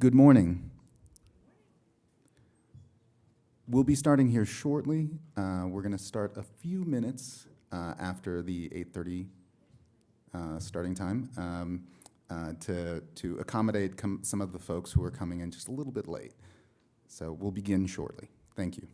Good morning. We'll be starting here shortly. We're going to start a few minutes after the 8:30 starting time to accommodate some of the folks who are coming in just a little bit late. So we'll begin shortly. Thank you.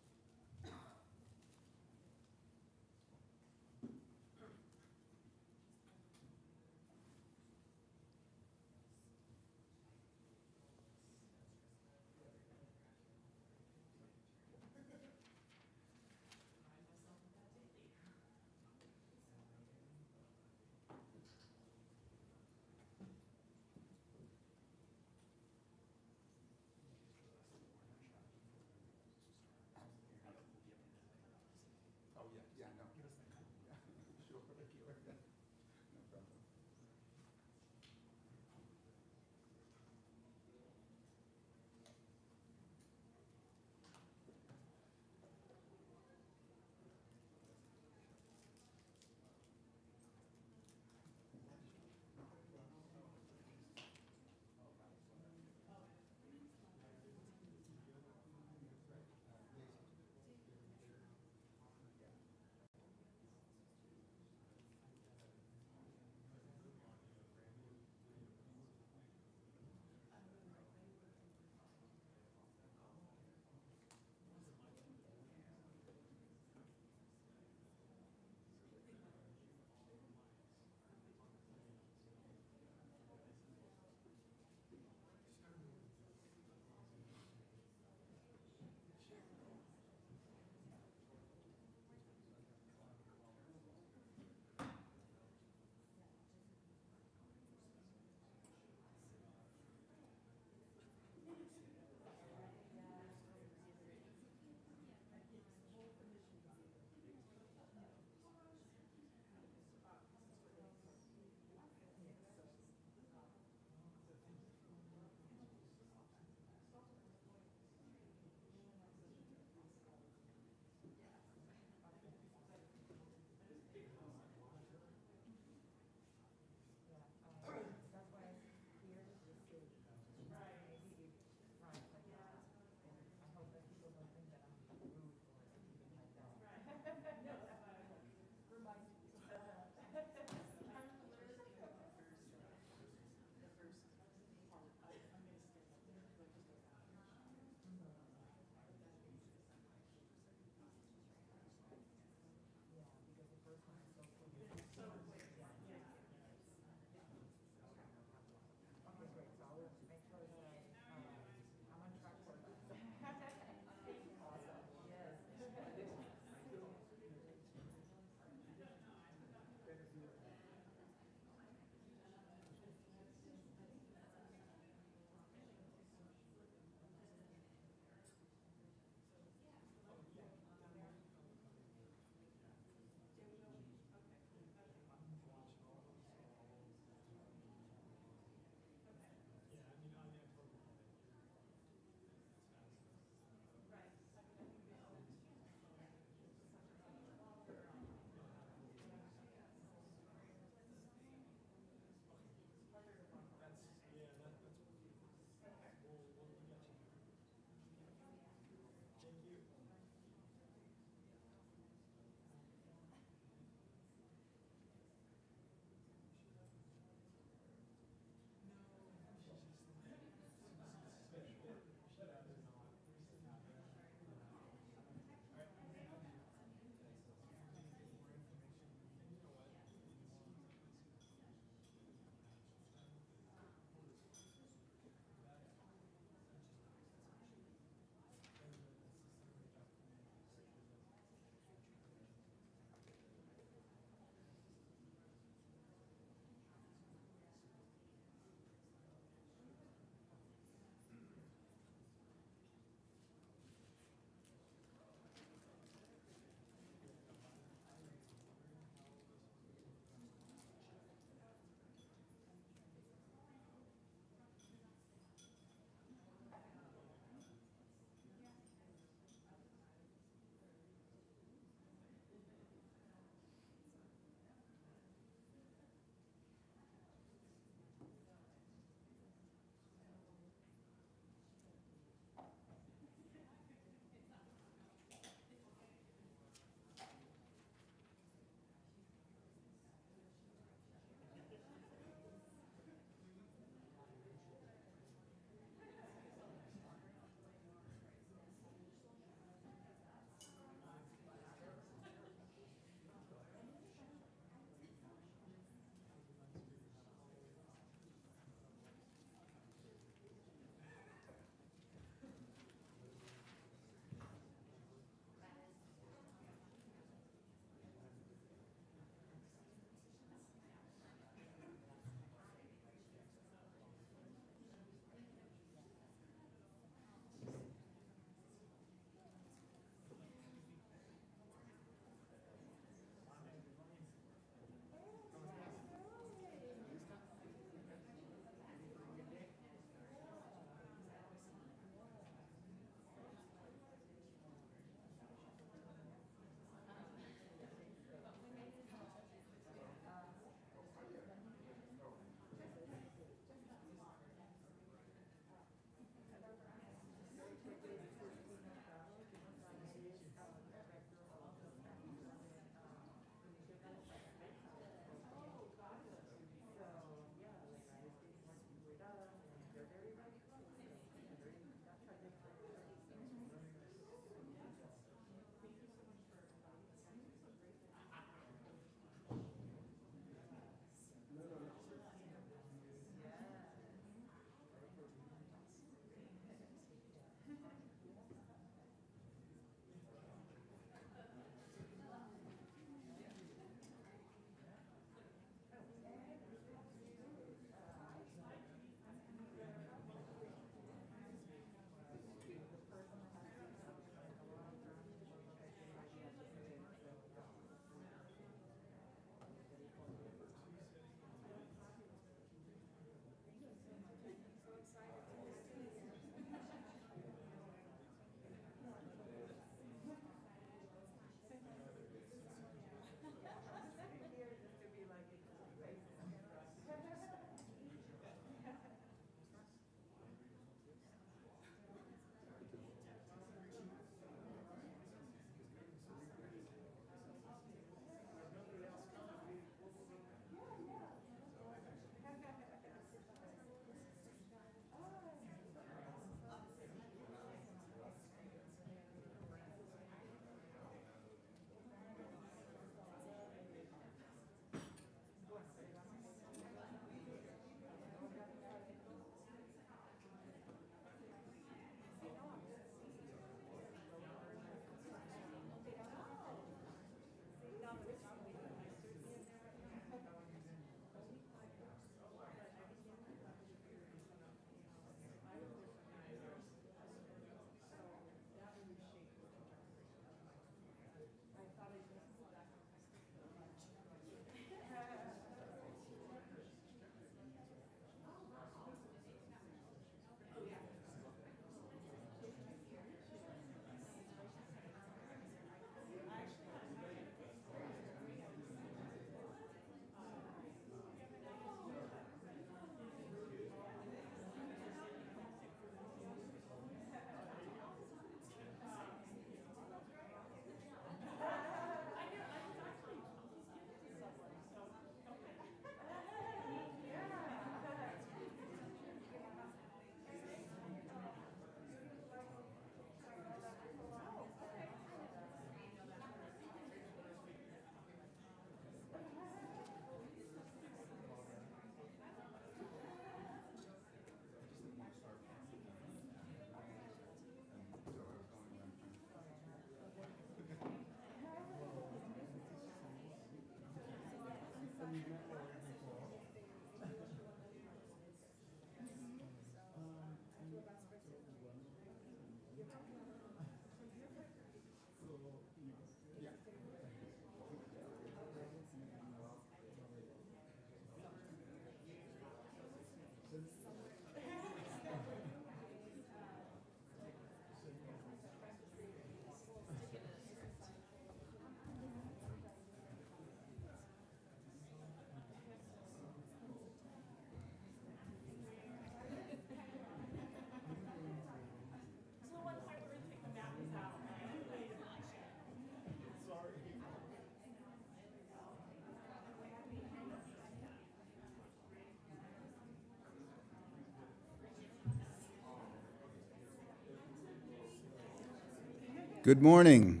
Good morning.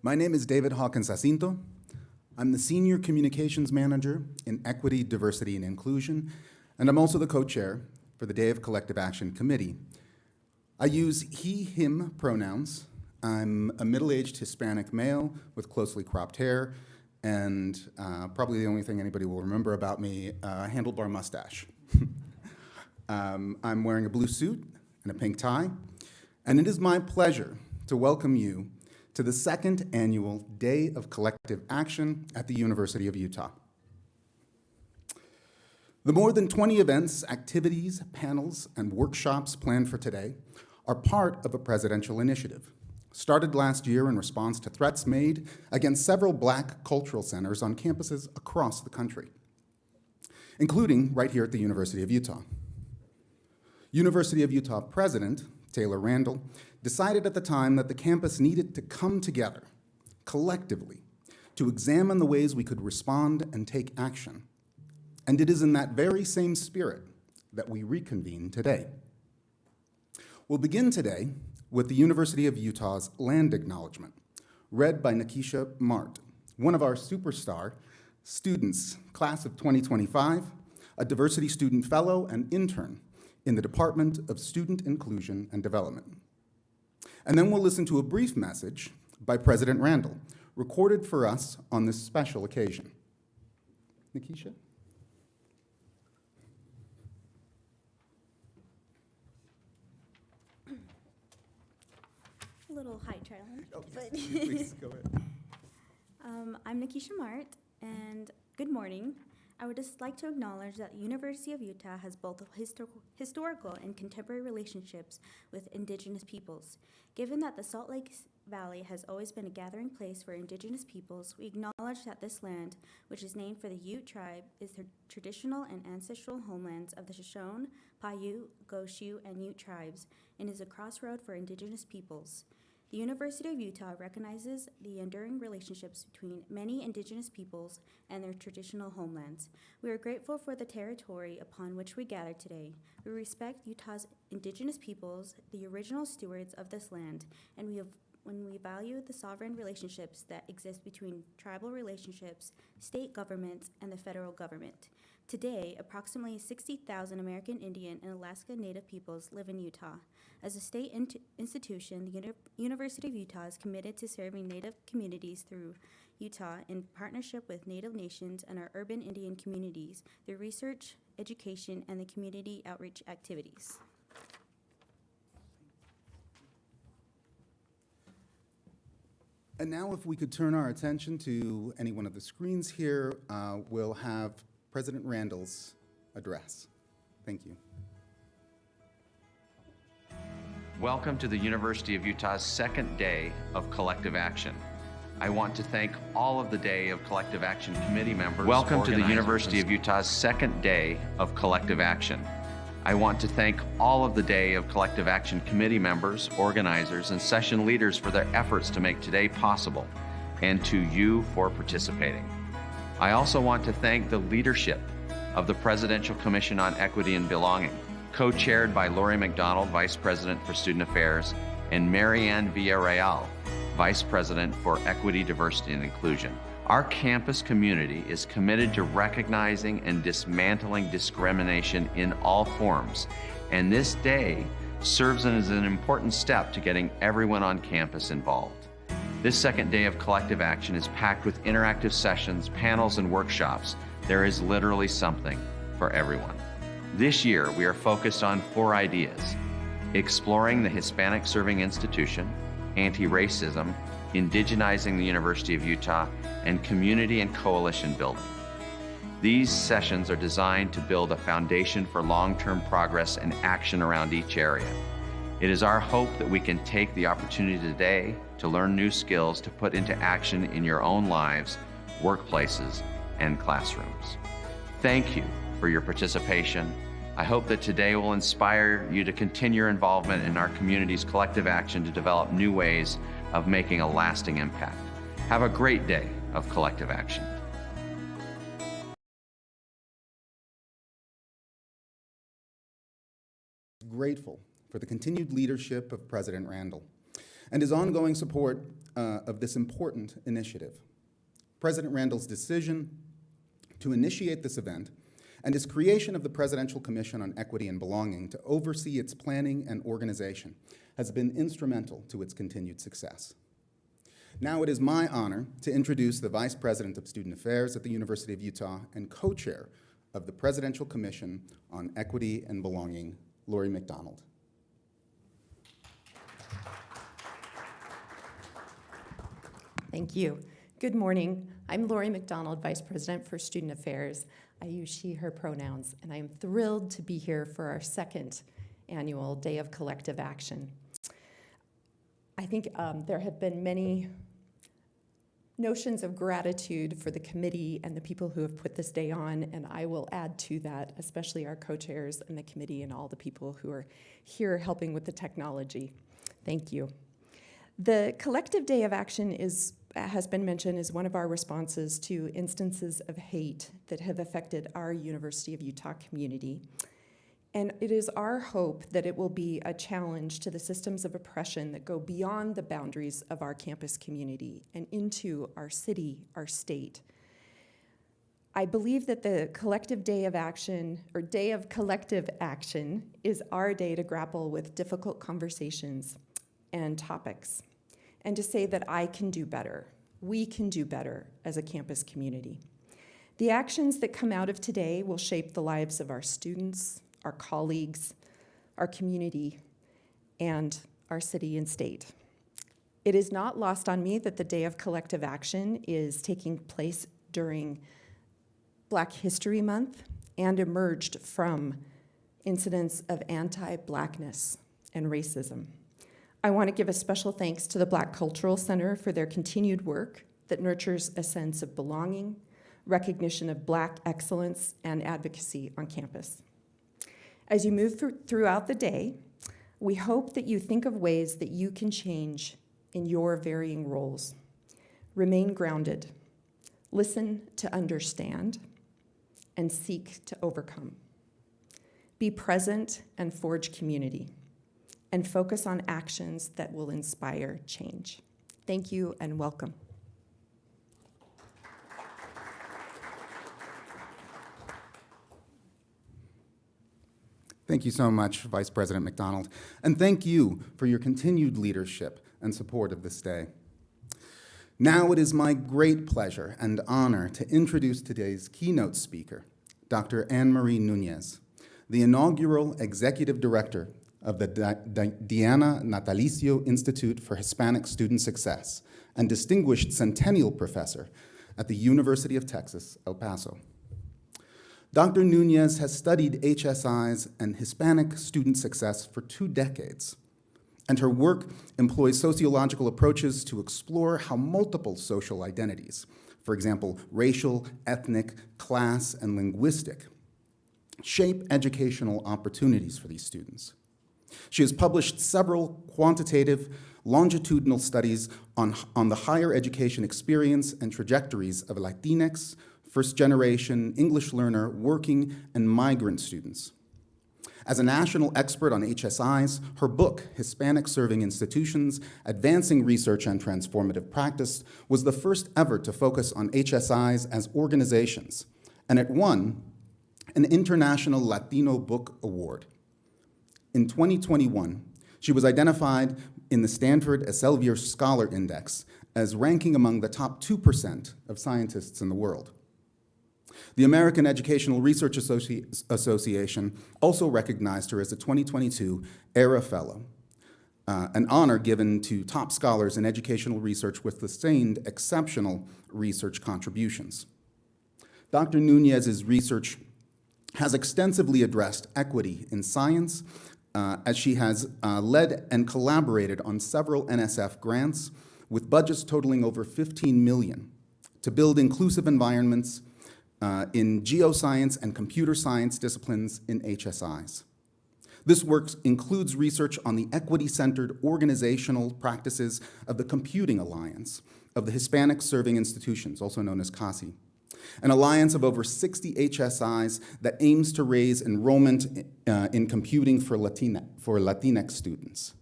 My name is David Hawkins Jacinto. I'm the Senior Communications Manager in Equity, Diversity, and Inclusion, and I'm also the co-chair for the Day of Collective Action Committee. I use he, him pronouns. I'm a middle-aged Hispanic male with closely cropped hair, and probably the only thing anybody will remember about me, a handlebar mustache. I'm wearing a blue suit and a pink tie, and it is my pleasure to welcome you to the second annual Day of Collective Action at the University of Utah. The more than 20 events, activities, panels, and workshops planned for today are part of a presidential initiative, started last year in response to threats made against several Black cultural centers on campuses across the country, including right here at the University of Utah. University of Utah President Taylor Randall decided at the time that the campus needed to come together collectively to examine the ways we could respond and take action. And it is in that very same spirit that we reconvene today. We'll begin today with the University of Utah's land acknowledgement, read by Nikisha Mart, one of our superstar students, class of 2025, a diversity student fellow and intern in the Department of Student Inclusion and Development. And then we'll listen to a brief message by President Randall, recorded for us on this special occasion. Nikisha? A little height challenge. Oh, but please, go ahead. I'm Nikisha Mart, and good morning. I would just like to acknowledge that the University of Utah has both historical and contemporary relationships with Indigenous peoples. Given that the Salt Lake Valley has always been a gathering place for Indigenous peoples, we acknowledge that this land, which is named for the Ute tribe, is the traditional and ancestral homelands of the Shoshone, Paiute, Goshu, and Ute tribes, and is a crossroad for Indigenous peoples. The University of Utah recognizes the enduring relationships between many Indigenous peoples and their traditional homelands. We are grateful for the territory upon which we gather today. We respect Utah's Indigenous peoples, the original stewards of this land, and when we value the sovereign relationships that exist between tribal relationships, state governments, and the federal government. Today, approximately 60,000 American Indian and Alaska Native peoples live in Utah. As a state institution, the University of Utah is committed to serving Native communities through Utah in partnership with Native nations and our urban Indian communities through research, education, and the community outreach activities. And now if we could turn our attention to any one of the screens here, we'll have President Randall's address. Thank you. Welcome to the University of Utah's second day of collective action. I want to thank all of the Day of Collective Action committee members. Welcome to the University of Utah's second day of collective action. I want to thank all of the Day of Collective Action committee members, organizers, and session leaders for their efforts to make today possible, and to you for participating. I also want to thank the leadership of the Presidential Commission on Equity and Belonging, co-chaired by Lori McDonald, Vice President for Student Affairs, and Marianne Villarreal, Vice President for Equity, Diversity, and Inclusion. Our campus community is committed to recognizing and dismantling discrimination in all forms, and this day serves as an important step to getting everyone on campus involved. This second day of collective action is packed with interactive sessions, panels, and workshops. There is literally something for everyone. This year, we are focused on 4 ideas: exploring the Hispanic Serving Institution, anti-racism, indigenizing the University of Utah, and community and coalition building. These sessions are designed to build a foundation for long-term progress and action around each area. It is our hope that we can take the opportunity today to learn new skills to put into action in your own lives, workplaces, and classrooms. Thank you for your participation. I hope that today will inspire you to continue your involvement in our community's collective action to develop new ways of making a lasting impact. Have a great day of collective action. grateful for the continued leadership of President Randall and his ongoing support of this important initiative. President Randall's decision to initiate this event and his creation of the Presidential Commission on Equity and Belonging to oversee its planning and organization has been instrumental to its continued success. Now it is my honor to introduce the Vice President of Student Affairs at the University of Utah and co-chair of the Presidential Commission on Equity and Belonging, Lori McDonald. Thank you. Good morning. I'm Lori McDonald, Vice President for Student Affairs. I use she, her pronouns, and I am thrilled to be here for our second annual Day of Collective Action. I think there have been many notions of gratitude for the committee and the people who have put this day on, and I will add to that, especially our co-chairs and the committee and all the people who are here helping with the technology. Thank you. The Collective Day of Action has been mentioned as one of our responses to instances of hate that have affected our University of Utah community. And it is our hope that it will be a challenge to the systems of oppression that go beyond the boundaries of our campus community and into our city, our state. I believe that the Collective Day of Action, or Day of Collective Action, is our day to grapple with difficult conversations and topics, and to say that I can do better. We can do better as a campus community. The actions that come out of today will shape the lives of our students, our colleagues, our community, and our city and state. It is not lost on me that the Day of Collective Action is taking place during Black History Month and emerged from incidents of anti-Blackness and racism. I want to give a special thanks to the Black Cultural Center for their continued work that nurtures a sense of belonging, recognition of Black excellence, and advocacy on campus. As you move throughout the day, we hope that you think of ways that you can change in your varying roles. Remain grounded, listen to understand, and seek to overcome. Be present and forge community, and focus on actions that will inspire change. Thank you and welcome. Thank you so much, Vice President McDonald, and thank you for your continued leadership and support of this day. Now it is my great pleasure and honor to introduce today's keynote speaker, Dr. Anne-Marie Nunez, the inaugural Executive Director of the Diana Natalicio Institute for Hispanic Student Success and Distinguished Centennial Professor at the University of Texas, El Paso. Dr. Nunez has studied HSIs and Hispanic student success for 2 decades, and her work employs sociological approaches to explore how multiple social identities, for example, racial, ethnic, class, and linguistic, shape educational opportunities for these students. She has published several quantitative, longitudinal studies on the higher education experience and trajectories of Latinx, first-generation English learner, working, and migrant students. As a national expert on HSIs, her book, Hispanic Serving Institutions, Advancing Research and Transformative Practice, was the first ever to focus on HSIs as organizations, and it won an International Latino Book Award. In 2021, she was identified in the Stanford Elsevier Scholar Index as ranking among the top 2% of scientists in the world. The American Educational Research Association also recognized her as a 2022 ERA Fellow, an honor given to top scholars in educational research with sustained exceptional research contributions. Dr. Nunez's research has extensively addressed equity in science, as she has led and collaborated on several NSF grants with budgets totaling over $15 million to build inclusive environments in geoscience and computer science disciplines in HSIs. This work includes research on the equity-centered organizational practices of the Computing Alliance of the Hispanic Serving Institutions, also known as CASI, an alliance of over 60 HSIs that aims to raise enrollment in computing for Latinx students.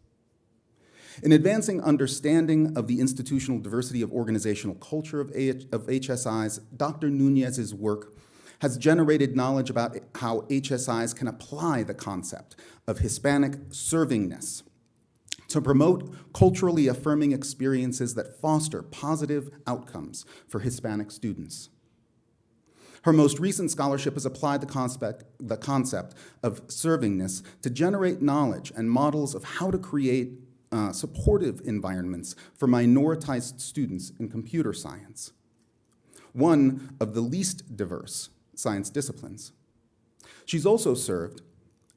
In advancing understanding of the institutional diversity of organizational culture of HSIs, Dr. Nunez's work has generated knowledge about how HSIs can apply the concept of Hispanic servingness to promote culturally affirming experiences that foster positive outcomes for Hispanic students. Her most recent scholarship has applied the concept of servingness to generate knowledge and models of how to create supportive environments for minoritized students in computer science, one of the least diverse science disciplines. She's also served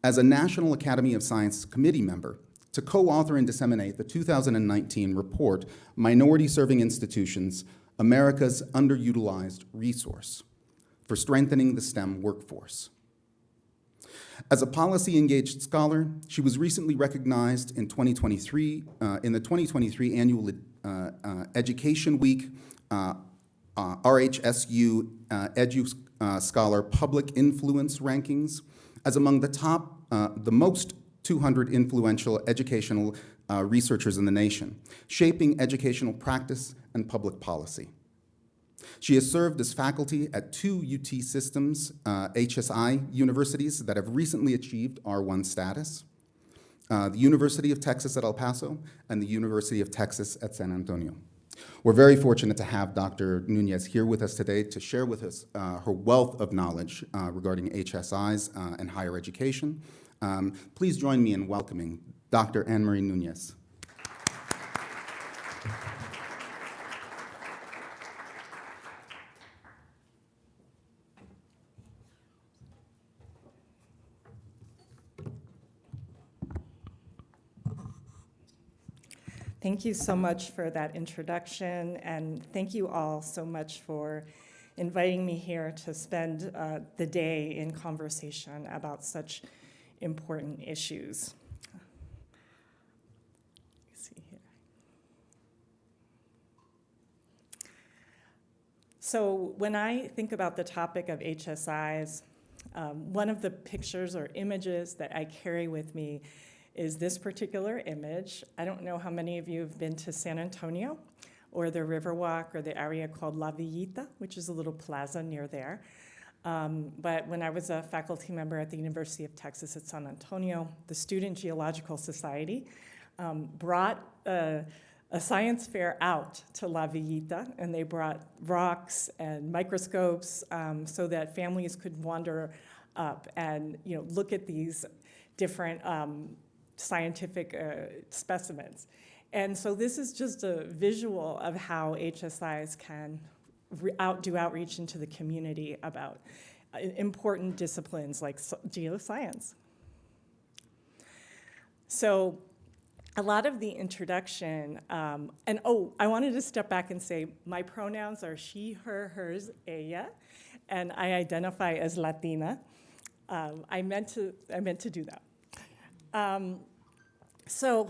as a National Academy of Science committee member to co-author and disseminate the 2019 report, Minority Serving Institutions, America's Underutilized Resource, for strengthening the STEM workforce. As a policy-engaged scholar, she was recently recognized in 2023, in the 2023 annual Education Week RHSU Edu Scholar Public Influence Rankings as among the most 200 influential educational researchers in the nation, shaping educational practice and public policy. She has served as faculty at 2 UT Systems HSI universities that have recently achieved R1 status, the University of Texas at El Paso and the University of Texas at San Antonio. We're very fortunate to have Dr. Nunez here with us today to share with us her wealth of knowledge regarding HSIs and higher education. Please join me in welcoming Dr. Anne Marie Nunez. Thank you so much for that introduction, and thank you all so much for inviting me here to spend the day in conversation about such important issues. Let's see here. So when I think about the topic of HSIs, one of the pictures or images that I carry with me is this particular image. I don't know how many of you have been to San Antonio or the Riverwalk or the area called La Villita, which is a little plaza near there. But when I was a faculty member at the University of Texas at San Antonio, the Student Geological Society brought a science fair out to La Villita, and they brought rocks and microscopes so that families could wander up and look at these different scientific specimens. And so this is just a visual of how HSIs can do outreach into the community about important disciplines like geoscience. So a lot of the introduction, I wanted to step back and say my pronouns are she, her, hers, ella, and I identify as Latina. I meant to do that. So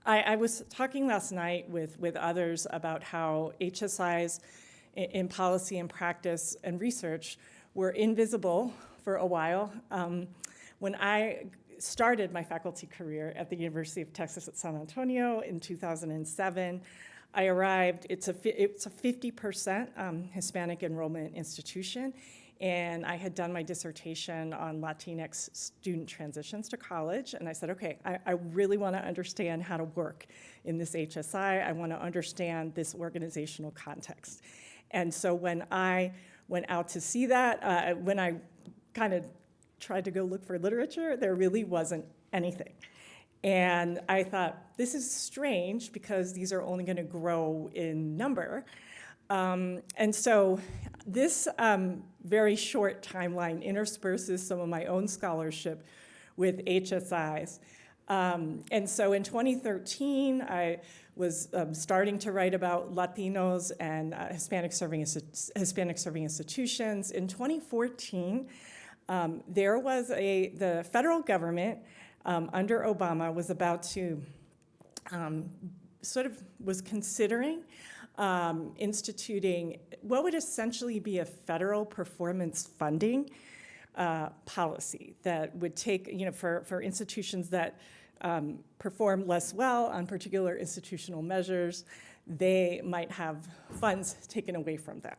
I was talking last night with others about how HSIs in policy and practice and research were invisible for a while. When I started my faculty career at the University of Texas at San Antonio in 2007, I arrived, it's a 50% Hispanic enrollment institution, and I had done my dissertation on Latinx student transitions to college, and I said, okay, I really want to understand how to work in this HSI. I want to understand this organizational context. And so when I went out to see that, when I kind of tried to go look for literature, there really wasn't anything. And I thought, this is strange because these are only going to grow in number. And so this very short timeline intersperses some of my own scholarship with HSIs. And so in 2013, I was starting to write about Latinos and Hispanic serving institutions. In 2014, there was the federal government under Obama was about to was considering instituting what would essentially be a federal performance funding policy that would take, for institutions that perform less well on particular institutional measures, they might have funds taken away from them.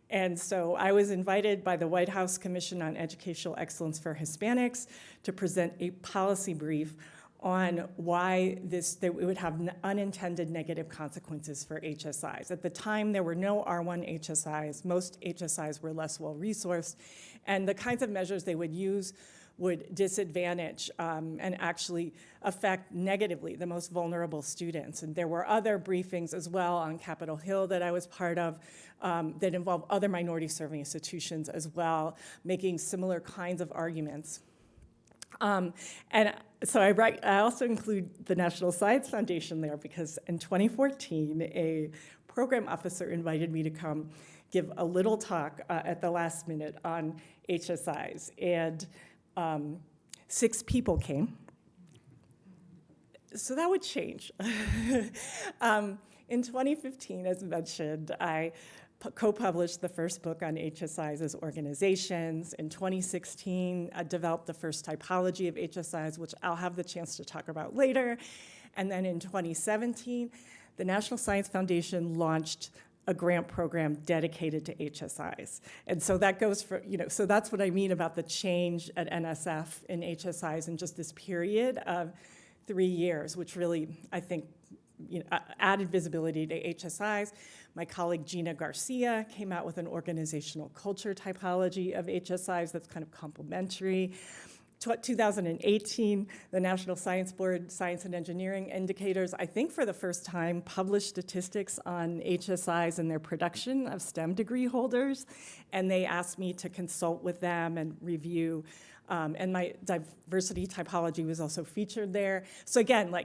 And so I was invited by the White House Commission on Educational Excellence for Hispanics to present a policy brief on why it would have unintended negative consequences for HSIs. At the time, there were no R1 HSIs. Most HSIs were less well-resourced, and the kinds of measures they would use would disadvantage and actually affect negatively the most vulnerable students. And there were other briefings as well on Capitol Hill that I was part of that involved other minority-serving institutions as well, making similar kinds of arguments. And so I also include the National Science Foundation there because in 2014, a program officer invited me to come give a little talk at the last minute on HSIs. And 6 people came. So that would change. In 2015, as mentioned, I co-published the first book on HSIs as organizations. In 2016, I developed the first typology of HSIs, which I'll have the chance to talk about later. And then in 2017, the National Science Foundation launched a grant program dedicated to HSIs. And so that goes for, so that's what I mean about the change at NSF in HSIs in just this period of 3 years, which really, I think, added visibility to HSIs. My colleague Gina Garcia came out with an organizational culture typology of HSIs that's kind of complementary. 2018, the National Science Board Science and Engineering Indicators, I think for the first time, published statistics on HSIs and their production of STEM degree holders, and they asked me to consult with them and review, and my diversity typology was also featured there. So again,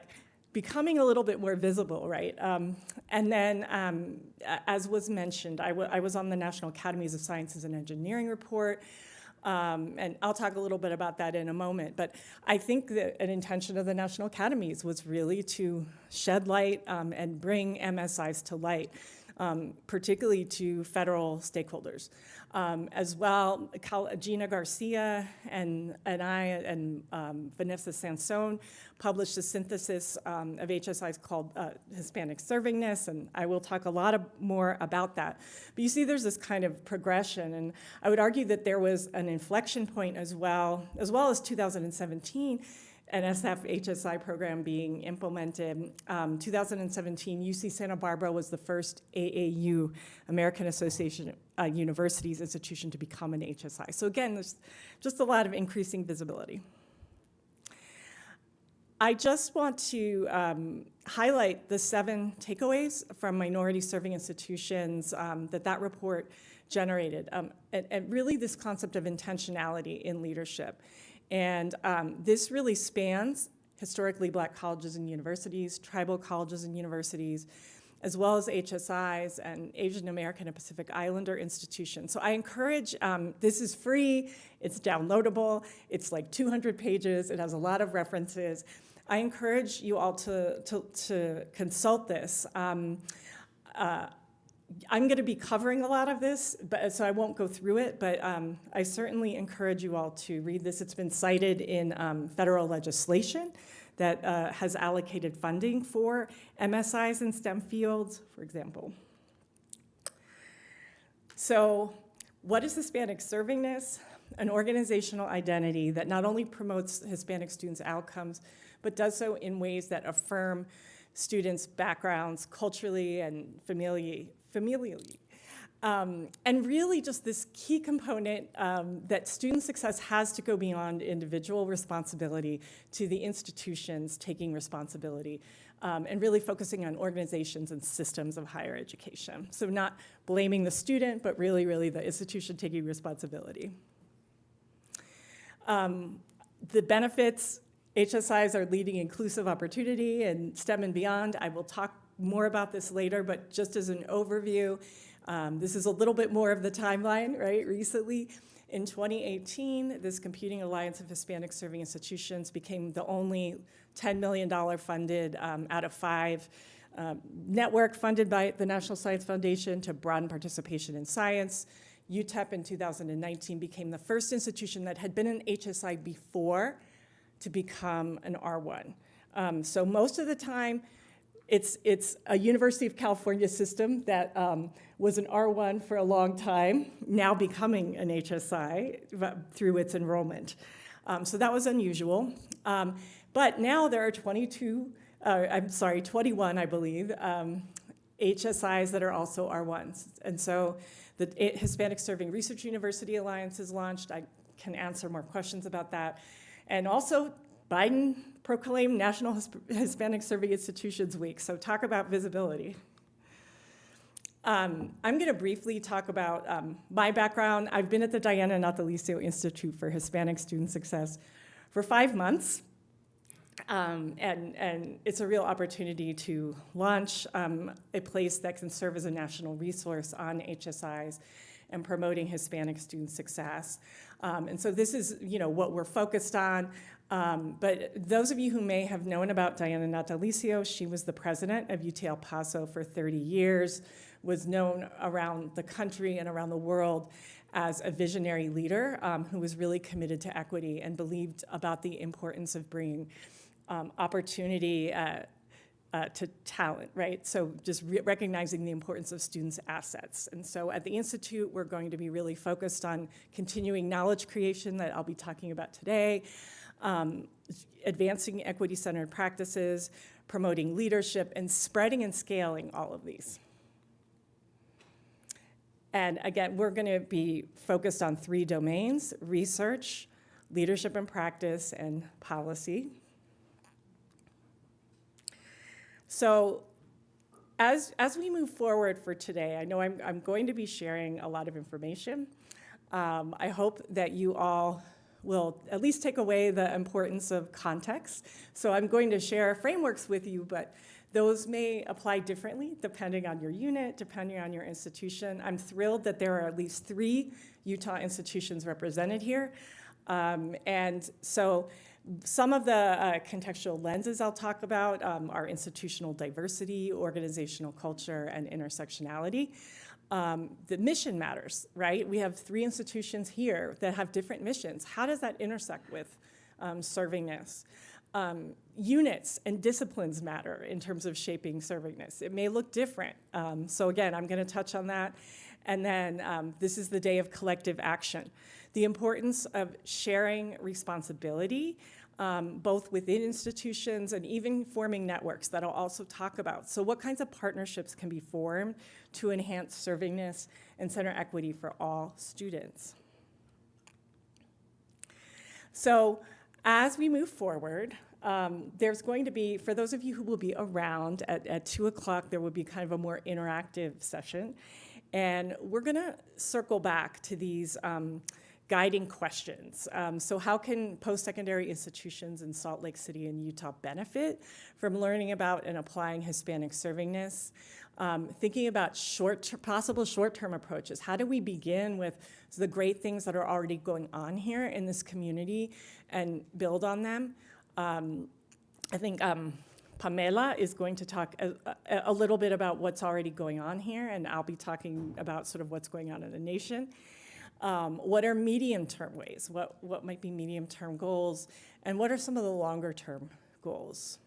becoming a little bit more visible, right? And then, as was mentioned, I was on the National Academies of Sciences and Engineering report, and I'll talk a little bit about that in a moment. But I think that an intention of the National Academies was really to shed light and bring MSIs to light, particularly to federal stakeholders. As well, Gina Garcia and I and Vanessa Sansone published a synthesis of HSIs called Hispanic Servingness, and I will talk a lot more about that. But you see there's this kind of progression, and I would argue that there was an inflection point as well as 2017, NSF HSI program being implemented. 2017, UC Santa Barbara was the first AAU, American Association of Universities institution to become an HSI. So again, there's just a lot of increasing visibility. I just want to highlight the 7 takeaways from minority-serving institutions that report generated, and really this concept of intentionality in leadership. And this really spans historically Black colleges and universities, tribal colleges and universities, as well as HSIs and Asian American and Pacific Islander institutions. So I encourage, this is free, it's downloadable, it's like 200 pages, it has a lot of references. I encourage you all to consult this. I'm going to be covering a lot of this, so I won't go through it, but I certainly encourage you all to read this. It's been cited in federal legislation that has allocated funding for MSIs in STEM fields, for example. So what is Hispanic Servingness? An organizational identity that not only promotes Hispanic students' outcomes, but does so in ways that affirm students' backgrounds culturally and familially. And really just this key component that student success has to go beyond individual responsibility to the institutions taking responsibility, and really focusing on organizations and systems of higher education. So not blaming the student, but really the institution taking responsibility. The benefits, HSIs are leading inclusive opportunity and STEM and beyond. I will talk more about this later, but just as an overview, this is a little bit more of the timeline, right? Recently, in 2018, this Computing Alliance of Hispanic Serving Institutions became the only $10 million funded out of 5 network funded by the National Science Foundation to broaden participation in science. UTEP in 2019 became the first institution that had been an HSI before to become an R1. So most of the time, it's a University of California system that was an R1 for a long time, now becoming an HSI through its enrollment. So that was unusual. But now there are 21, I believe, HSIs that are also R1s. And so the Hispanic Serving Research University Alliance is launched. I can answer more questions about that. And also, Biden proclaimed National Hispanic Serving Institutions Week, so talk about visibility. I'm going to briefly talk about my background. I've been at the Diana Natalicio Institute for Hispanic Student Success for 5 months, and it's a real opportunity to launch a place that can serve as a national resource on HSIs and promoting Hispanic student success. And so this is, what we're focused on. But those of you who may have known about Diana Natalicio, she was the president of UT El Paso for 30 years, was known around the country and around the world as a visionary leader who was really committed to equity and believed about the importance of bringing opportunity to talent, right? So just recognizing the importance of students' assets. And so at the Institute, we're going to be really focused on continuing knowledge creation that I'll be talking about today, advancing equity-centered practices, promoting leadership, and spreading and scaling all of these. And again, we're going to be focused on 3 domains: research, leadership and practice, and policy. So as we move forward for today, I know I'm going to be sharing a lot of information. I hope that you all will at least take away the importance of context. So I'm going to share frameworks with you, but those may apply differently depending on your unit, depending on your institution. I'm thrilled that there are at least 3 Utah institutions represented here. And so some of the contextual lenses I'll talk about are institutional diversity, organizational culture, and intersectionality. The mission matters, right? We have 3 institutions here that have different missions. How does that intersect with servingness? Units and disciplines matter in terms of shaping servingness. It may look different. So again, I'm going to touch on that. And then this is the day of collective action. The importance of sharing responsibility, both within institutions and even forming networks that I'll also talk about. So what kinds of partnerships can be formed to enhance servingness and center equity for all students? So as we move forward, there's going to be, for those of you who will be around at 2 o'clock, there will be kind of a more interactive session. And we're going to circle back to these guiding questions. So how can post-secondary institutions in Salt Lake City and Utah benefit from learning about and applying Hispanic servingness? Thinking about possible short-term approaches. How do we begin with the great things that are already going on here in this community and build on them? I think Pamela is going to talk a little bit about what's already going on here, and I'll be talking about sort of what's going on in the nation. What are medium-term ways? What might be medium-term goals? And what are some of the longer-term goals?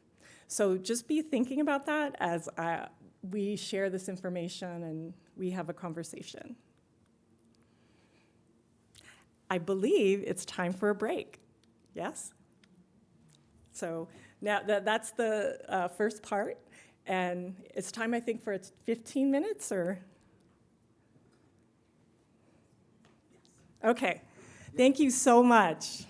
So just be thinking about that as we share this information and we have a conversation. I believe it's time for a break. Yes? So now that's the first part. And it's time, I think, for 15 minutes or? Okay, thank you so much.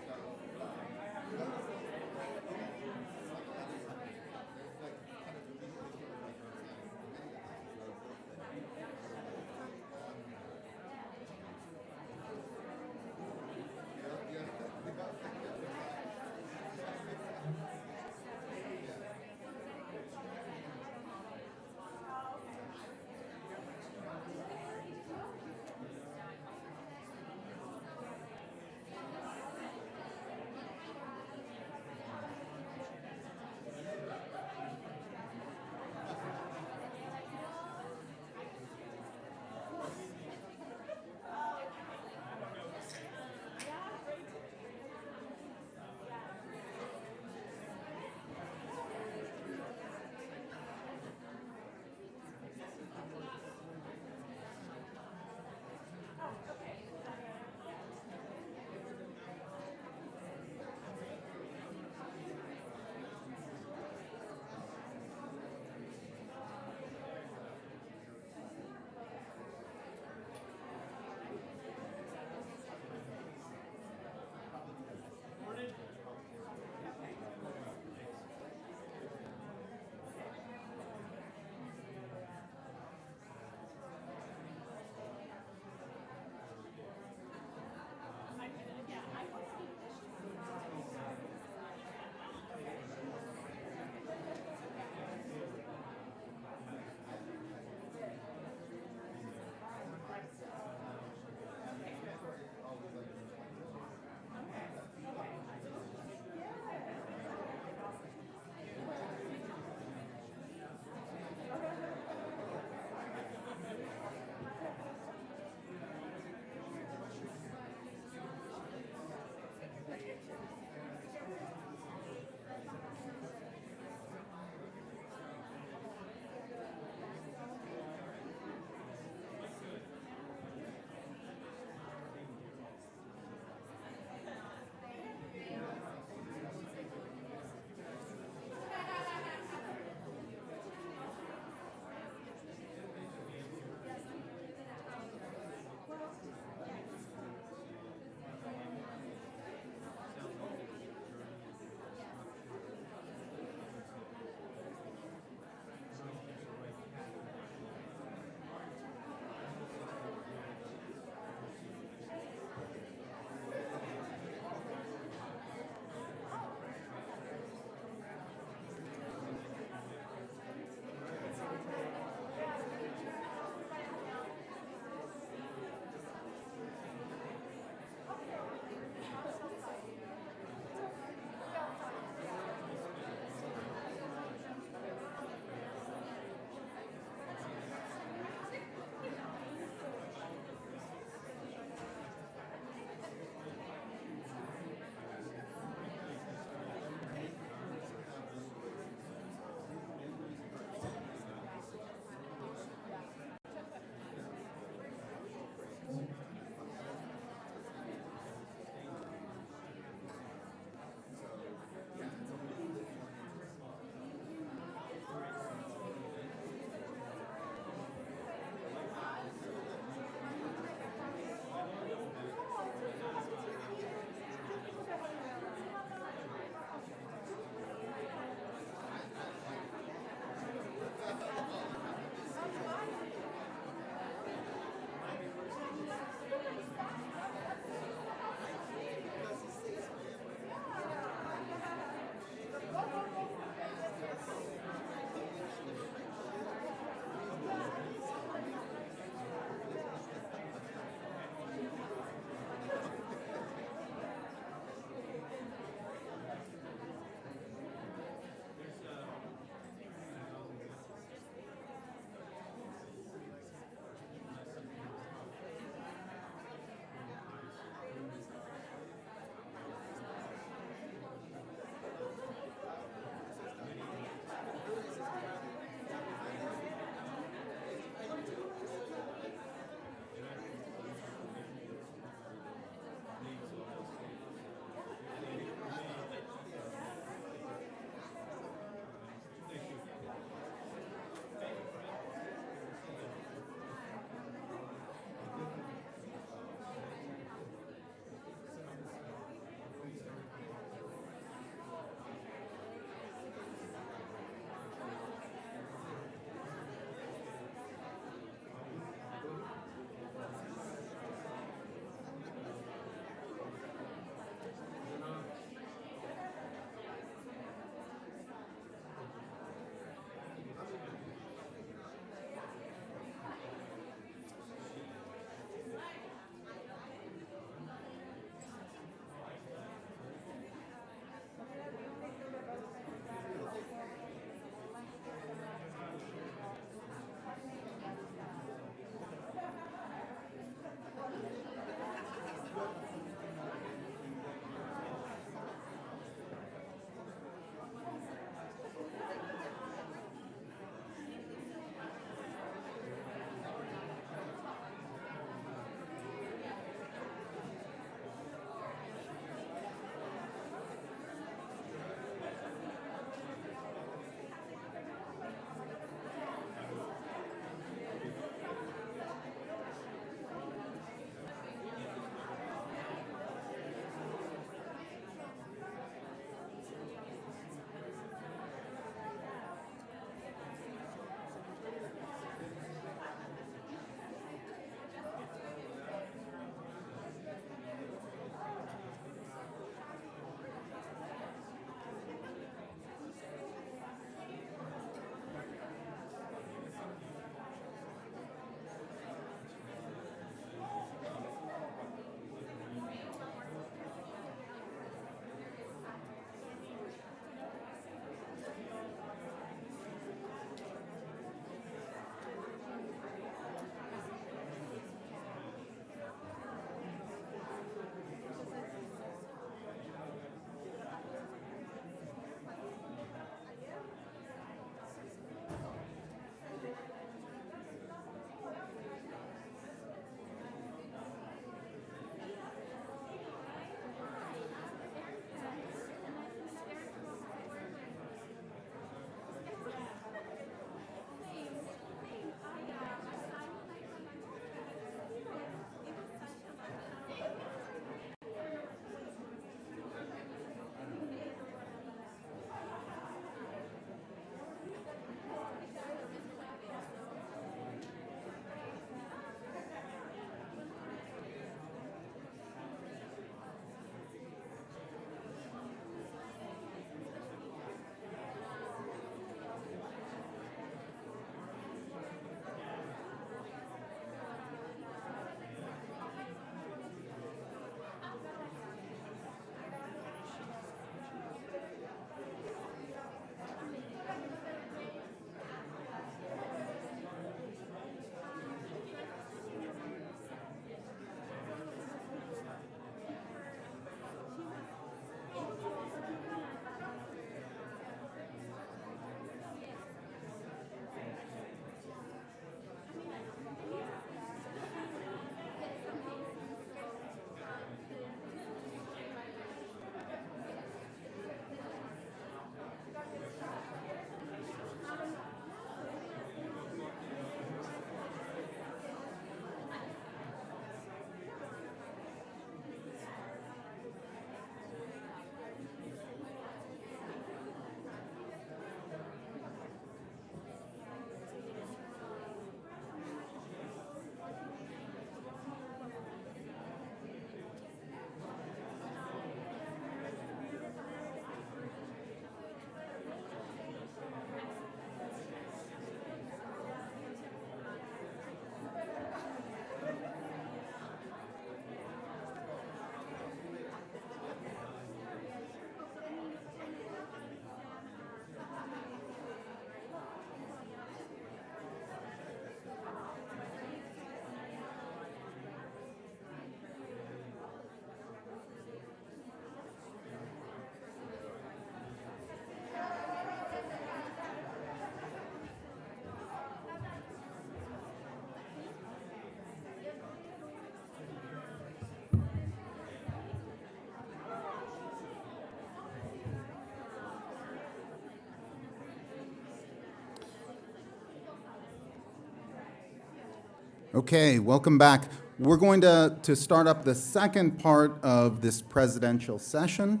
Okay, welcome back. We're going to start up the second part of this presidential session.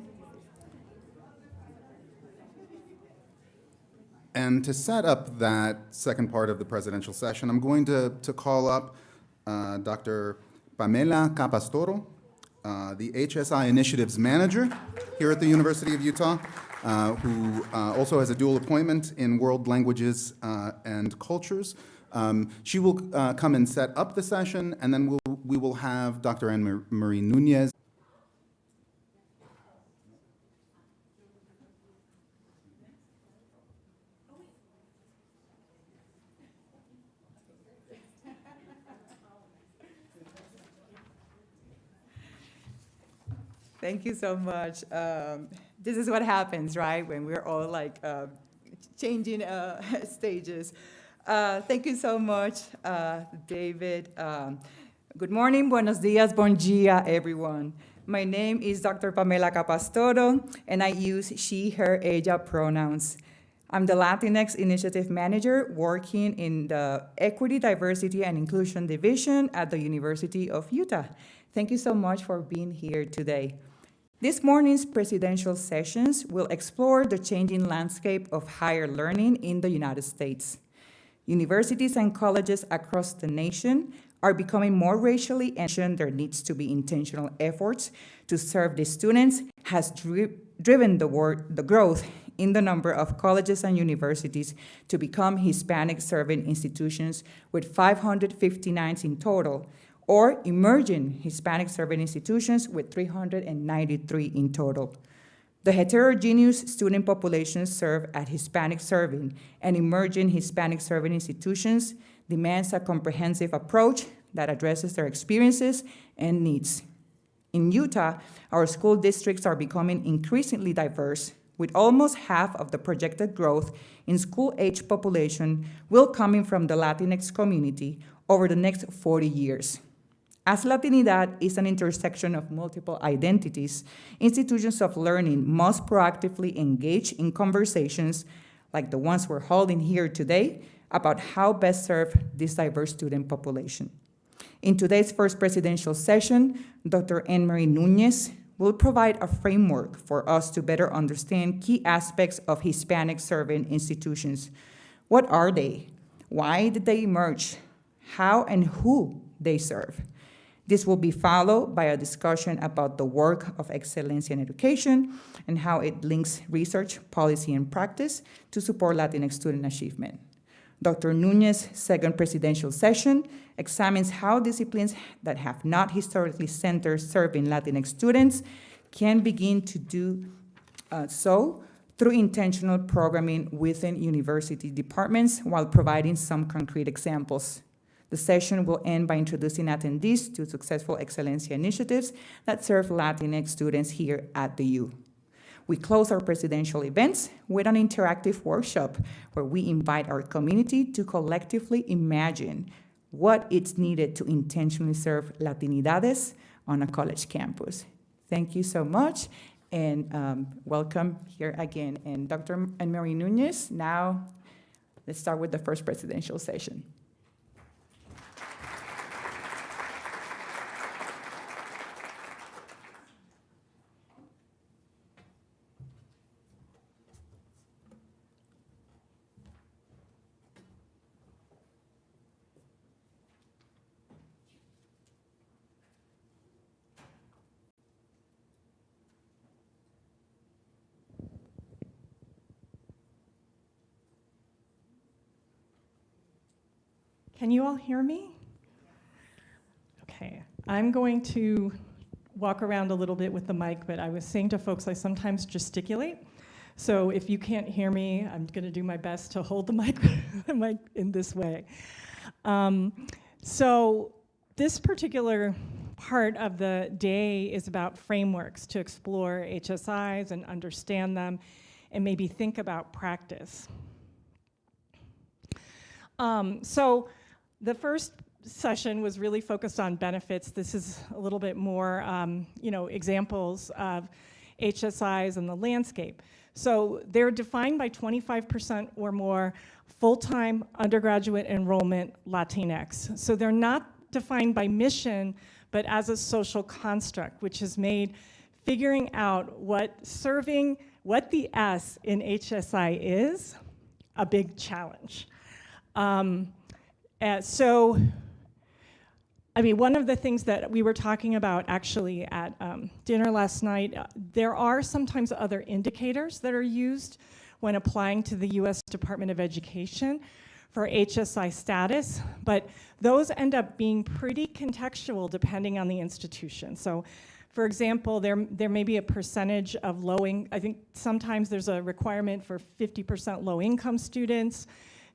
And to set up that second part of the presidential session, I'm going to call up Dr. Pamela Capastoro, the HSI Initiatives Manager here at the University of Utah, who also has a dual appointment in World Languages and Cultures. She will come and set up the session, and then we will have Dr. Anne-Marie Nunez. Thank you so much. This is what happens, right, when we're all like changing stages. Thank you so much, David. Good morning, buenos dias, bon dia, everyone. My name is Dr. Pamela Capastoro, and I use she, her, ella pronouns. I'm the Latinx Initiative Manager working in the Equity, Diversity, and Inclusion Division at the University of Utah. Thank you so much for being here today. This morning's presidential sessions will explore the changing landscape of higher learning in the United States. Universities and colleges across the nation are becoming more racially and there needs to be intentional efforts to serve the students has driven the growth in the number of colleges and universities to become Hispanic serving institutions with 559 in total, or emerging Hispanic serving institutions with 393 in total. The heterogeneous student populations served at Hispanic serving and emerging Hispanic serving institutions demands a comprehensive approach that addresses their experiences and needs. In Utah, our school districts are becoming increasingly diverse, with almost half of the projected growth in school-age population will coming from the Latinx community over the next 40 years. As Latinidad is an intersection of multiple identities, institutions of learning must proactively engage in conversations like the ones we're holding here today about how best serve this diverse student population. In today's first presidential session, Dr. Anne-Marie Nunez will provide a framework for us to better understand key aspects of Hispanic serving institutions. What are they? Why did they emerge? How and who they serve? This will be followed by a discussion about the work of Excellencia in Education and how it links research, policy, and practice to support Latinx student achievement. Dr. Nunez's second presidential session examines how disciplines that have not historically centered serving Latinx students can begin to do so through intentional programming within university departments while providing some concrete examples. The session will end by introducing attendees to successful Excellencia initiatives that serve Latinx students here at the U. We close our presidential events with an interactive workshop where we invite our community to collectively imagine what is needed to intentionally serve Latinidades on a college campus. Thank you so much, and welcome here again. And Dr. Anne-Marie Nunez, now let's start with the first presidential session. Can you all hear me? Okay, I'm going to walk around a little bit with the mic, but I was saying to folks I sometimes gesticulate. So if you can't hear me, I'm going to do my best to hold the mic in this way. So this particular part of the day is about frameworks to explore HSIs and understand them and maybe think about practice. So the first session was really focused on benefits. This is a little bit more, examples of HSIs in the landscape. So they're defined by 25% or more full-time undergraduate enrollment Latinx. So they're not defined by mission, but as a social construct, which has made figuring out what the S in HSI is a big challenge. One of the things that we were talking about actually at dinner last night, there are sometimes other indicators that are used when applying to the US Department of Education for HSI status, but those end up being pretty contextual depending on the institution. So, for example, there may be a percentage of I think sometimes there's a requirement for 50% low-income students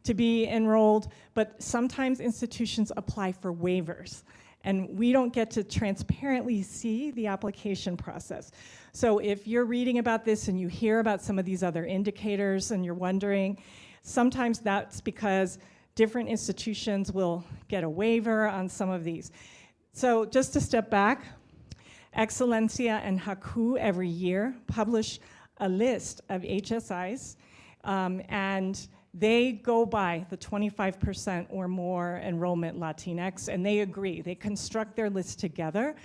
to be enrolled, but sometimes institutions apply for waivers, and we don't get to transparently see the application process. So if you're reading about this and you hear about some of these other indicators and you're wondering, sometimes that's because different institutions will get a waiver on some of these. So just to step back, Excelencia and HACU every year publish a list of HSIs, and they go by the 25% or more enrollment Latinx, and they agree. They construct their list together.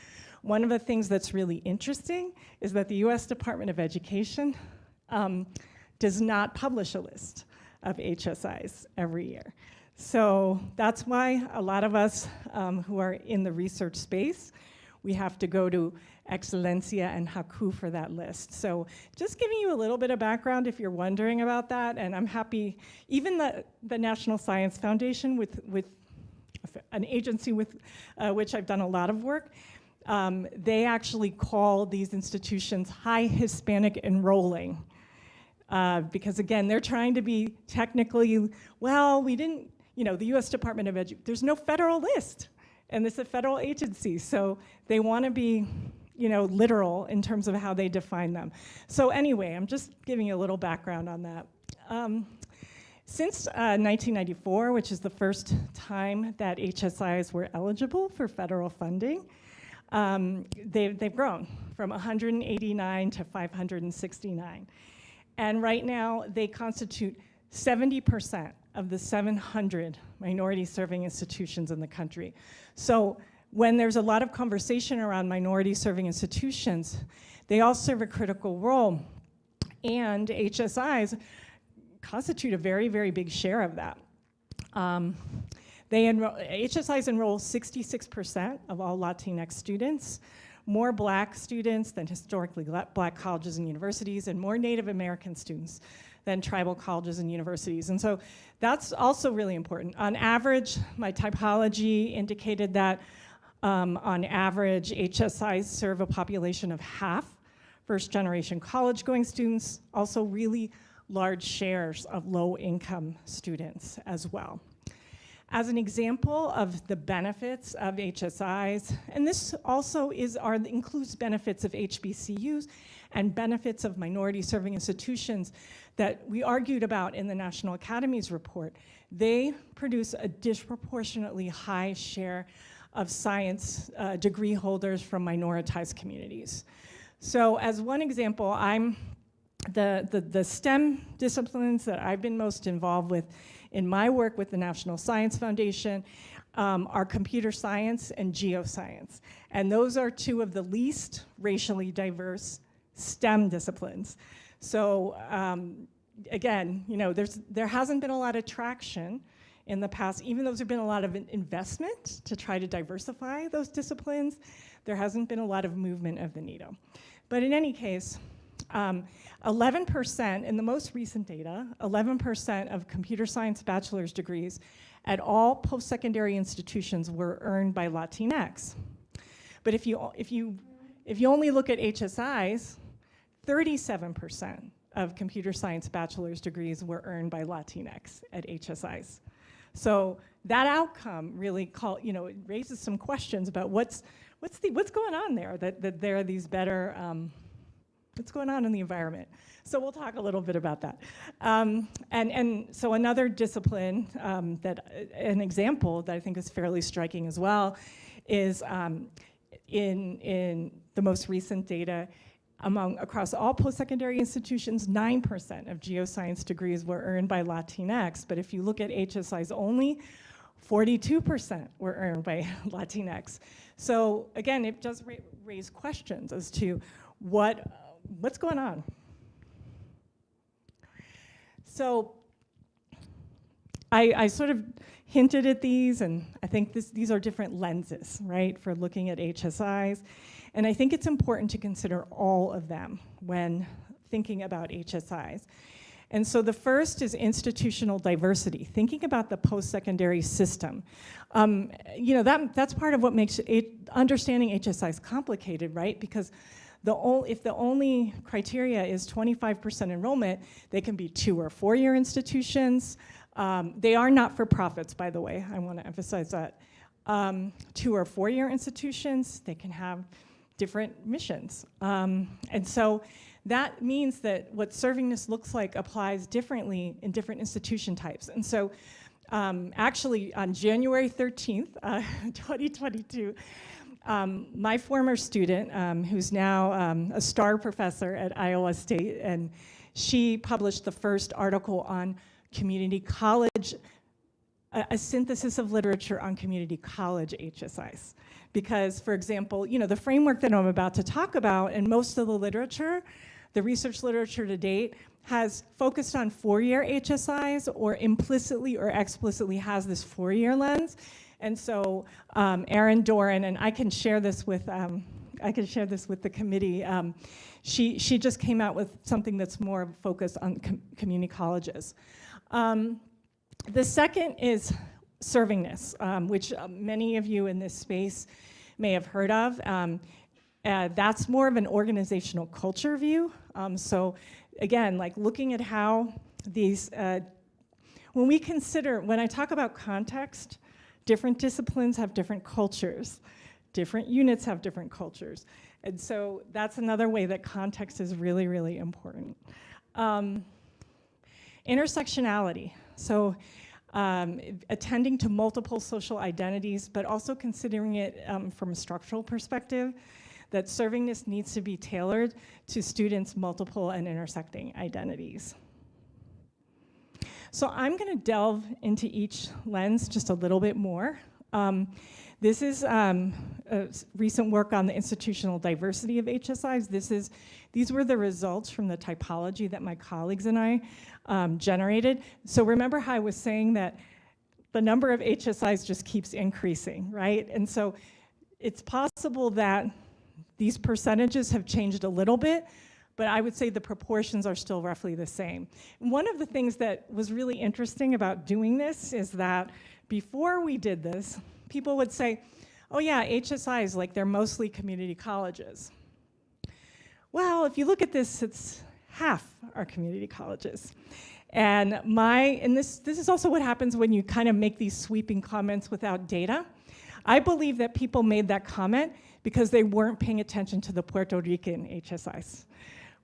One of the things that's really interesting is that the US Department of Education does not publish a list of HSIs every year. So that's why a lot of us who are in the research space, we have to go to Excelencia and HACU for that list. So just giving you a little bit of background if you're wondering about that, and I'm happy, even the National Science Foundation with an agency with which I've done a lot of work, they actually call these institutions high Hispanic enrolling. Because again, they're trying to be technically, well, we didn't, the US Department of Education, there's no federal list, and it's a federal agency, so they want to be, literal in terms of how they define them. So anyway, I'm just giving you a little background on that. Since 1994, which is the first time that HSIs were eligible for federal funding, they've grown from 189 to 569. And right now, they constitute 70% of the 700 minority-serving institutions in the country. So when there's a lot of conversation around minority-serving institutions, they all serve a critical role, and HSIs constitute a very, very big share of that. HSIs enroll 66% of all Latinx students, more Black students than historically Black colleges and universities, and more Native American students than tribal colleges and universities. And so that's also really important. On average, my typology indicated that on average, HSIs serve a population of half first-generation college-going students, also really large shares of low-income students as well. As an example of the benefits of HSIs, and this also includes benefits of HBCUs and benefits of minority-serving institutions that we argued about in the National Academies report, they produce a disproportionately high share of science degree holders from minoritized communities. So as one example, the STEM disciplines that I've been most involved with in my work with the National Science Foundation are computer science and geoscience. And those are two of the least racially diverse STEM disciplines. So again, there hasn't been a lot of traction in the past, even though there's been a lot of investment to try to diversify those disciplines, there hasn't been a lot of movement of the needle. But in any case, 11%, in the most recent data, 11% of computer science bachelor's degrees at all post-secondary institutions were earned by Latinx. But if you only look at HSIs, 37% of computer science bachelor's degrees were earned by Latinx at HSIs. So that outcome really it raises some questions about what's going on there, that there are these better, what's going on in the environment. So we'll talk a little bit about that. And so another discipline, an example that I think is fairly striking as well, is in the most recent data, Across all post-secondary institutions, 9% of geoscience degrees were earned by Latinx, but if you look at HSIs only, 42% were earned by Latinx. So again, it does raise questions as to what's going on. So I sort of hinted at these, and I think these are different lenses, right, for looking at HSIs. And I think it's important to consider all of them when thinking about HSIs. And so the first is institutional diversity, thinking about the post-secondary system. That's part of what makes understanding HSIs complicated, right? Because if the only criteria is 25% enrollment, they can be 2 or 4 year institutions. They are not-for-profits, by the way, I want to emphasize that. 2 or 4 year institutions, they can have different missions. And so that means that what servingness looks like applies differently in different institution types. And so actually on January 13th, 2022, my former student, who's now a star professor at Iowa State, and she published the first article on community college, a synthesis of literature on community college HSIs. Because, for example, the framework that I'm about to talk about, and most of the literature, the research literature to date, has focused on 4-year HSIs, or implicitly or explicitly has this 4-year lens. And so Erin Doran, and I can share this with the committee. She just came out with something that's more focused on community colleges. The second is servingness, which many of you in this space may have heard of. That's more of an organizational culture view. So again, like looking at how these, when I talk about context, different disciplines have different cultures, different units have different cultures. And so that's another way that context is really, really important. Intersectionality. So attending to multiple social identities, but also considering it from a structural perspective, that servingness needs to be tailored to students' multiple and intersecting identities. So I'm gonna delve into each lens just a little bit more. This is recent work on the institutional diversity of HSIs. These were the results from the typology that my colleagues and I generated. So remember how I was saying that the number of HSIs just keeps increasing, right? And so it's possible that these percentages have changed a little bit, but I would say the proportions are still roughly the same. One of the things that was really interesting about doing this is that before we did this, people would say, oh yeah, HSIs, like they're mostly community colleges. Well, if you look at this, it's half our community colleges. And this is also what happens when you kind of make these sweeping comments without data. I believe that people made that comment because they weren't paying attention to the Puerto Rican HSIs,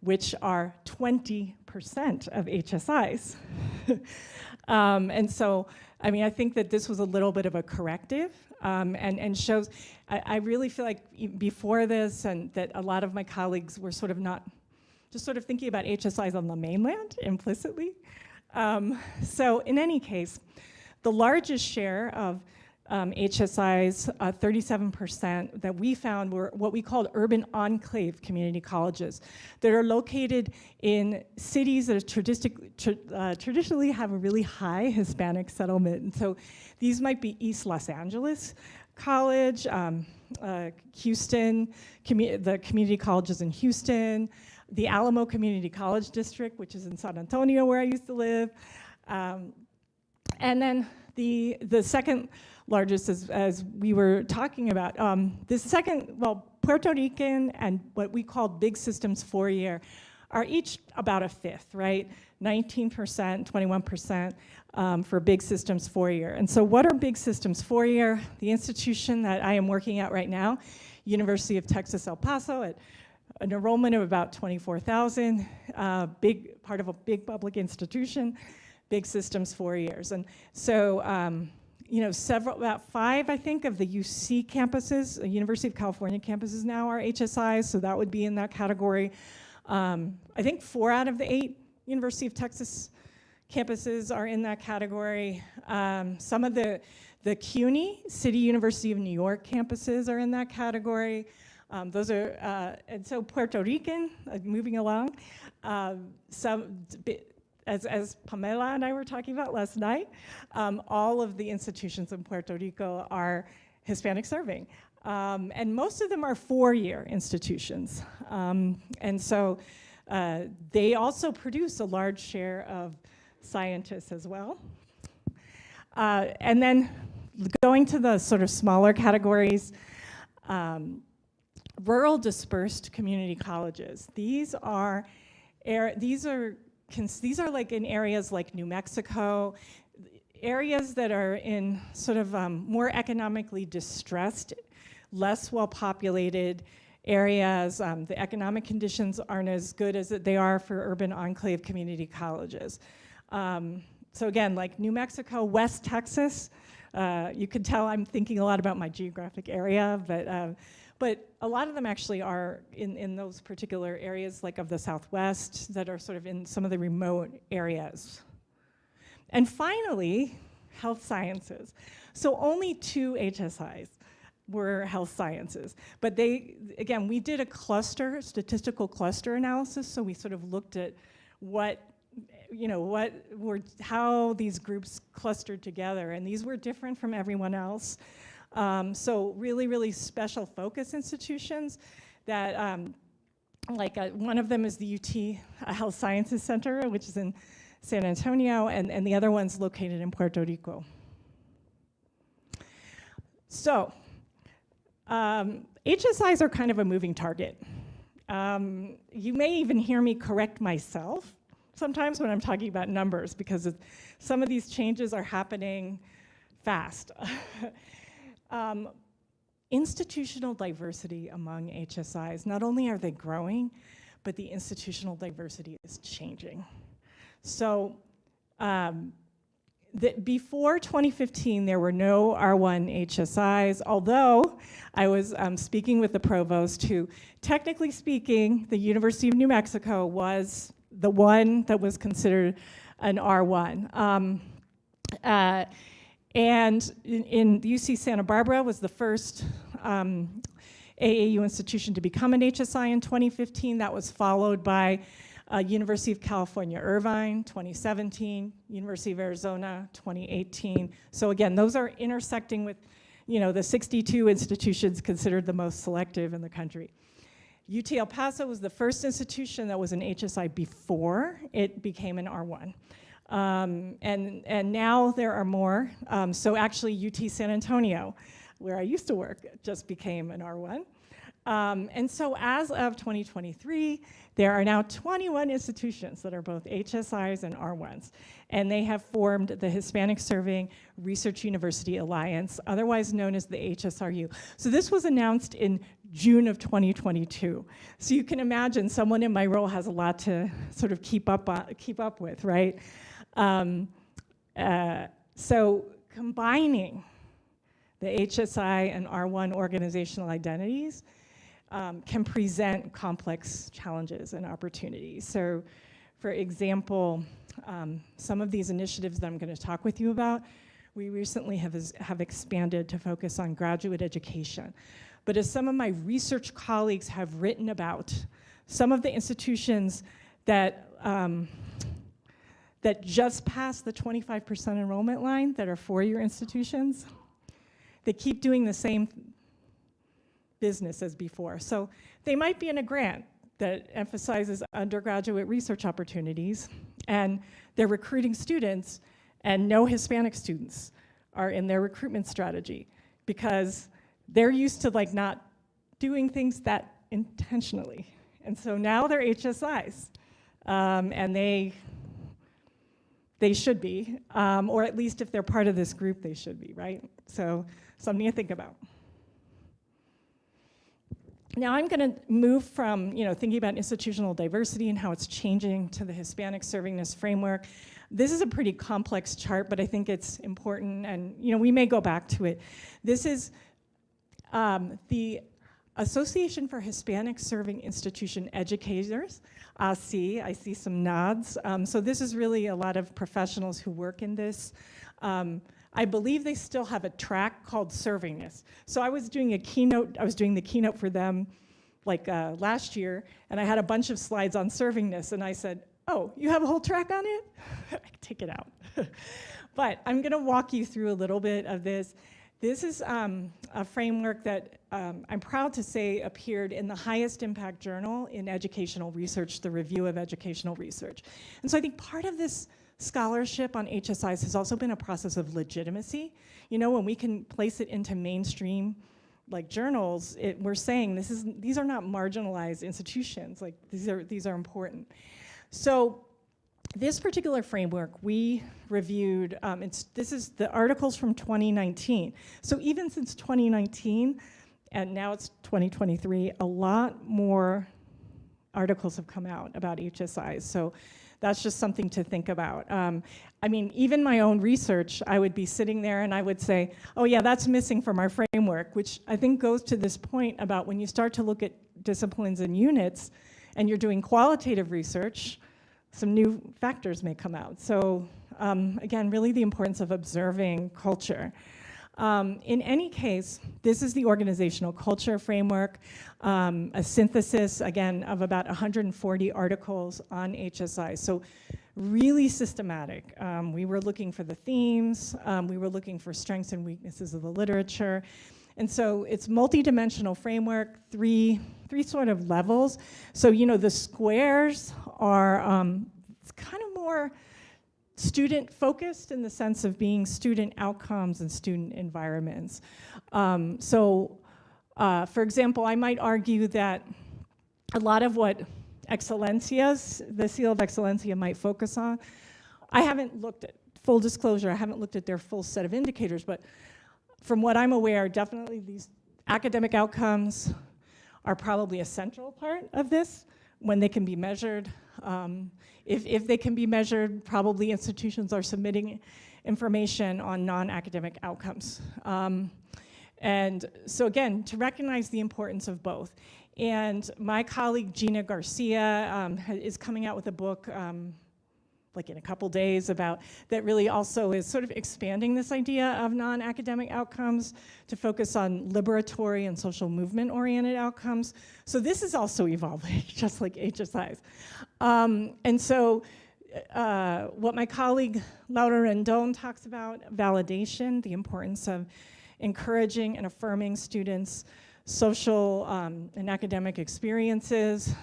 which are 20% of HSIs. And so, I mean, I think that this was a little bit of a corrective and shows, I really feel like before this and that a lot of my colleagues were sort of just sort of thinking about HSIs on the mainland implicitly. So in any case, the largest share of HSIs, 37% that we found were what we called urban enclave community colleges that are located in cities that traditionally have a really high Hispanic settlement. And so these might be East Los Angeles College, Houston, the community colleges in Houston, the Alamo Community College District, which is in San Antonio where I used to live. And then the second largest, as we were talking about, Puerto Rican and what we call big systems 4-year are each about a fifth, right? 19%, 21% for big systems 4-year. And so what are big systems 4-year? The institution that I am working at right now, University of Texas El Paso, at an enrollment of about 24,000, big part of a big public institution, big systems 4 years. And so about 5, I think, of the UC campuses, University of California campuses now are HSIs, so that would be in that category. I think 4 out of the 8 University of Texas campuses are in that category. Some of the CUNY, City University of New York campuses are in that category. Those are, and so Puerto Rican, moving along, as Pamela and I were talking about last night, all of the institutions in Puerto Rico are Hispanic serving. And most of them are 4-year institutions. And so they also produce a large share of scientists as well. And then going to the sort of smaller categories, rural dispersed community colleges. These are like in areas like New Mexico, areas that are in sort of more economically distressed, less well-populated areas. The economic conditions aren't as good as they are for urban enclave community colleges. So again, like New Mexico, West Texas, you can tell I'm thinking a lot about my geographic area, but a lot of them actually are in those particular areas, like of the Southwest, that are sort of in some of the remote areas. And finally, health sciences. So only 2 HSIs were health sciences. But again, we did a statistical cluster analysis, so we sort of looked at how these groups clustered together, and these were different from everyone else. So really, really special focus institutions that, one of them is the UT Health Sciences Center, which is in San Antonio, and the other one's located in Puerto Rico. So, HSIs are kind of a moving target. You may even hear me correct myself sometimes when I'm talking about numbers, because some of these changes are happening fast. Institutional diversity among HSIs, not only are they growing, but the institutional diversity is changing. So before 2015, there were no R1 HSIs, although I was speaking with the provost who, technically speaking, the University of New Mexico was the one that was considered an R1. And in UC Santa Barbara was the first AAU institution to become an HSI in 2015. That was followed by University of California, Irvine, 2017, University of Arizona, 2018. So again, those are intersecting with, the 62 institutions considered the most selective in the country. UT El Paso was the first institution that was an HSI before it became an R1. And now there are more. So actually UT San Antonio, where I used to work, just became an R1. And so as of 2023, there are now 21 institutions that are both HSIs and R1s. And they have formed the Hispanic Serving Research University Alliance, otherwise known as the HSRU. So this was announced in June of 2022. So you can imagine someone in my role has a lot to sort of keep up with, right? So combining the HSI and R1 organizational identities can present complex challenges and opportunities. So for example, some of these initiatives that I'm going to talk with you about, we recently have expanded to focus on graduate education. But as some of my research colleagues have written about, some of the institutions that just passed the 25% enrollment line, that are 4-year institutions, they keep doing the same business as before. So they might be in a grant that emphasizes undergraduate research opportunities, and they're recruiting students, and no Hispanic students are in their recruitment strategy because they're used to not doing things that intentionally. And so now they're HSIs, and they should be, or at least if they're part of this group, they should be, right? So something to think about. Now I'm going to move from thinking about institutional diversity and how it's changing to the Hispanic Servingness framework. This is a pretty complex chart, but I think it's important, and we may go back to it. This is the Association for Hispanic Serving Institution Educators, ASI. I see some nods. So this is really a lot of professionals who work in this. I believe they still have a track called Servingness. So I was doing the keynote for them like last year, and I had a bunch of slides on servingness, and I said, oh, you have a whole track on it? I can take it out. But I'm gonna walk you through a little bit of this. This is a framework that I'm proud to say appeared in the highest impact journal in educational research, the Review of Educational Research. And so I think part of this scholarship on HSIs has also been a process of legitimacy. When we can place it into mainstream like journals, we're saying these are not marginalized institutions, like these are important. So this particular framework we reviewed, this is the articles from 2019. So even since 2019, and now it's 2023, a lot more articles have come out about HSIs. So that's just something to think about. I mean, even my own research, I would be sitting there and I would say, oh yeah, that's missing from our framework, which I think goes to this point about when you start to look at disciplines and units and you're doing qualitative research, some new factors may come out. So again, really the importance of observing culture. In any case, this is the organizational culture framework, a synthesis, again, of about 140 articles on HSI. So really systematic. We were looking for the themes, we were looking for strengths and weaknesses of the literature. And so it's multidimensional framework, three sort of levels. So, the squares are kind of more student focused in the sense of being student outcomes and student environments. For example, I might argue that a lot of what Excelencias, the Seal of Excellencia might focus on, I haven't looked at, full disclosure, I haven't looked at their full set of indicators, but from what I'm aware, definitely these academic outcomes are probably a central part of this when they can be measured. If they can be measured, probably institutions are submitting information on non-academic outcomes. And so again, to recognize the importance of both. And my colleague Gina Garcia is coming out with a book like in a couple days about that really also is sort of expanding this idea of non-academic outcomes to focus on liberatory and social movement-oriented outcomes. So this is also evolving, just like HSIs. And so what my colleague Laura Rendon talks about, validation, the importance of encouraging and affirming students' social and academic experiences,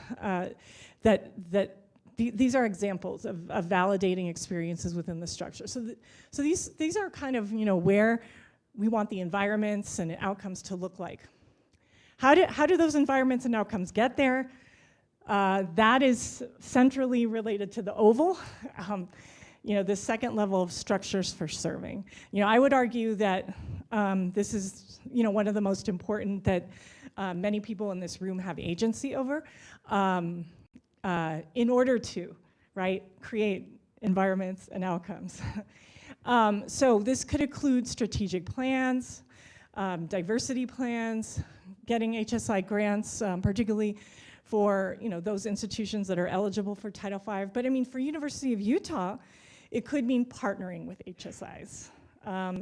these are examples of validating experiences within the structure. So these are kind of where we want the environments and outcomes to look like. How do those environments and outcomes get there? That is centrally related to the oval. The second level of structures for serving. I would argue that this is one of the most important that many people in this room have agency over. In order to, create environments and outcomes. So this could include strategic plans, diversity plans, getting HSI grants, particularly for those institutions that are eligible for Title V. But I mean, for University of Utah, it could mean partnering with HSIs.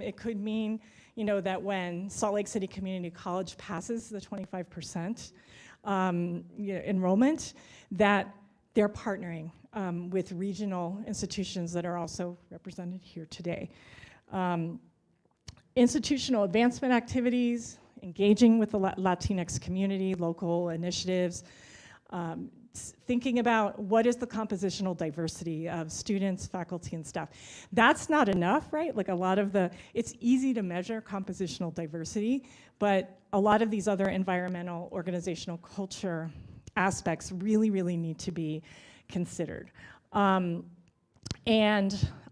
It could mean that when Salt Lake City Community College passes the 25% enrollment, that they're partnering with regional institutions that are also represented here today. Institutional advancement activities, engaging with the Latinx community, local initiatives, thinking about what is the compositional diversity of students, faculty, and staff. That's not enough, right? Like it's easy to measure compositional diversity, but a lot of these other environmental, organizational culture aspects really, really need to be considered. And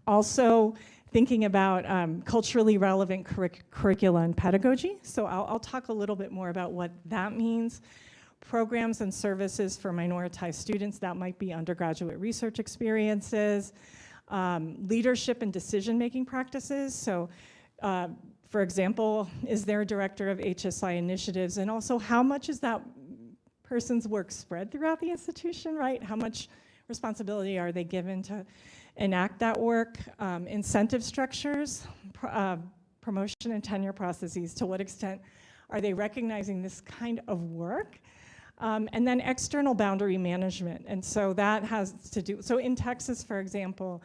also thinking about culturally relevant curricula and pedagogy. So I'll talk a little bit more about what that means. Programs and services for minoritized students, that might be undergraduate research experiences. leadership and decision-making practices. So, for example, is there a director of HSI initiatives? And also, how much is that person's work spread throughout the institution, right? How much responsibility are they given to enact that work? Incentive structures, promotion and tenure processes, to what extent are they recognizing this kind of work? And then external boundary management. And so that has to do, so in Texas, for example,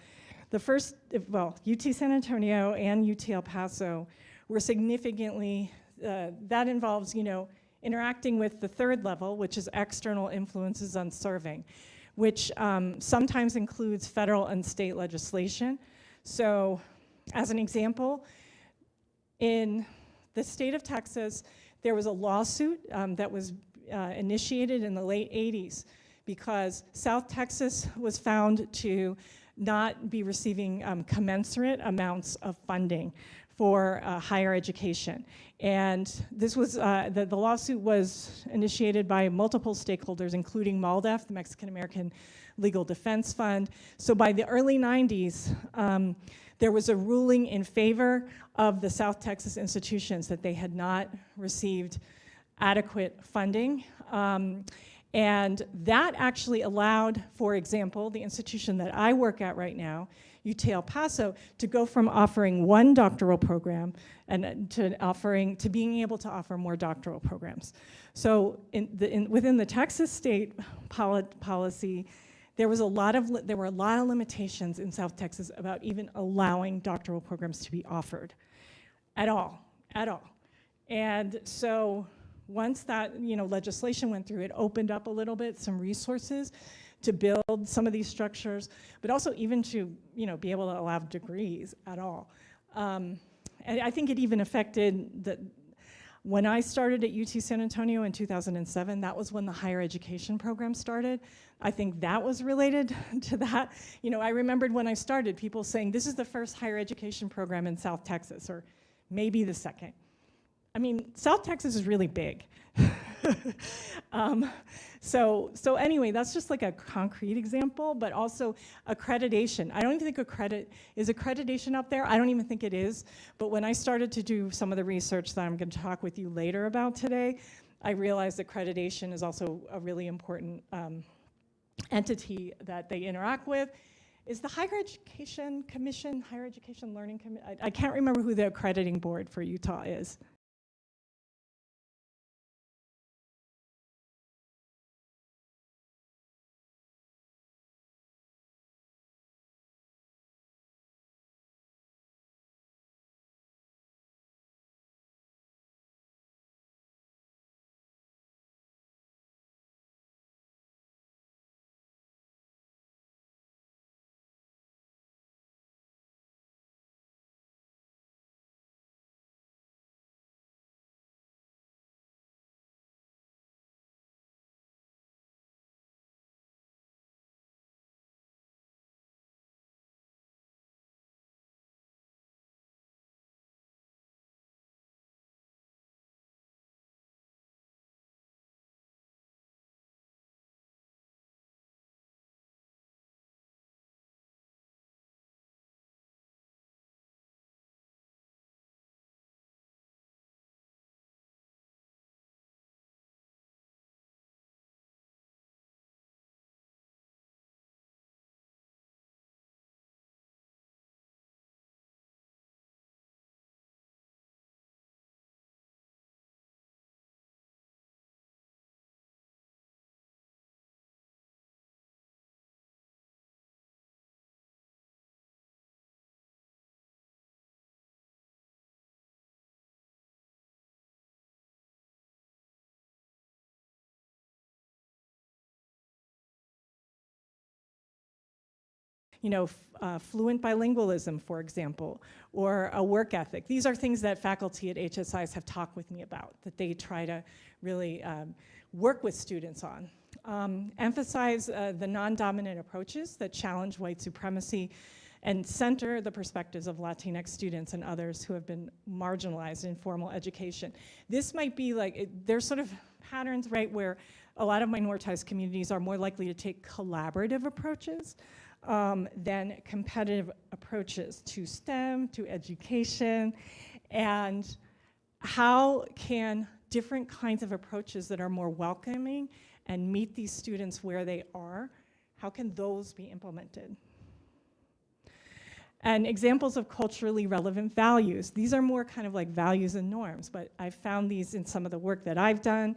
the first, well, UT San Antonio and UT El Paso were significantly, that involves, interacting with the third level, which is external influences on serving, which sometimes includes federal and state legislation. So as an example, in the state of Texas, there was a lawsuit that was initiated in the late 80s because South Texas was found to not be receiving commensurate amounts of funding for higher education. And this was, the lawsuit was initiated by multiple stakeholders, including MALDEF, the Mexican American Legal Defense Fund. So by the early 90s, there was a ruling in favor of the South Texas institutions that they had not received adequate funding. And that actually allowed, for example, the institution that I work at right now, UT El Paso, to go from offering one doctoral program and to being able to offer more doctoral programs. So within the Texas state policy, there were a lot of limitations in South Texas about even allowing doctoral programs to be offered at all. And so once that legislation went through, it opened up a little bit some resources to build some of these structures, but also even to be able to allow degrees at all. And I think it even affected when I started at UT San Antonio in 2007, that was when the higher education program started. I think that was related to that. I remembered when I started, people saying, this is the first higher education program in South Texas, or maybe the second. I mean, South Texas is really big. So anyway, that's just like a concrete example, but also accreditation. I don't even think is accreditation up there? I don't even think it is. But when I started to do some of the research that I'm going to talk with you later about today, I realized accreditation is also a really important entity that they interact with. Is the Higher Education Commission, Higher Education Learning Commission? I can't remember who the accrediting board for Utah is. Fluent bilingualism, for example, or a work ethic. These are things that faculty at HSIs have talked with me about, that they try to really work with students on. Emphasize the non-dominant approaches that challenge white supremacy and center the perspectives of Latinx students and others who have been marginalized in formal education. This might be like, there's sort of patterns, right, where a lot of minoritized communities are more likely to take collaborative approaches than competitive approaches to STEM, to education, and how can different kinds of approaches that are more welcoming and meet these students where they are, how can those be implemented? And examples of culturally relevant values. These are more kind of like values and norms, but I've found these in some of the work that I've done.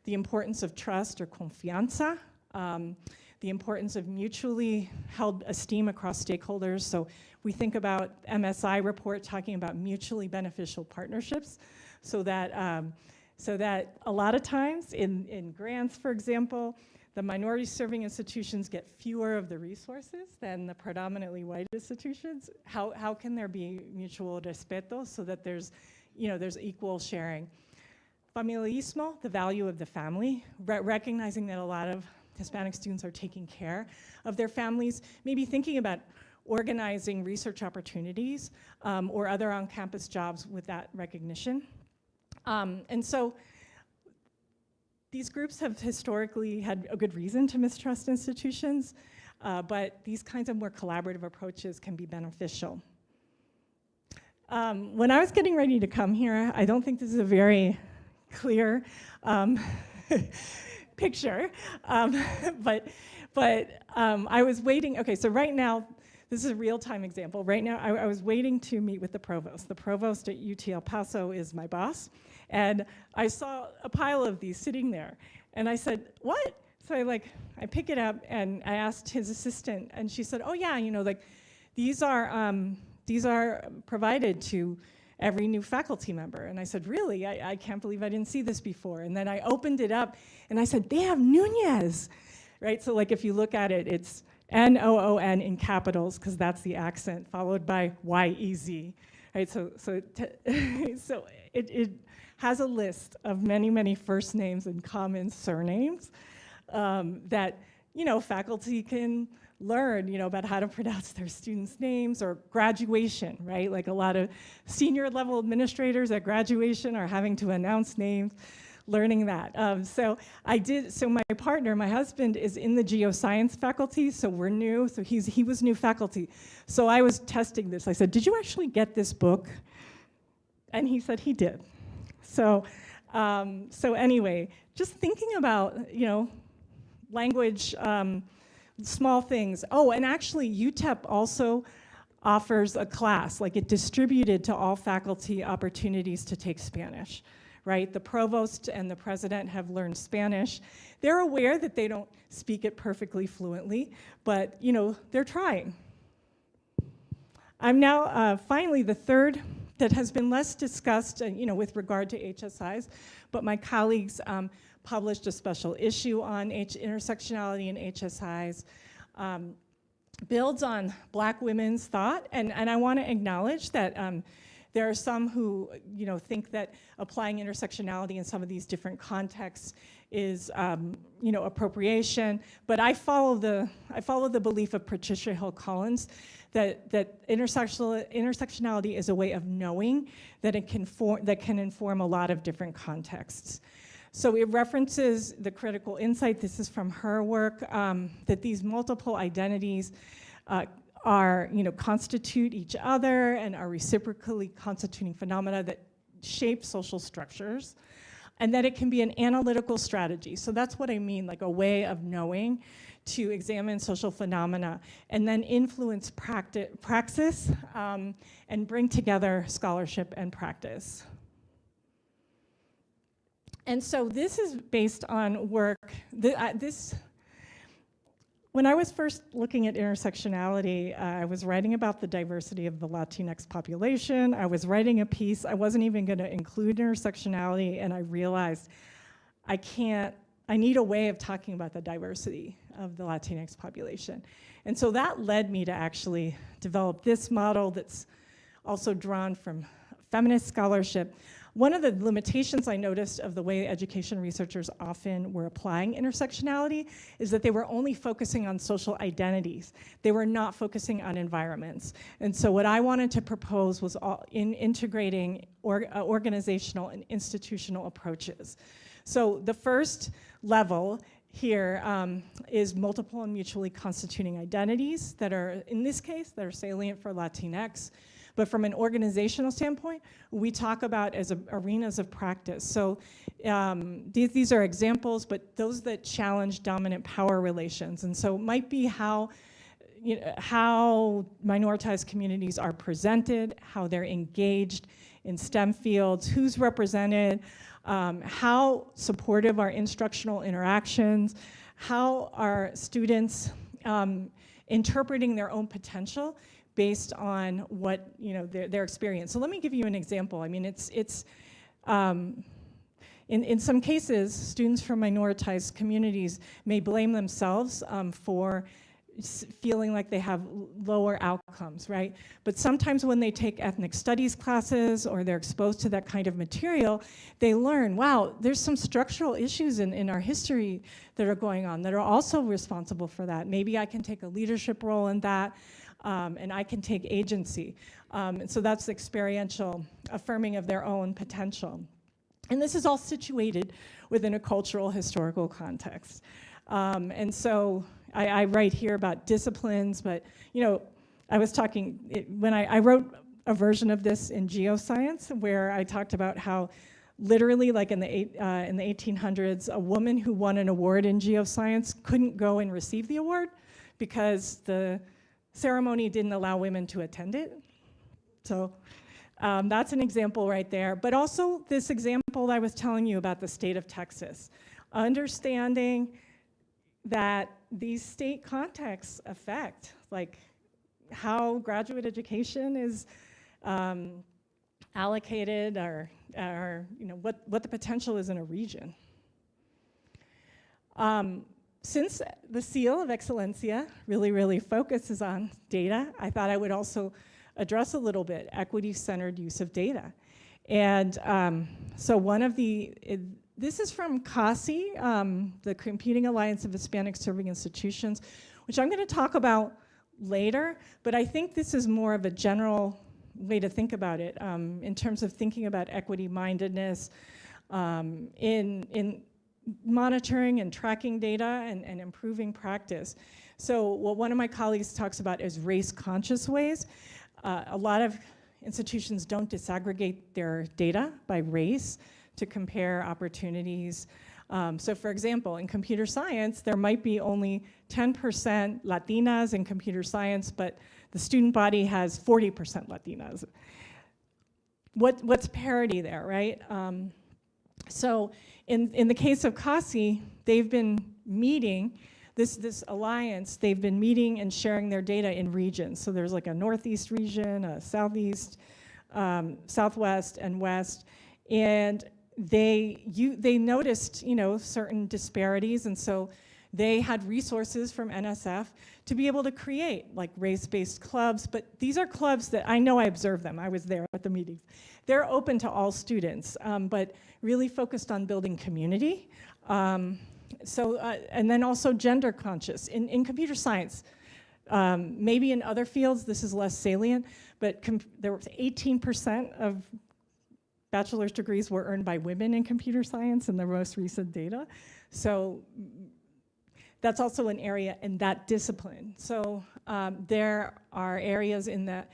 The importance of trust or confianza, the importance of mutually held esteem across stakeholders. So we think about MSI report talking about mutually beneficial partnerships, so that a lot of times in grants, for example, the minority serving institutions get fewer of the resources than the predominantly white institutions. How can there be mutual respeto so that there's equal sharing? Familiarismo, the value of the family, recognizing that a lot of Hispanic students are taking care of their families, maybe thinking about organizing research opportunities or other on-campus jobs with that recognition. And so these groups have historically had a good reason to mistrust institutions, but these kinds of more collaborative approaches can be beneficial. When I was getting ready to come here, I don't think this is a very clear picture, but I was waiting. Okay, so right now, this is a real-time example. Right now, I was waiting to meet with the provost. The provost at UT El Paso is my boss, and I saw a pile of these sitting there, and I said, "What?" So I pick it up, and I asked his assistant, and she said, "Oh yeah, these are provided to every new faculty member." And I said, "Really? I can't believe I didn't see this before." And then I opened it up, and I said, "They have Nunez," right? So like if you look at it, it's N-O-O-N in capitals, because that's the accent, followed by Y-E-Z, right? So it has a list of many, many first names and common surnames that, faculty can learn, about how to pronounce their students' names, or graduation, right? Like a lot of senior level administrators at graduation are having to announce names, learning that. So my partner, my husband, is in the geoscience faculty, so we're new, so he was new faculty. So I was testing this. I said, "Did you actually get this book?" And he said he did. So anyway, just thinking about, language, small things. Oh, and actually UTEP also offers a class, like it distributed to all faculty opportunities to take Spanish, right? The provost and the president have learned Spanish. They're aware that they don't speak it perfectly fluently, but they're trying. I'm now finally the third that has been less discussed, with regard to HSIs, but my colleagues published a special issue on intersectionality and HSIs, builds on Black women's thought, and I want to acknowledge that there are some who think that applying intersectionality in some of these different contexts is appropriation, but I follow the belief of Patricia Hill Collins that intersectionality is a way of knowing that can inform a lot of different contexts. So it references the critical insight, this is from her work, that these multiple identities constitute each other and are reciprocally constituting phenomena that shape social structures, and that it can be an analytical strategy. So that's what I mean, like a way of knowing to examine social phenomena and then influence praxis and bring together scholarship and practice. And so this is based on work, when I was first looking at intersectionality, I was writing about the diversity of the Latinx population. I was writing a piece, I wasn't even gonna include intersectionality, and I realized I need a way of talking about the diversity of the Latinx population. And so that led me to actually develop this model that's also drawn from feminist scholarship. One of the limitations I noticed of the way education researchers often were applying intersectionality is that they were only focusing on social identities. They were not focusing on environments. And so what I wanted to propose was integrating organizational and institutional approaches. So the first level here is multiple and mutually constituting identities that are, in this case, that are salient for Latinx. But from an organizational standpoint, we talk about as arenas of practice. So these are examples, but those that challenge dominant power relations. And so it might be how minoritized communities are presented, how they're engaged in STEM fields, who's represented, how supportive are instructional interactions, how are students interpreting their own potential based on what their experience. So let me give you an example. I mean, in some cases, students from minoritized communities may blame themselves for feeling like they have lower outcomes, right? But sometimes when they take ethnic studies classes or they're exposed to that kind of material, they learn, wow, there's some structural issues in our history that are going on that are also responsible for that. Maybe I can take a leadership role in that, and I can take agency. And so that's experiential affirming of their own potential. And this is all situated within a cultural historical context. And so I write here about disciplines, but I was talking, when I wrote a version of this in geoscience where I talked about how literally like in the 1800s, a woman who won an award in geoscience couldn't go and receive the award because the ceremony didn't allow women to attend it. So that's an example right there. But also this example I was telling you about the state of Texas. Understanding that these state contexts affect like how graduate education is allocated or what the potential is in a region. Since the Seal of Excelencia really focuses on data, I thought I would also address a little bit equity-centered use of data. And so one of this is from CASI, the Computing Alliance of Hispanic Serving Institutions, which I'm going to talk about later, but I think this is more of a general way to think about it in terms of thinking about equity-mindedness in monitoring and tracking data and improving practice. So what one of my colleagues talks about is race-conscious ways. A lot of institutions don't disaggregate their data by race to compare opportunities. So for example, in computer science, there might be only 10% Latinas in computer science, but the student body has 40% Latinas. What's parity there, right? So in the case of CASI, they've been meeting, this alliance, they've been meeting and sharing their data in regions. So there's like a Northeast region, a Southeast, Southwest, and West. And they noticed, certain disparities, and so they had resources from NSF to be able to create like race-based clubs, but these are clubs that I know I observed them. I was there at the meetings. They're open to all students, but really focused on building community. And then also gender conscious. In computer science, maybe in other fields this is less salient, but there was 18% of bachelor's degrees were earned by women in computer science in the most recent data. So that's also an area in that discipline. So there are areas in the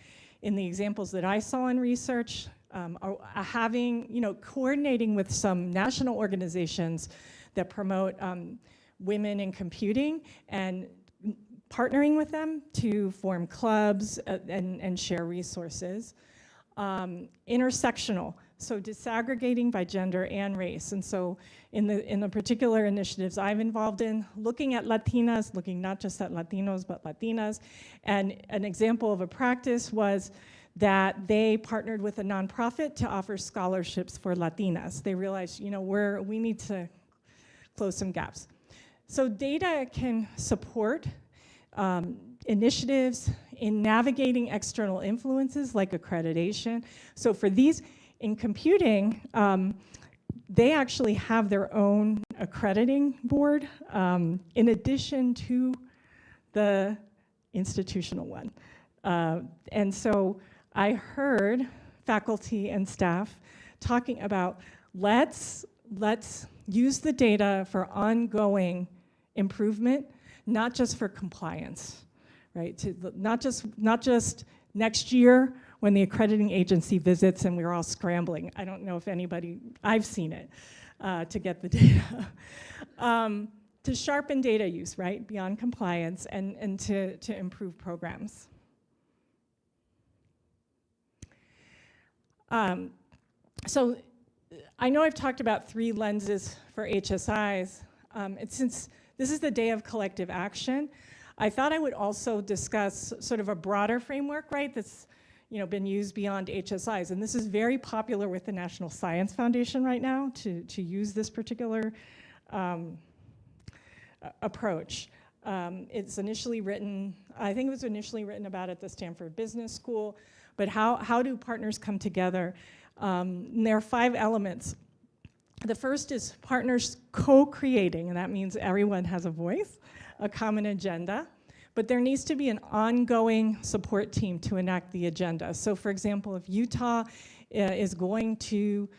examples that I saw in research, coordinating with some national organizations that promote women in computing and partnering with them to form clubs and share resources. Intersectional, so disaggregating by gender and race. And so in the particular initiatives I'm involved in, looking at Latinas, looking not just at Latinos, but Latinas. And an example of a practice was that they partnered with a nonprofit to offer scholarships for Latinas. They realized, we need to close some gaps. So data can support initiatives in navigating external influences like accreditation. So for these, in computing, they actually have their own accrediting board in addition to the institutional one. And so I heard faculty and staff talking about let's use the data for ongoing improvement, not just for compliance, right? Not just next year when the accrediting agency visits and we're all scrambling. I don't know if I've seen it, to get the data. To sharpen data use, right, beyond compliance, and to improve programs. So I know I've talked about 3 lenses for HSIs. Since this is the day of collective action, I thought I would also discuss sort of a broader framework, right, that's been used beyond HSIs. And this is very popular with the National Science Foundation right now to use this particular approach. It's initially written, I think it was initially written about at the Stanford Business School, but how do partners come together? And there are 5 elements. The first is partners co-creating, and that means everyone has a voice, a common agenda, but there needs to be an ongoing support team to enact the agenda. So for example, if Utah is going to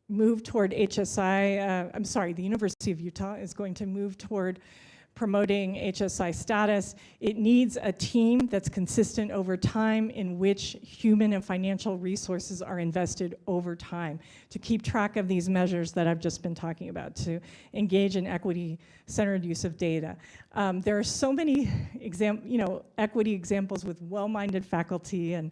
move toward HSI, the University of Utah is going to move toward promoting HSI status, it needs a team that's consistent over time in which human and financial resources are invested over time to keep track of these measures that I've just been talking about, to engage in equity-centered use of data. There are so many equity examples with well-minded faculty, and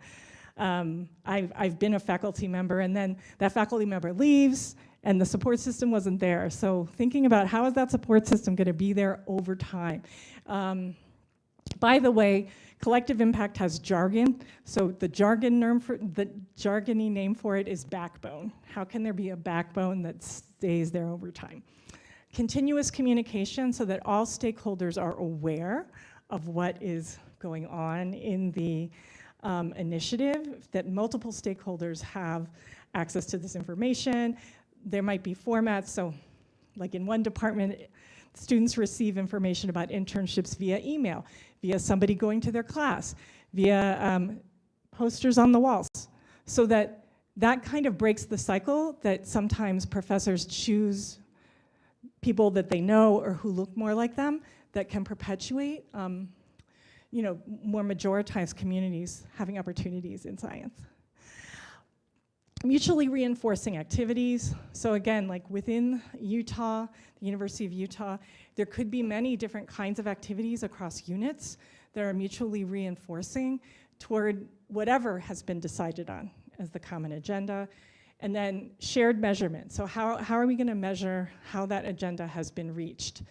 I've been a faculty member, and then that faculty member leaves, and the support system wasn't there. So thinking about how is that support system going to be there over time. By the way, collective impact has jargon. So the jargony name for it is backbone. How can there be a backbone that stays there over time? Continuous communication so that all stakeholders are aware of what is going on in the initiative, that multiple stakeholders have access to this information. There might be formats, so like in one department, students receive information about internships via email, via somebody going to their class, via posters on the walls, so that kind of breaks the cycle that sometimes professors choose people that they know or who look more like them that can perpetuate more majoritized communities having opportunities in science. Mutually reinforcing activities. So again, like within Utah, the University of Utah, there could be many different kinds of activities across units that are mutually reinforcing toward whatever has been decided on as the common agenda. And then shared measurement. So how are we gonna measure how that agenda has been reached?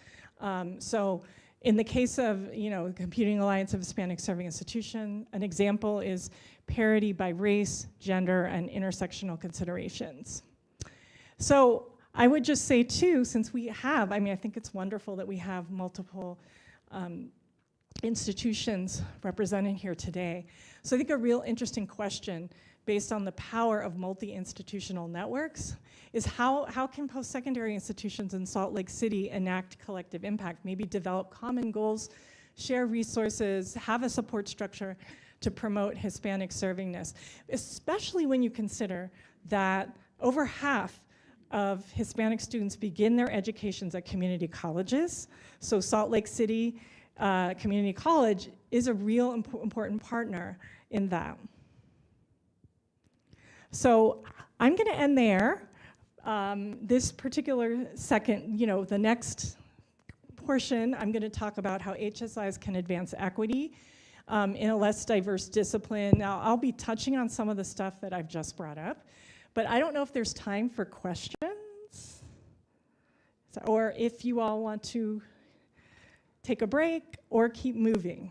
So in the case of Computing Alliance of Hispanic Serving Institution, an example is parity by race, gender, and intersectional considerations. So I would just say too, since we have, I think it's wonderful that we have multiple institutions represented here today. So I think a real interesting question based on the power of multi-institutional networks is how can post-secondary institutions in Salt Lake City enact collective impact, maybe develop common goals, share resources, have a support structure to promote Hispanic servingness, especially when you consider that over half of Hispanic students begin their educations at community colleges. So Salt Lake City Community College is a real important partner in that. So I'm gonna end there. This particular second, the next portion, I'm gonna talk about how HSIs can advance equity in a less diverse discipline. Now, I'll be touching on some of the stuff that I've just brought up, but I don't know if there's time for questions, or if you all want to take a break or keep moving.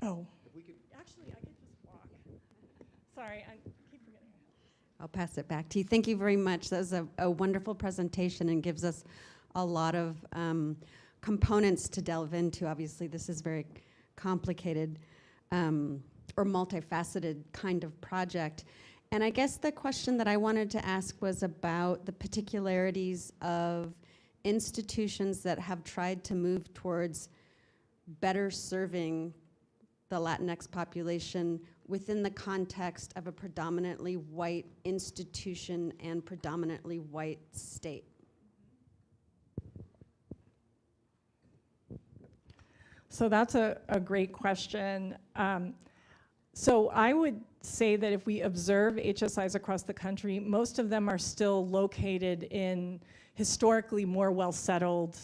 Oh, actually, I could just walk. Sorry, I keep forgetting. I'll pass it back to you. Thank you very much. That was a wonderful presentation and gives us a lot of components to delve into. Obviously, this is very complicated or multifaceted kind of project. And I guess the question that I wanted to ask was about the particularities of institutions that have tried to move towards better serving the Latinx population within the context of a predominantly white institution and predominantly white state? So that's a great question. So I would say that if we observe HSIs across the country, most of them are still located in historically more well-settled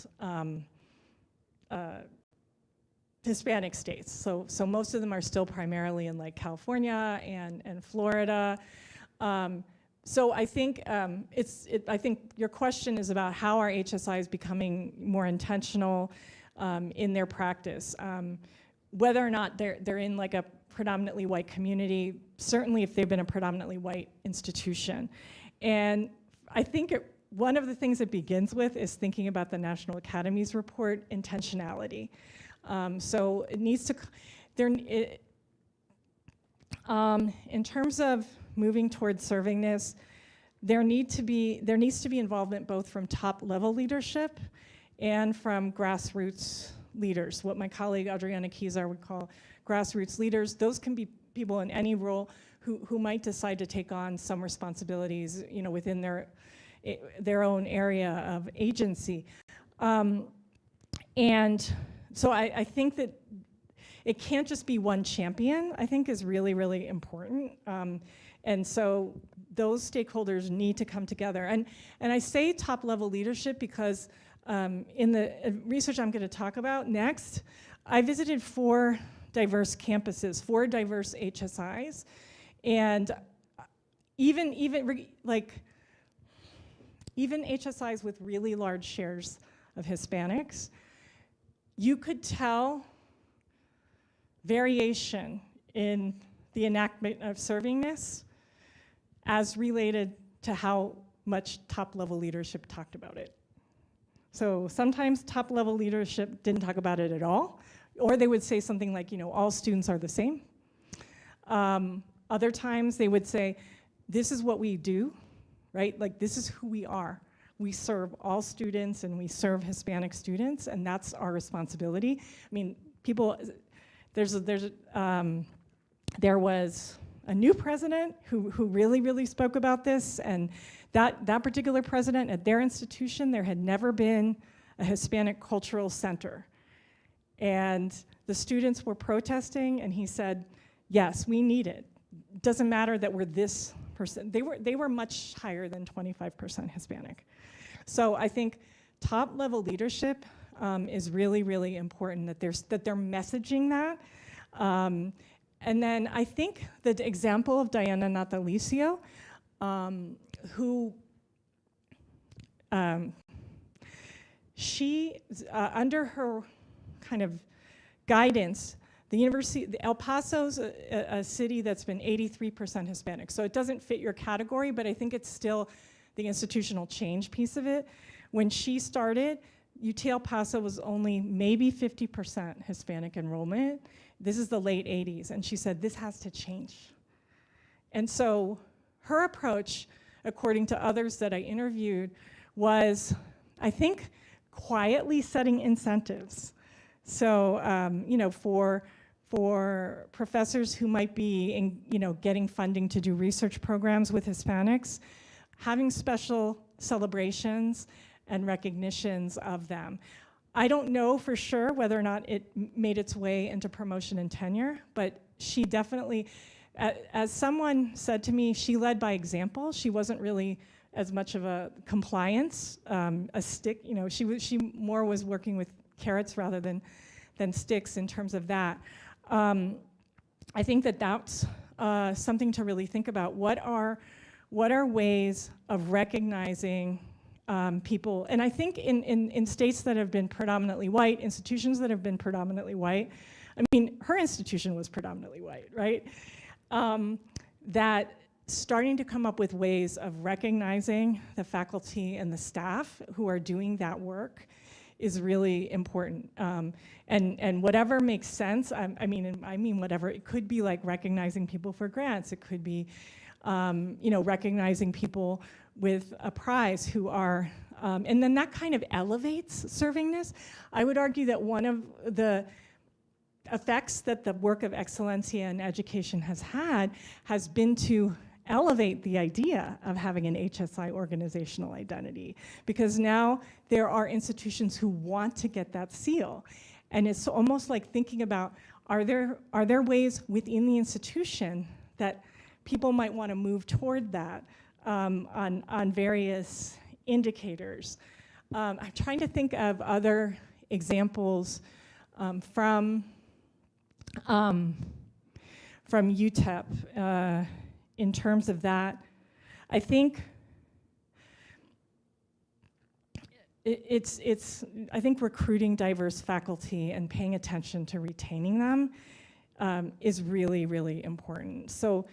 Hispanic states. So most of them are still primarily in like California and Florida. So I think I think your question is about how are HSIs becoming more intentional in their practice. Whether or not they're in like a predominantly white community, certainly if they've been a predominantly white institution. And I think one of the things it begins with is thinking about the National Academies report, intentionality. So it needs to, in terms of moving towards servingness, there needs to be involvement both from top level leadership and from grassroots leaders, what my colleague Adriana Kizar would call grassroots leaders. Those can be people in any role who might decide to take on some responsibilities, you know, within their own area of agency. And so I think that it can't just be one champion, I think is really, really important. And so those stakeholders need to come together. And I say top level leadership because in the research I'm gonna talk about next, I visited 4 diverse campuses, 4 diverse HSIs, and even HSIs with really large shares of Hispanics, you could tell variation in the enactment of servingness as related to how much top-level leadership talked about it. So sometimes top-level leadership didn't talk about it at all, or they would say something like, you know, all students are the same. Other times they would say, this is what we do, right? Like, this is who we are. We serve all students and we serve Hispanic students, and that's our responsibility. I mean, people, there was a new president who really, really spoke about this, and that particular president at their institution, there had never been a Hispanic cultural center. And the students were protesting, and he said, yes, we need it. It doesn't matter that we're this person. They were much higher than 25% Hispanic. So I think top-level leadership is really, really important, that they're messaging that. And then I think the example of Diana Natalicio, who she, under her kind of guidance, El Paso's a city that's been 83% Hispanic, so it doesn't fit your category, but I think it's still the institutional change piece of it. When she started, UT El Paso was only maybe 50% Hispanic enrollment. This is the late 80s, and she said, this has to change. And so her approach, according to others that I interviewed, was, I think, quietly setting incentives. So, you know, for professors who might be getting funding to do research programs with Hispanics, having special celebrations and recognitions of them. I don't know for sure whether or not it made its way into promotion and tenure, but she definitely, as someone said to me, she led by example. She wasn't really as much of a compliance, a stick, you know, she more was working with carrots rather than sticks in terms of that. I think that's something to really think about. What are ways of recognizing people? And I think in states that have been predominantly white, institutions that have been predominantly white, I mean, her institution was predominantly white, right? That starting to come up with ways of recognizing the faculty and the staff who are doing that work is really important. And whatever makes sense, I mean whatever, it could be like recognizing people for grants, it could be you know, recognizing people with a prize who are, and then that kind of elevates servingness. I would argue that one of the effects that the work of Excellencia in education has had has been to elevate the idea of having an HSI organizational identity, because now there are institutions who want to get that seal. And it's almost like thinking about, are there ways within the institution that people might want to move toward that on various indicators. I'm trying to think of other examples from UTEP in terms of that. I think I think recruiting diverse faculty and paying attention to retaining them is really, really important. So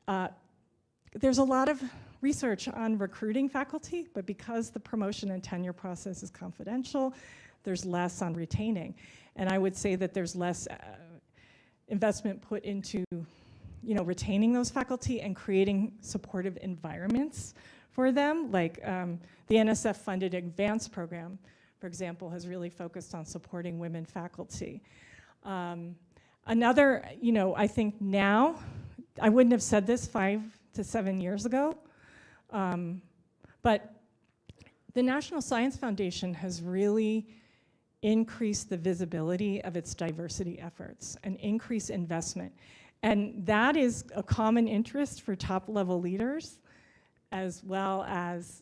there's a lot of research on recruiting faculty, but because the promotion and tenure process is confidential, there's less on retaining. And I would say that there's less investment put into retaining those faculty and creating supportive environments for them. Like the NSF-funded advanced program, for example, has really focused on supporting women faculty. Another, I think now, I wouldn't have said this 5 to 7 years ago, but the National Science Foundation has really increased the visibility of its diversity efforts and increased investment. And that is a common interest for top-level leaders, as well as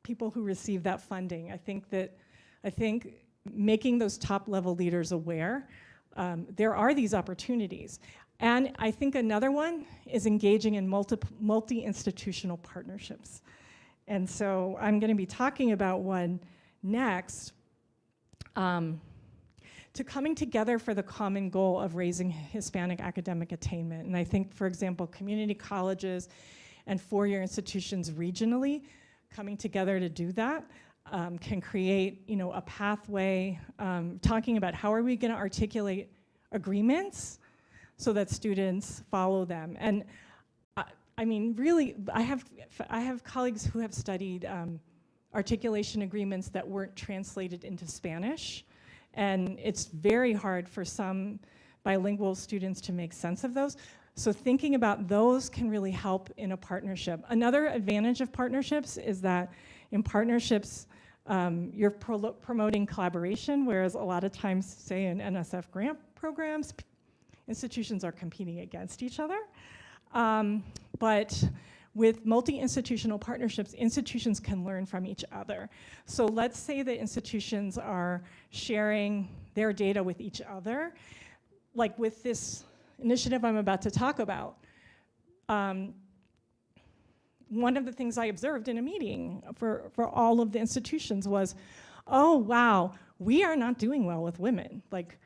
people who receive that funding. I think making those top-level leaders aware there are these opportunities. And I think another one is engaging in multi-institutional partnerships. And so I'm going to be talking about one next. To coming together for the common goal of raising Hispanic academic attainment. And I think, for example, community colleges and four-year institutions regionally coming together to do that can create a pathway, talking about how are we going to articulate agreements so that students follow them. And I mean, really, I have colleagues who have studied articulation agreements that weren't translated into Spanish. And it's very hard for some bilingual students to make sense of those. So thinking about those can really help in a partnership. Another advantage of partnerships is that in partnerships, you're promoting collaboration, whereas a lot of times, say in NSF grant programs, institutions are competing against each other. But with multi-institutional partnerships, institutions can learn from each other. So let's say that institutions are sharing their data with each other, like with this initiative I'm about to talk about. One of the things I observed in a meeting for all of the institutions was, oh wow, we are not doing well with women. Like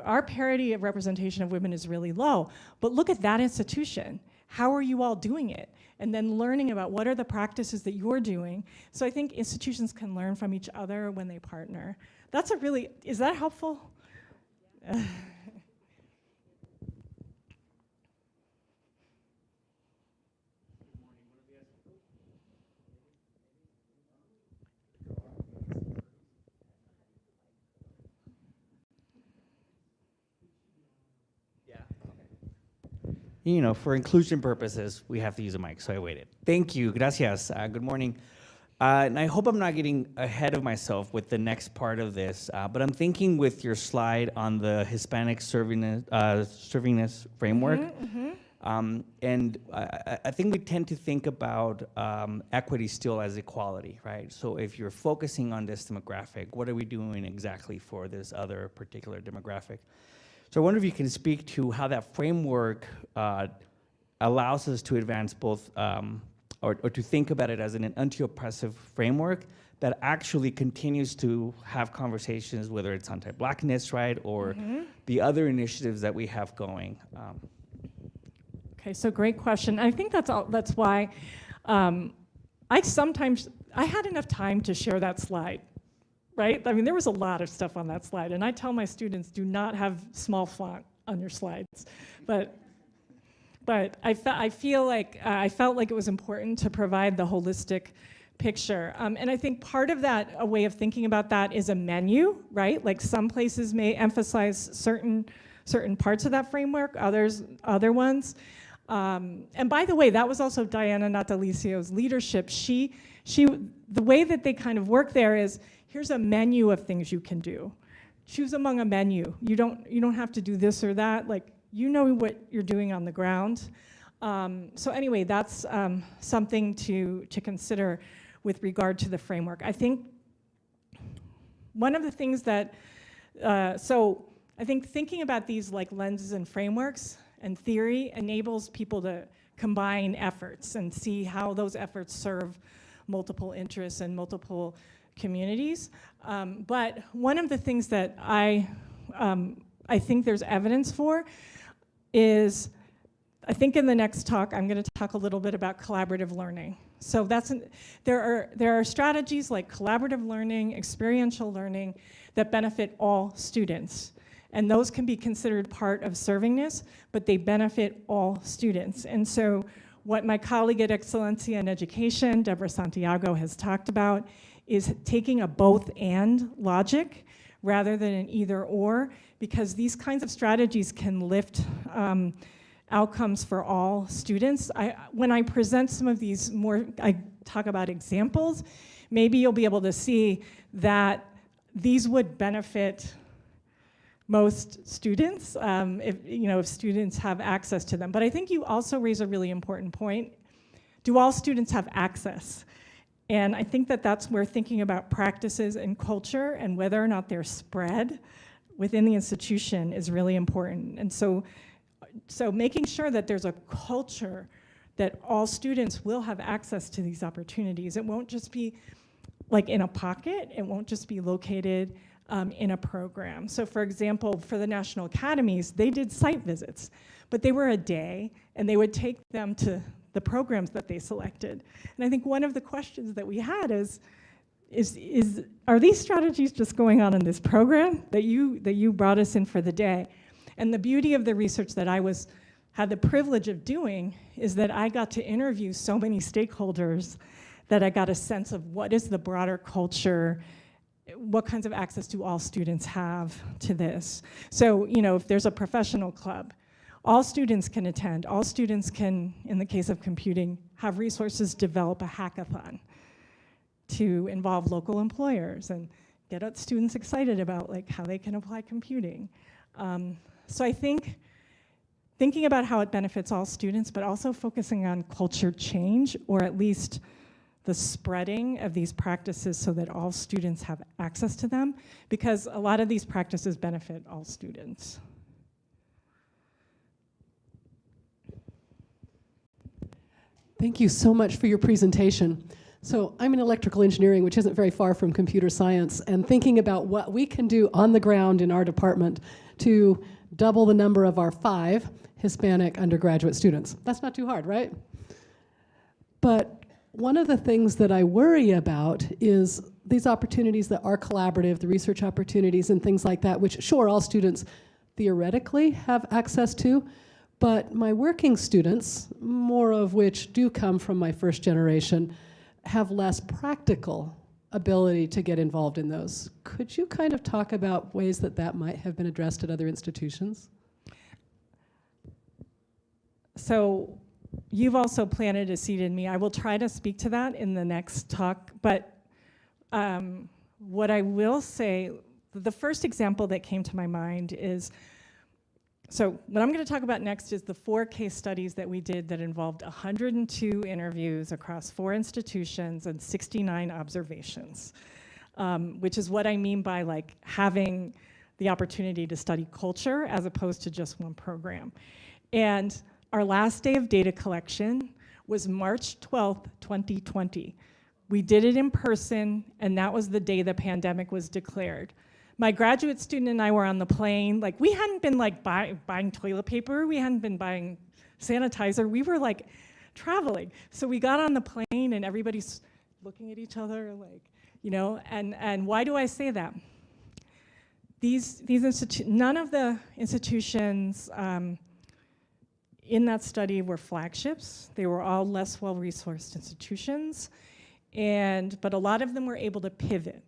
our parity of representation of women is really low, but look at that institution. How are you all doing it? And then learning about what are the practices that you're doing. So I think institutions can learn from each other when they partner. That's is that helpful? For inclusion purposes, we have to use a mic, so I waited. Thank you, gracias, good morning. And I hope I'm not getting ahead of myself with the next part of this, but I'm thinking with your slide on the Hispanic servingness framework, and I think we tend to think about equity still as equality, right? So if you're focusing on this demographic, what are we doing exactly for this other particular demographic? So I wonder if you can speak to how that framework allows us to advance both, or to think about it as an anti-oppressive framework that actually continues to have conversations, whether it's anti-Blackness, right, or the other initiatives that we have going. Okay, so great question. I think that's why I had enough time to share that slide. Right? I mean, there was a lot of stuff on that slide, and I tell my students, do not have small font on your slides. But I felt like it was important to provide the holistic picture. And I think part of that, a way of thinking about that is a menu, right? Like some places may emphasize certain parts of that framework, other ones. And by the way, that was also Diana Natalicio's leadership. The way that they kind of work there is, here's a menu of things you can do. Choose among a menu. You don't have to do this or that. Like, you know what you're doing on the ground. So anyway, that's something to consider with regard to the framework. I think one of the things that, so I think thinking about these like lenses and frameworks and theory enables people to combine efforts and see how those efforts serve multiple interests and multiple communities. But one of the things that I think there's evidence for is, I think in the next talk, I'm going to talk a little bit about collaborative learning. So there are strategies like collaborative learning, experiential learning that benefit all students. And those can be considered part of servingness, but they benefit all students. And so what my colleague at Excellencia in Education, Deborah Santiago, has talked about is taking a both-and logic rather than an either-or, because these kinds of strategies can lift outcomes for all students. When I present some of these I talk about examples, maybe you'll be able to see that these would benefit most students, if students have access to them. But I think you also raise a really important point. Do all students have access? And I think that that's where thinking about practices and culture and whether or not they're spread within the institution is really important. And so making sure that there's a culture that all students will have access to these opportunities. It won't just be like in a pocket. It won't just be located in a program. So for example, for the National Academies, they did site visits, but they were a day, and they would take them to the programs that they selected. And I think one of the questions that we had is are these strategies just going on in this program that you brought us in for the day? And the beauty of the research that I had the privilege of doing is that I got to interview so many stakeholders that I got a sense of what is the broader culture, what kinds of access do all students have to this? So, if there's a professional club, all students can attend. All students can, in the case of computing, have resources develop a hackathon to involve local employers and get students excited about how they can apply computing. So I think thinking about how it benefits all students, but also focusing on culture change, or at least the spreading of these practices so that all students have access to them, because a lot of these practices benefit all students. Thank you so much for your presentation. So I'm in electrical engineering, which isn't very far from computer science, and thinking about what we can do on the ground in our department to double the number of our 5 Hispanic undergraduate students. That's not too hard, right? But one of the things that I worry about is these opportunities that are collaborative, the research opportunities and things like that, which sure, all students theoretically have access to, but my working students, more of which do come from my first generation, have less practical ability to get involved in those. Could you kind of talk about ways that might have been addressed at other institutions? So you've also planted a seed in me. I will try to speak to that in the next talk, but what I will say, the first example that came to my mind is, so what I'm going to talk about next is the 4 case studies that we did that involved 102 interviews across 4 institutions and 69 observations, which is what I mean by having the opportunity to study culture as opposed to just one program. And our last day of data collection was March 12th, 2020. We did it in person, and that was the day the pandemic was declared. My graduate student and I were on the plane. We hadn't been buying toilet paper. We hadn't been buying sanitizer. We were traveling. So we got on the plane and everybody's looking at each other and why do I say that? None of the institutions in that study were flagships. They were all less well-resourced institutions. but a lot of them were able to pivot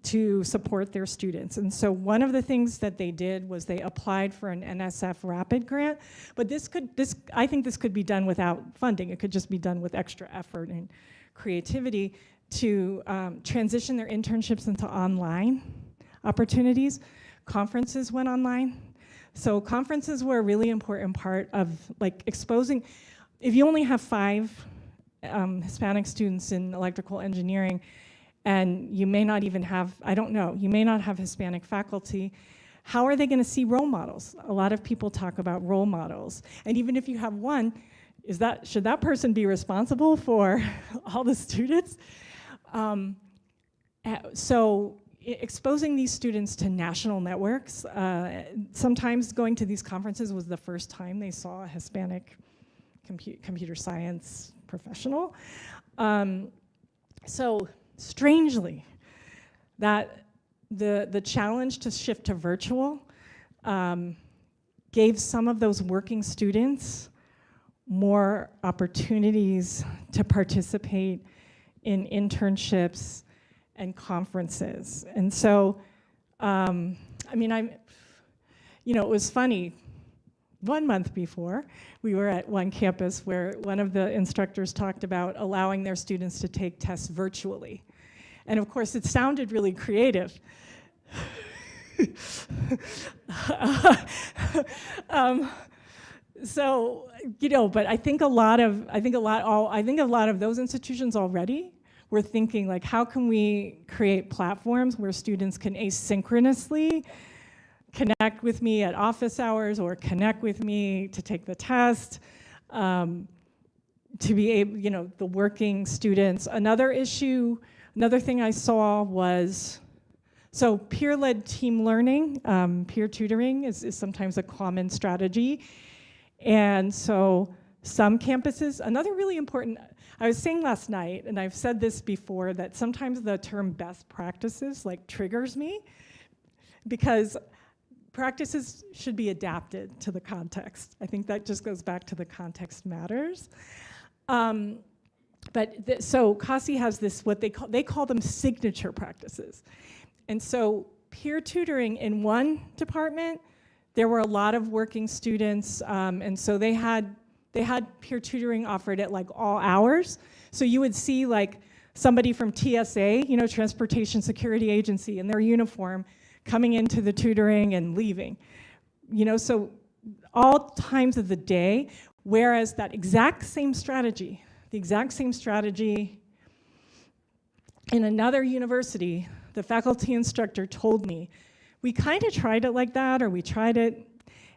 to support their students. And so one of the things that they did was they applied for an NSF Rapid grant, but I think this could be done without funding. It could just be done with extra effort and creativity to transition their internships into online opportunities. Conferences went online. So conferences were a really important part of like exposing. If you only have 5 Hispanic students in electrical engineering, and you may not even have, I don't know, you may not have Hispanic faculty, how are they going to see role models? A lot of people talk about role models. And even if you have one, should that person be responsible for all the students? So exposing these students to national networks, sometimes going to these conferences was the first time they saw a Hispanic computer science professional. So strangely, that the challenge to shift to virtual gave some of those working students more opportunities to participate in internships and conferences. And so, it was funny. 1 month before, we were at one campus where one of the instructors talked about allowing their students to take tests virtually. And of course, it sounded really creative. But I think a lot of those institutions already were thinking like, how can we create platforms where students can asynchronously connect with me at office hours or connect with me to take the test, to be able, the working students. Another thing I saw was, so peer-led team learning, peer tutoring is sometimes a common strategy. And so some campuses, another really important, I was saying last night, and I've said this before, that sometimes the term best practices like triggers me, because practices should be adapted to the context. I think that just goes back to the context matters. So CASI has this, what they call them signature practices. And so peer tutoring in one department, there were a lot of working students, and so they had peer tutoring offered at like all hours. So you would see like somebody from TSA, Transportation Security Agency, in their uniform, coming into the tutoring and leaving. So all times of the day, whereas the exact same strategy in another university, the faculty instructor told me, we kind of tried it like that, or we tried it,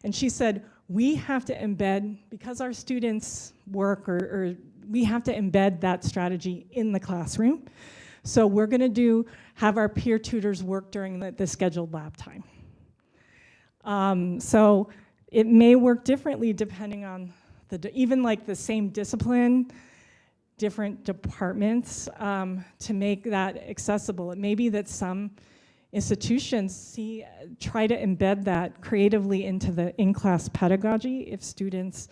and she said, we have to embed, because our students work, or we have to embed that strategy in the classroom. So we're going to have our peer tutors work during the scheduled lab time. So it may work differently depending on even like the same discipline, different departments, to make that accessible. It may be that some institutions try to embed that creatively into the in-class pedagogy if students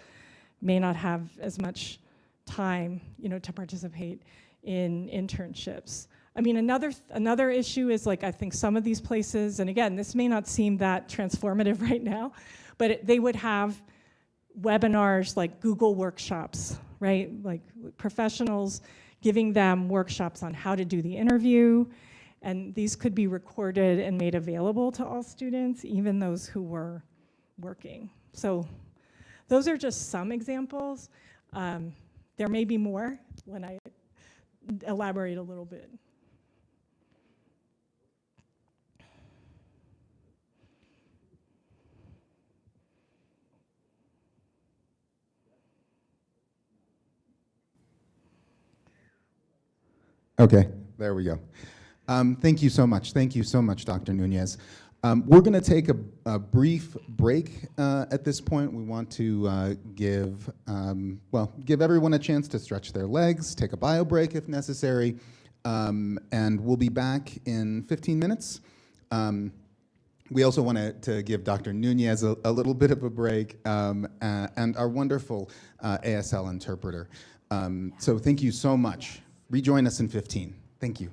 may not have as much time, to participate in internships. Another issue is like, I think some of these places, and again, this may not seem that transformative right now, but they would have webinars like Google Workshops, right? Like professionals giving them workshops on how to do the interview, and these could be recorded and made available to all students, even those who were working. So those are just some examples. There may be more when I elaborate a little bit. Okay, there we go. Thank you so much. Thank you so much, Dr. Nunez. We're going to take a brief break at this point. We want to give everyone a chance to stretch their legs, take a bio break if necessary, and we'll be back in 15 minutes. We also want to give Dr. Nunez a little bit of a break, and our wonderful ASL interpreter. So thank you so much. Rejoin us in 15. Thank you.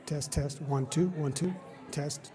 Test, test, 1, 2, 1, 2, test.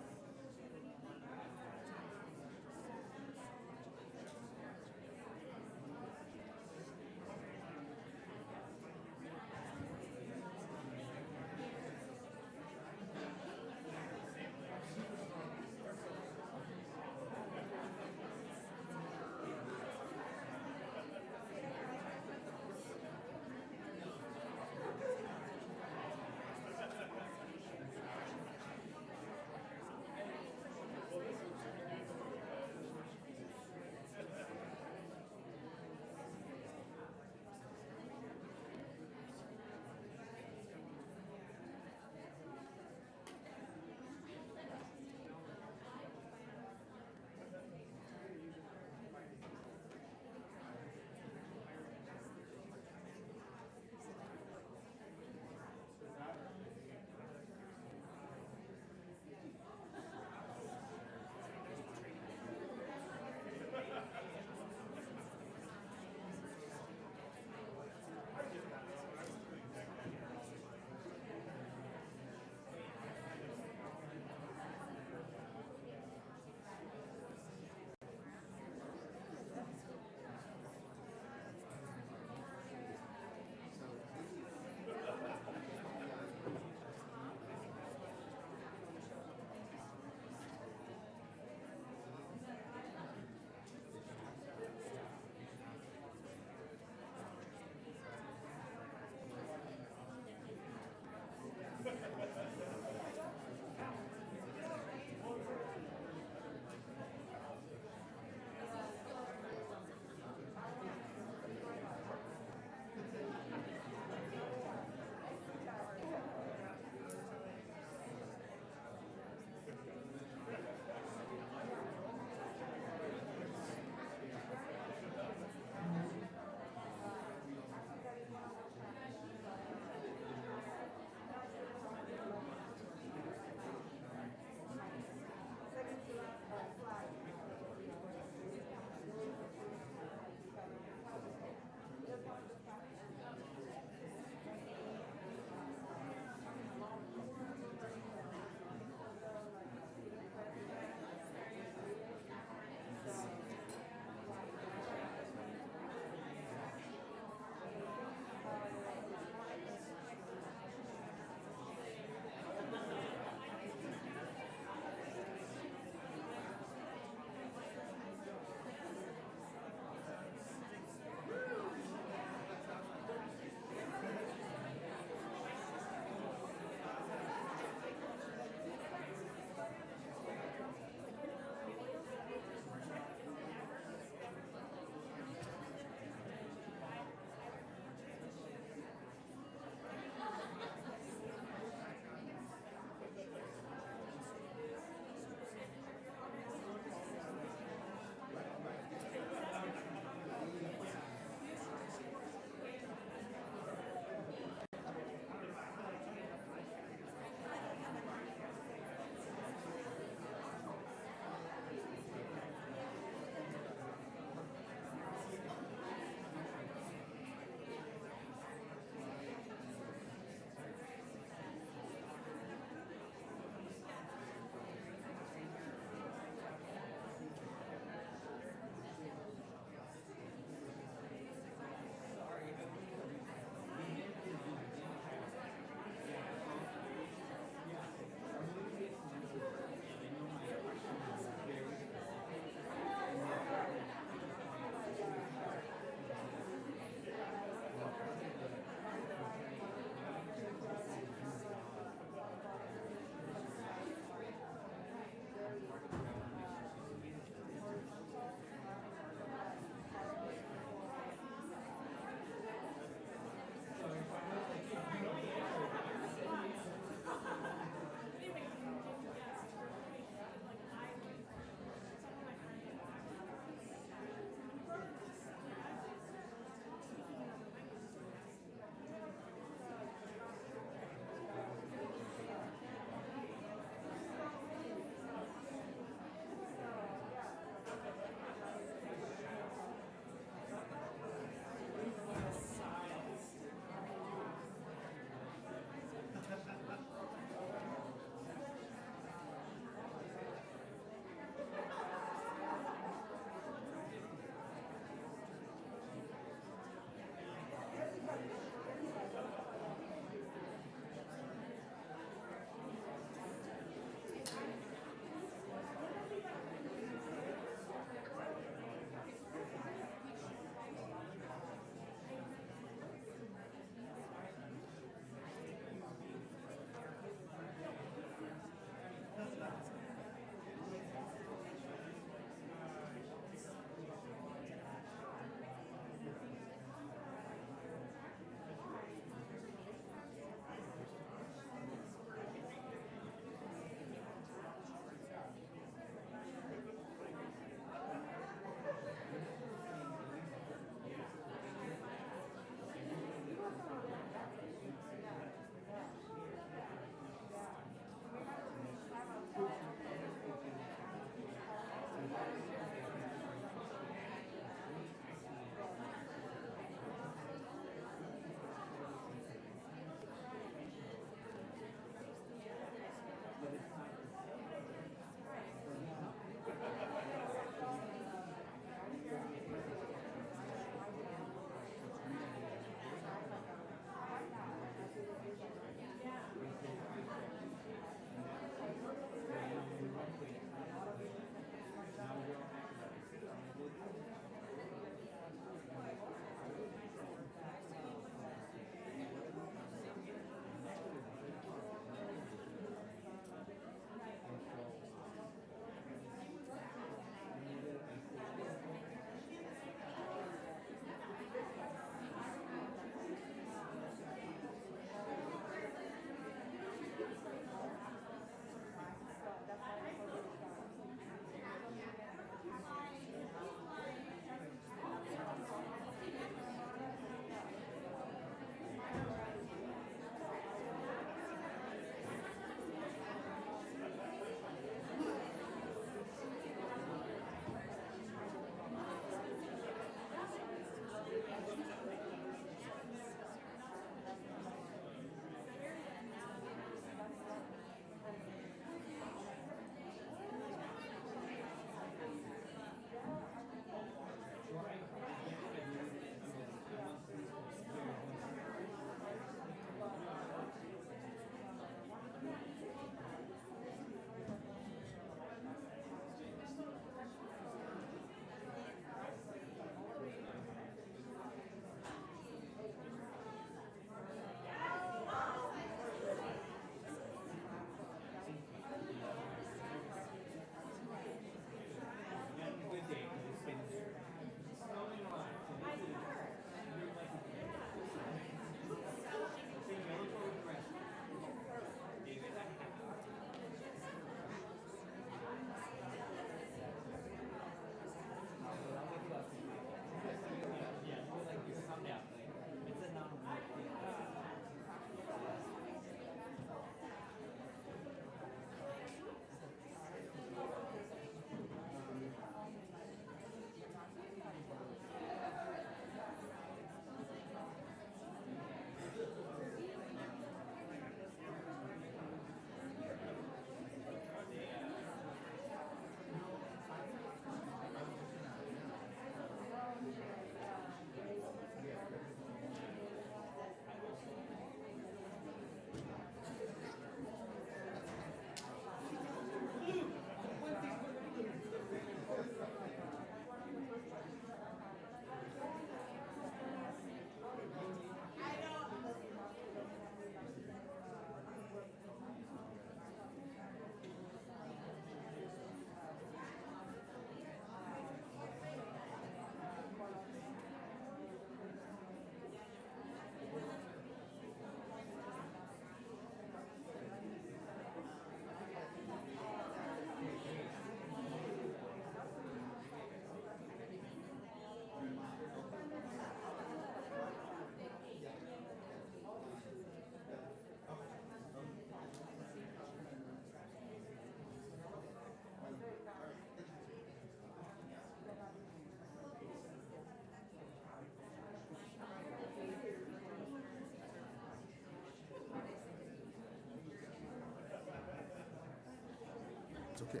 okay.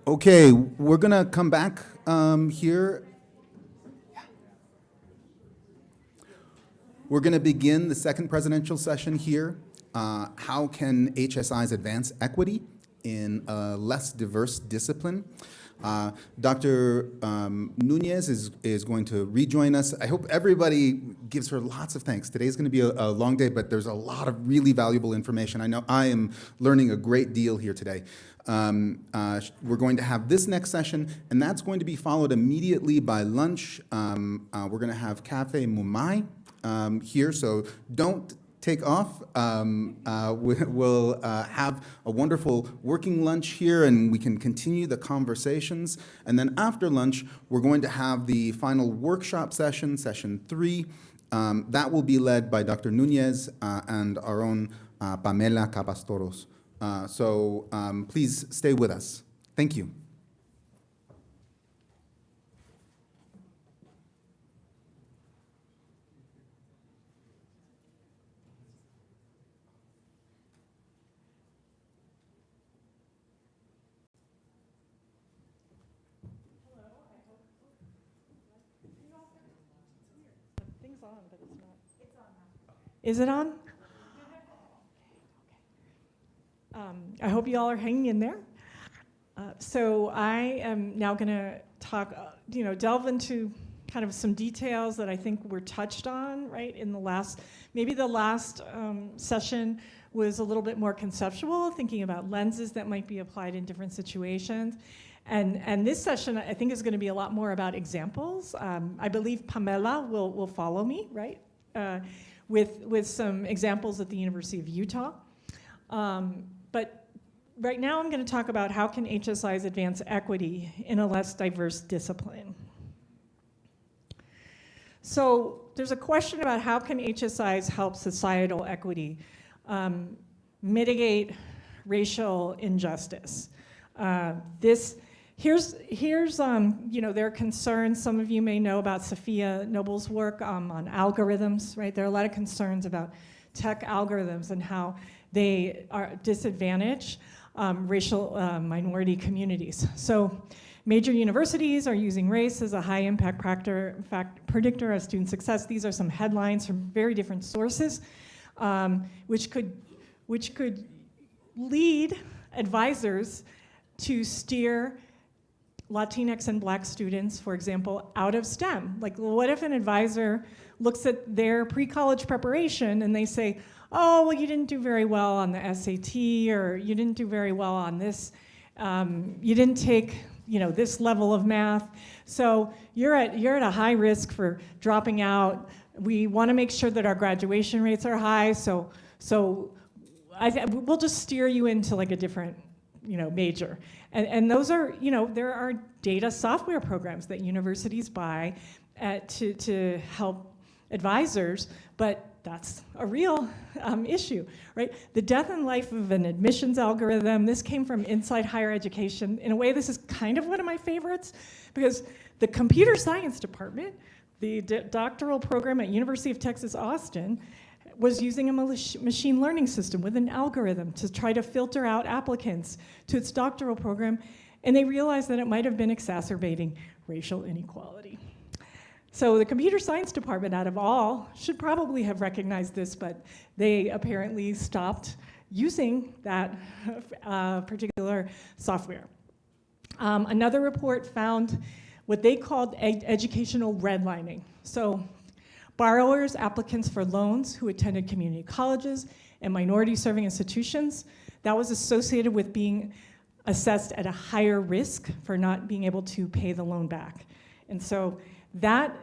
Okay, we're gonna come back here. We're gonna begin the second presidential session here. How can HSIs advance equity in a less diverse discipline? Dr. Nunez is going to rejoin us. I hope everybody gives her lots of thanks. Today's going to be a long day, but there's a lot of really valuable information. I know I am learning a great deal here today. We're going to have this next session, and that's going to be followed immediately by lunch. We're going to have Cafe Mumai here, so don't take off. We'll have a wonderful working lunch here, and we can continue the conversations. And then after lunch, we're going to have the final workshop session, session 3. That will be led by Dr. Nunez and our own Pamela Capastoros. So please stay with us. Thank you. Thing's on, but it's not. It's on now. Is it on? I hope you all are hanging in there. So I am now going to talk, delve into kind of some details that I think were touched on, right, in the last, maybe the last session was a little bit more conceptual, thinking about lenses that might be applied in different situations. And this session, I think, is going to be a lot more about examples. I believe Pamela will follow me, right, with some examples at the University of Utah. But right now I'm going to talk about how can HSIs advance equity in a less diverse discipline. So there's a question about how can HSIs help societal equity, mitigate racial injustice. Here's there are concerns, some of you may know about Sophia Noble's work on algorithms, right? There are a lot of concerns about tech algorithms and how they disadvantage racial minority communities. So major universities are using race as a high impact predictor of student success. These are some headlines from very different sources, which could lead advisors to steer Latinx and Black students, for example, out of STEM. Like, what if an advisor looks at their pre-college preparation and they say, oh, well, you didn't do very well on the SAT, or you didn't do very well on this, you didn't take, this level of math, so you're at a high risk for dropping out. We want to make sure that our graduation rates are high, so we'll just steer you into like a different, major. And those are, there are data software programs that universities buy to help advisors, but that's a real issue, right? The death and life of an admissions algorithm. This came from Inside Higher Education. In a way, this is kind of one of my favorites, because the computer science department, the doctoral program at University of Texas, Austin, was using a machine learning system with an algorithm to try to filter out applicants to its doctoral program, and they realized that it might have been exacerbating racial inequality. So the computer science department, out of all, should probably have recognized this, but they apparently stopped using that particular software. Another report found what they called educational redlining. So borrowers, applicants for loans who attended community colleges and minority-serving institutions, that was associated with being assessed at a higher risk for not being able to pay the loan back. And so that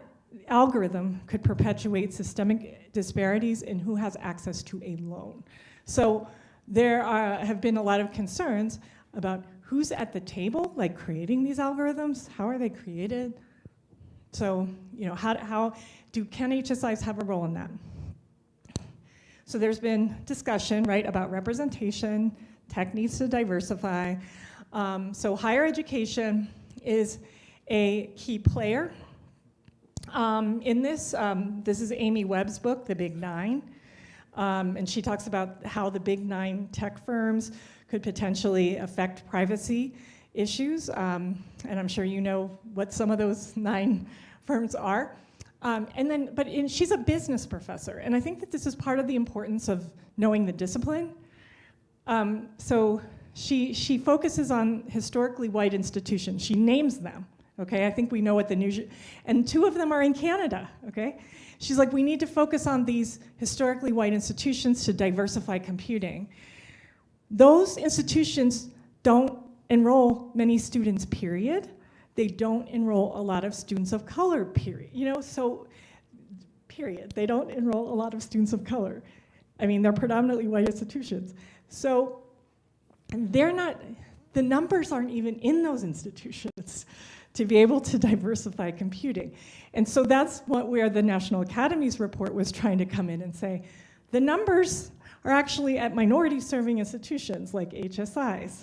algorithm could perpetuate systemic disparities in who has access to a loan. So there have been a lot of concerns about who's at the table, like creating these algorithms, how are they created? So, can HSIs have a role in that? So there's been discussion, right, about representation, techniques to diversify. So higher education is a key player in this. This is Amy Webb's book, The Big Nine. And she talks about how the big nine tech firms could potentially affect privacy issues. And I'm sure you know what some of those 9 firms are. She's a business professor. And I think that this is part of the importance of knowing the discipline. So she focuses on historically white institutions. She names them. Okay, I think we know what the news, and 2 of them are in Canada, okay? She's like, we need to focus on these historically white institutions to diversify computing. Those institutions don't enroll many students, period. They don't enroll a lot of students of color, period. Period. They don't enroll a lot of students of color. I mean, they're predominantly white institutions. So the numbers aren't even in those institutions to be able to diversify computing. And so that's where the National Academies report was trying to come in and say, the numbers are actually at minority-serving institutions like HSIs.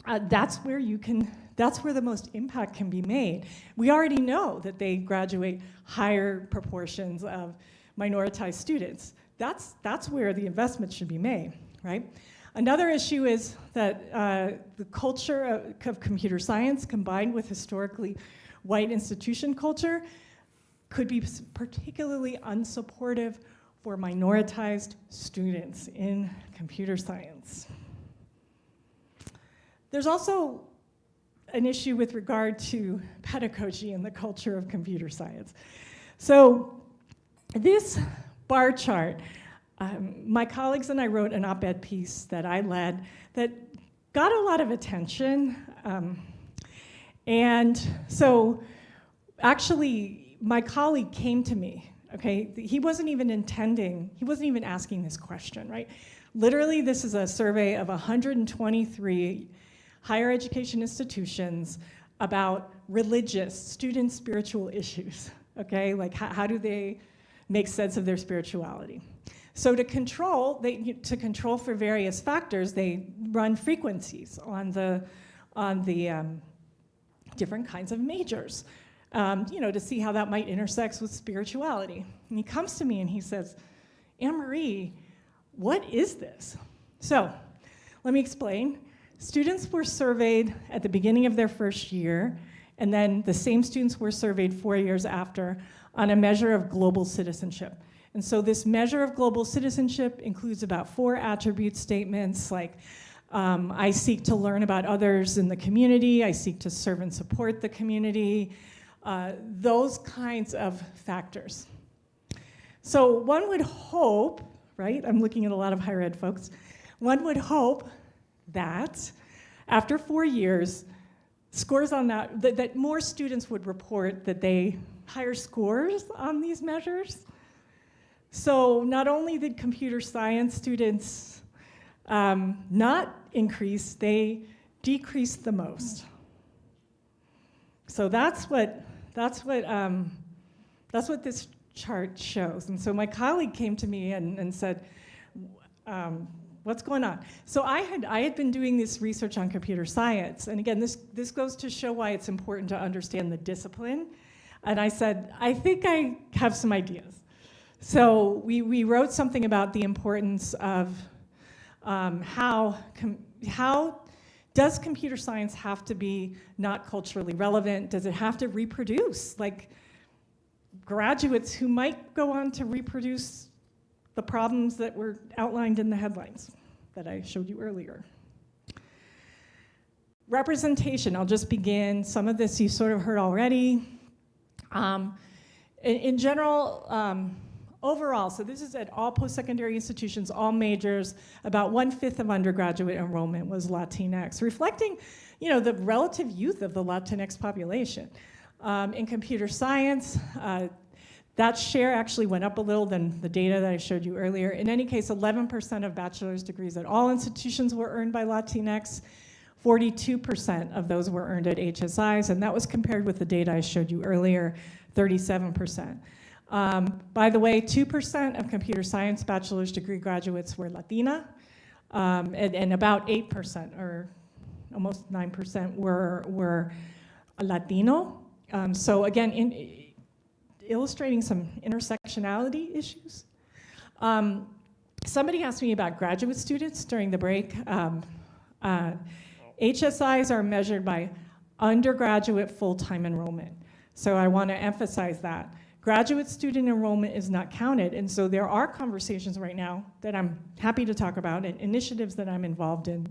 That's where the most impact can be made. We already know that they graduate higher proportions of minoritized students. That's where the investment should be made, right? Another issue is that the culture of computer science combined with historically white institution culture could be particularly unsupportive for minoritized students in computer science. There's also an issue with regard to pedagogy and the culture of computer science. So this bar chart, my colleagues and I wrote an op-ed piece that I led that got a lot of attention. And so actually, my colleague came to me, okay? He wasn't even asking this question, right? Literally, this is a survey of 123 higher education institutions about religious, student spiritual issues, okay? Like how do they make sense of their spirituality? So to control for various factors, they run frequencies on the different kinds of majors, to see how that might intersect with spirituality. And he comes to me and he says, Anne-Marie, what is this? So let me explain. Students were surveyed at the beginning of their first year, and then the same students were surveyed 4 years after on a measure of global citizenship. And so this measure of global citizenship includes about 4 attribute statements like, I seek to learn about others in the community, I seek to serve and support the community, those kinds of factors. So one would hope, right, I'm looking at a lot of higher ed folks, one would hope that after 4 years, scores on that more students would report that they higher scores on these measures. So not only did computer science students not increase, they decreased the most. So that's what this chart shows. And so my colleague came to me and said, what's going on? So I had been doing this research on computer science, and again, this goes to show why it's important to understand the discipline. And I said, I think I have some ideas. So we wrote something about the importance of how does computer science have to be not culturally relevant? Does it have to reproduce like graduates who might go on to reproduce the problems that were outlined in the headlines that I showed you earlier? Representation, I'll just begin. Some of this you sort of heard already. In general, overall, so this is at all post-secondary institutions, all majors, about 1/5 of undergraduate enrollment was Latinx, reflecting, the relative youth of the Latinx population. In computer science, that share actually went up a little than the data that I showed you earlier. In any case, 11% of bachelor's degrees at all institutions were earned by Latinx. 42% of those were earned at HSIs, and that was compared with the data I showed you earlier, 37%. By the way, 2% of computer science bachelor's degree graduates were Latina, and about 8%, or almost 9%, were Latino. So again, illustrating some intersectionality issues. Somebody asked me about graduate students during the break. HSIs are measured by undergraduate full-time enrollment. So I want to emphasize that. Graduate student enrollment is not counted, and so there are conversations right now that I'm happy to talk about and initiatives that I'm involved in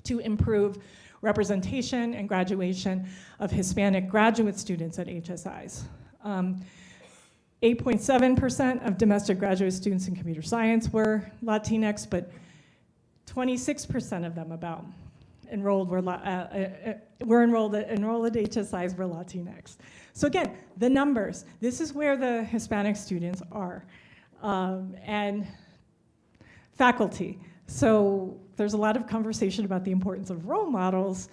to improve representation and graduation of Hispanic graduate students at HSIs. 8.7% of domestic graduate students in computer science were Latinx, but 26% of them enrolled at HSIs were Latinx. So again, the numbers, this is where the Hispanic students are. And faculty. So there's a lot of conversation about the importance of role models.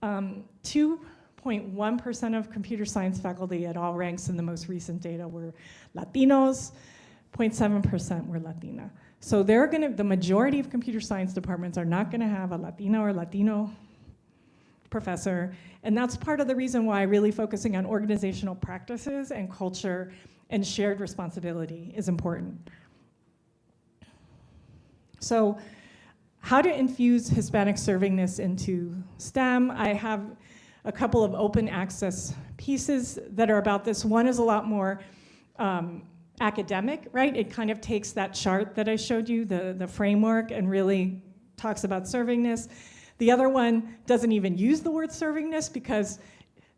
2.1% of computer science faculty at all ranks in the most recent data were Latinos, 0.7% were Latina. So the majority of computer science departments are not gonna have a Latina or Latino professor, and that's part of the reason why really focusing on organizational practices and culture and shared responsibility is important. So how to infuse Hispanic servingness into STEM? I have a couple of open access pieces that are about this. One is a lot more academic, right? It kind of takes that chart that I showed you, the framework, and really talks about servingness. The other one doesn't even use the word servingness because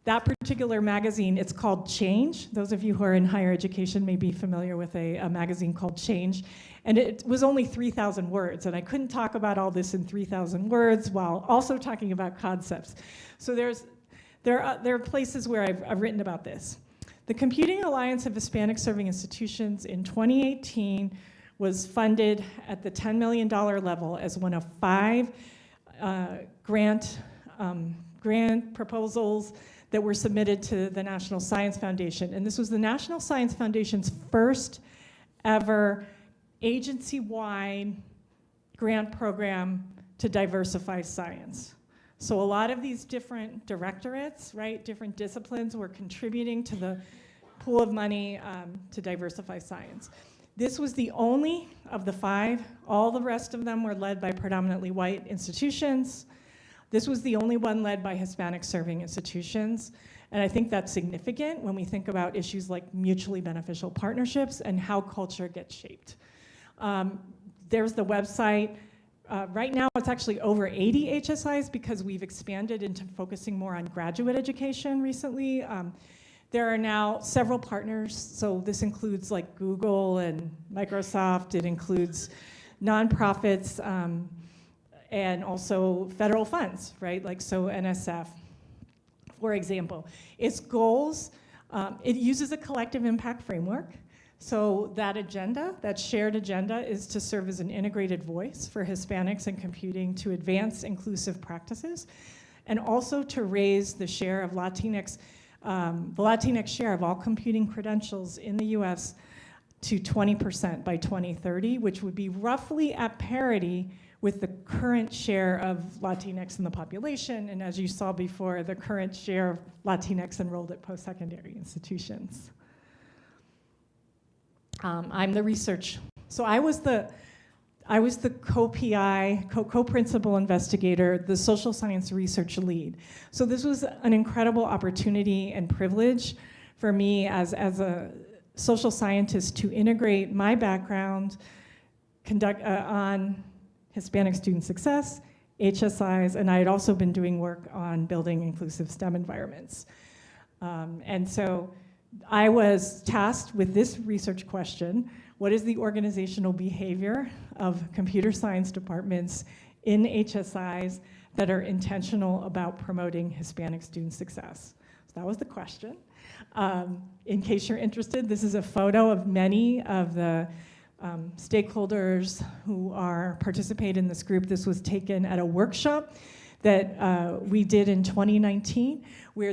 that particular magazine, it's called Change. Those of you who are in higher education may be familiar with a magazine called Change. And it was only 3,000 words, and I couldn't talk about all this in 3,000 words while also talking about concepts. So there are places where I've written about this. The Computing Alliance of Hispanic Serving Institutions in 2018 was funded at the $10 million level as one of 5 grant proposals that were submitted to the National Science Foundation. And this was the National Science Foundation's first ever agency-wide grant program to diversify science. So a lot of these different directorates, right, different disciplines were contributing to the pool of money to diversify science. This was the only of the 5. All the rest of them were led by predominantly white institutions. This was the only one led by Hispanic serving institutions. And I think that's significant when we think about issues like mutually beneficial partnerships and how culture gets shaped. There's the website. Right now, it's actually over 80 HSIs because we've expanded into focusing more on graduate education recently. There are now several partners, so this includes like Google and Microsoft. It includes nonprofits and also federal funds, right? Like so NSF, for example. Its goals, it uses a collective impact framework. So that agenda, that shared agenda, is to serve as an integrated voice for Hispanics in computing to advance inclusive practices, and also to raise the share of Latinx, the Latinx share of all computing credentials in the US to 20% by 2030, which would be roughly at parity with the current share of Latinx in the population, and as you saw before, the current share of Latinx enrolled at post-secondary institutions. I'm the research. So I was the co-PI, co-principal investigator, the social science research lead. So this was an incredible opportunity and privilege for me as a social scientist to integrate my background on Hispanic student success, HSIs, and I had also been doing work on building inclusive STEM environments. And so I was tasked with this research question: what is the organizational behavior of computer science departments in HSIs that are intentional about promoting Hispanic student success? So that was the question. In case you're interested, this is a photo of many of the stakeholders who participate in this group. This was taken at a workshop that we did in 2019, where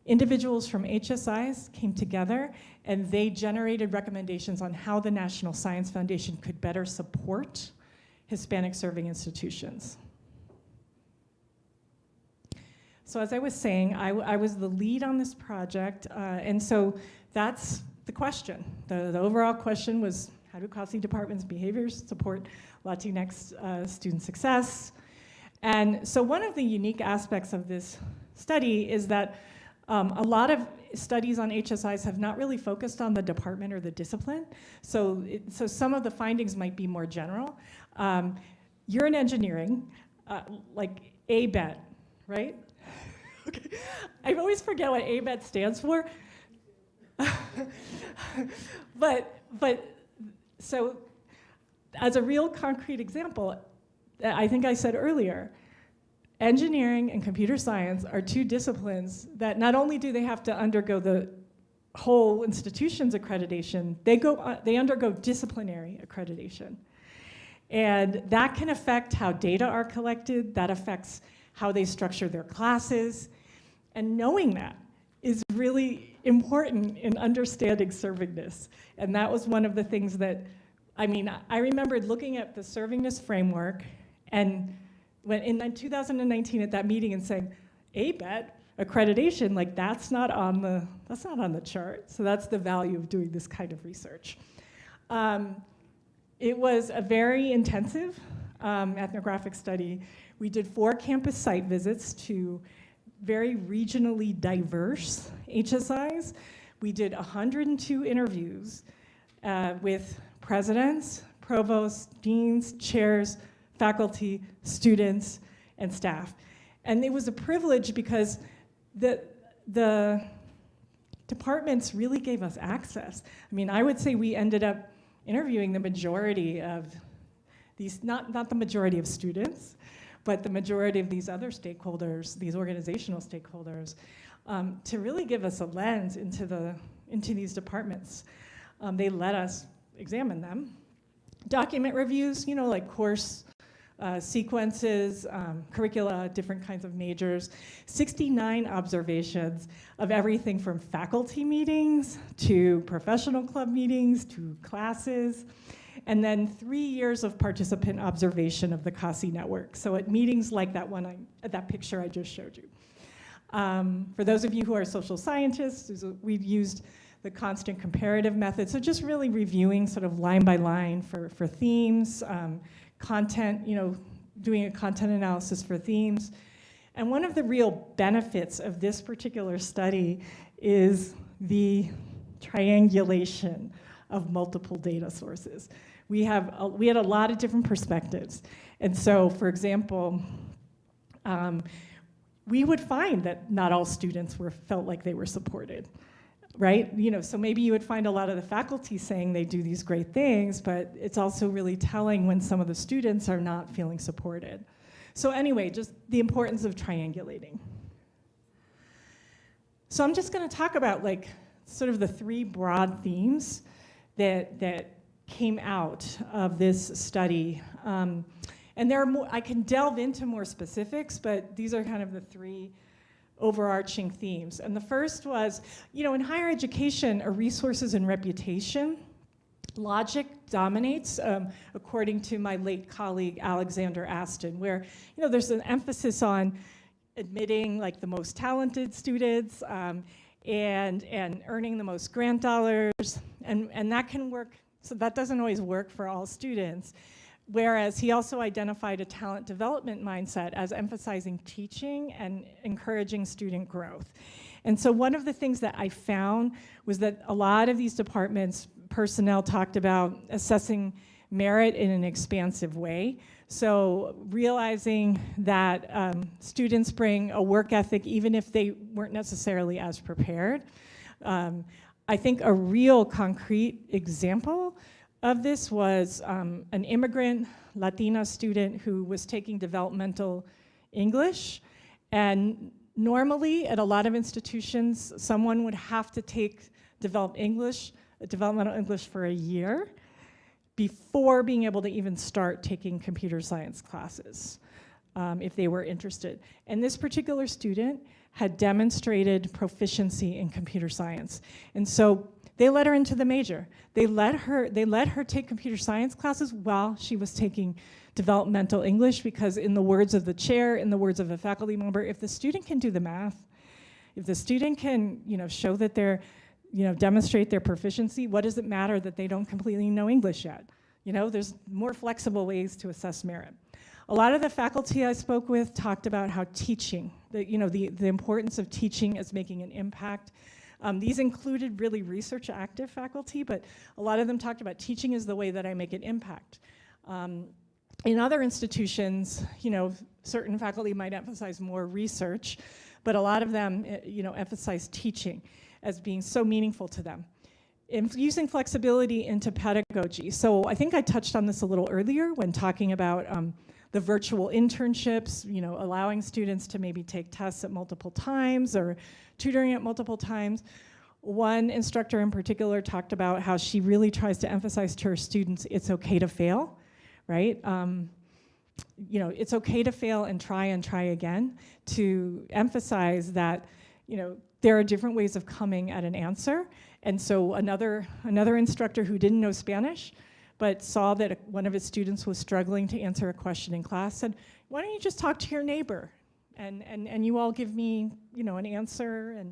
individuals from HSIs came together and they generated recommendations on how the National Science Foundation could better support Hispanic serving institutions. So as I was saying, I was the lead on this project, and so that's the question. The overall question was, how do CASI departments' behaviors support Latinx student success? And so one of the unique aspects of this study is that a lot of studies on HSIs have not really focused on the department or the discipline. So some of the findings might be more general. You're in engineering, like ABET, right? Okay. I always forget what ABET stands for. but so as a real concrete example, I think I said earlier, engineering and computer science are two disciplines that not only do they have to undergo the whole institution's accreditation, they undergo disciplinary accreditation. And that can affect how data are collected, that affects how they structure their classes. And knowing that is really important in understanding servingness. And that was one of the things that, I remembered looking at the servingness framework and when in 2019 at that meeting and saying, ABET accreditation, like that's not on the chart. So that's the value of doing this kind of research. It was a very intensive ethnographic study. We did 4 campus site visits to very regionally diverse HSIs. We did 102 interviews with presidents, provosts, deans, chairs, faculty, students, and staff. And it was a privilege because the departments really gave us access. I would say we ended up interviewing the majority of these, not the majority of students, but the majority of these other stakeholders, these organizational stakeholders, to really give us a lens into these departments. They let us examine them. Document reviews, like course sequences, curricula, different kinds of majors, 69 observations of everything from faculty meetings to professional club meetings to classes, and then 3 years of participant observation of the CASI network. So at meetings like that picture I just showed you. For those of you who are social scientists, we've used the constant comparative method. So just really reviewing sort of line by line for themes, content, doing a content analysis for themes. And one of the real benefits of this particular study is the triangulation of multiple data sources. We had a lot of different perspectives. And so, for example, we would find that not all students felt like they were supported, right? So maybe you would find a lot of the faculty saying they do these great things, but it's also really telling when some of the students are not feeling supported. So anyway, just the importance of triangulating. So I'm just gonna talk about sort of the 3 broad themes that came out of this study. And there are more, I can delve into more specifics, but these are kind of the 3 overarching themes. And the first was, in higher education, resources and reputation, logic dominates, according to my late colleague, Alexander Aston, where, there's an emphasis on admitting the most talented students and earning the most grant dollars, and that can work, so that doesn't always work for all students. Whereas he also identified a talent development mindset as emphasizing teaching and encouraging student growth. And so one of the things that I found was that a lot of these departments, personnel talked about assessing merit in an expansive way. So realizing that students bring a work ethic even if they weren't necessarily as prepared. I think a real concrete example of this was an immigrant Latina student who was taking developmental English. And normally at a lot of institutions, someone would have to take developmental English for a year before being able to even start taking computer science classes. if they were interested. And this particular student had demonstrated proficiency in computer science. And so they let her into the major. They let her take computer science classes while she was taking developmental English, because in the words of the chair, in the words of a faculty member, if the student can do the math, if the student can, show that they're, demonstrate their proficiency, what does it matter that they don't completely know English yet? There's more flexible ways to assess merit. A lot of the faculty I spoke with talked about how teaching, the importance of teaching as making an impact. These included really research active faculty, but a lot of them talked about teaching is the way that I make an impact. In other institutions, certain faculty might emphasize more research, but a lot of them, emphasize teaching as being so meaningful to them. Using flexibility into pedagogy. So I think I touched on this a little earlier when talking about the virtual internships, allowing students to maybe take tests at multiple times or tutoring at multiple times. One instructor in particular talked about how she really tries to emphasize to her students, it's okay to fail, right? It's okay to fail and try again, to emphasize that, there are different ways of coming at an answer. And so another instructor who didn't know Spanish, but saw that one of his students was struggling to answer a question in class, said, why don't you just talk to your neighbor? And you all give me, an answer.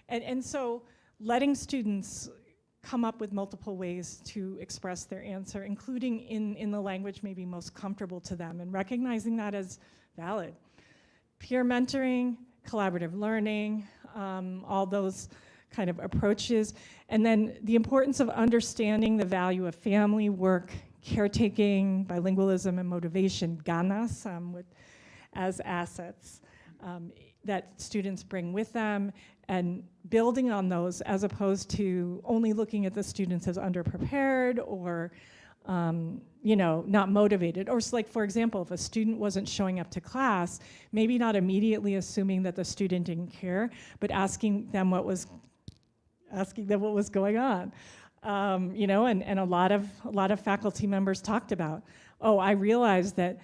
And so letting students come up with multiple ways to express their answer, including in the language maybe most comfortable to them, and recognizing that as valid. Peer mentoring, collaborative learning, all those kind of approaches. And then the importance of understanding the value of family, work, caretaking, bilingualism, and motivation, ganas, as assets that students bring with them, and building on those as opposed to only looking at the students as underprepared or not motivated. Or like, for example, if a student wasn't showing up to class, maybe not immediately assuming that the student didn't care, but asking them what was going on. And a lot of faculty members talked about, oh, I realized that,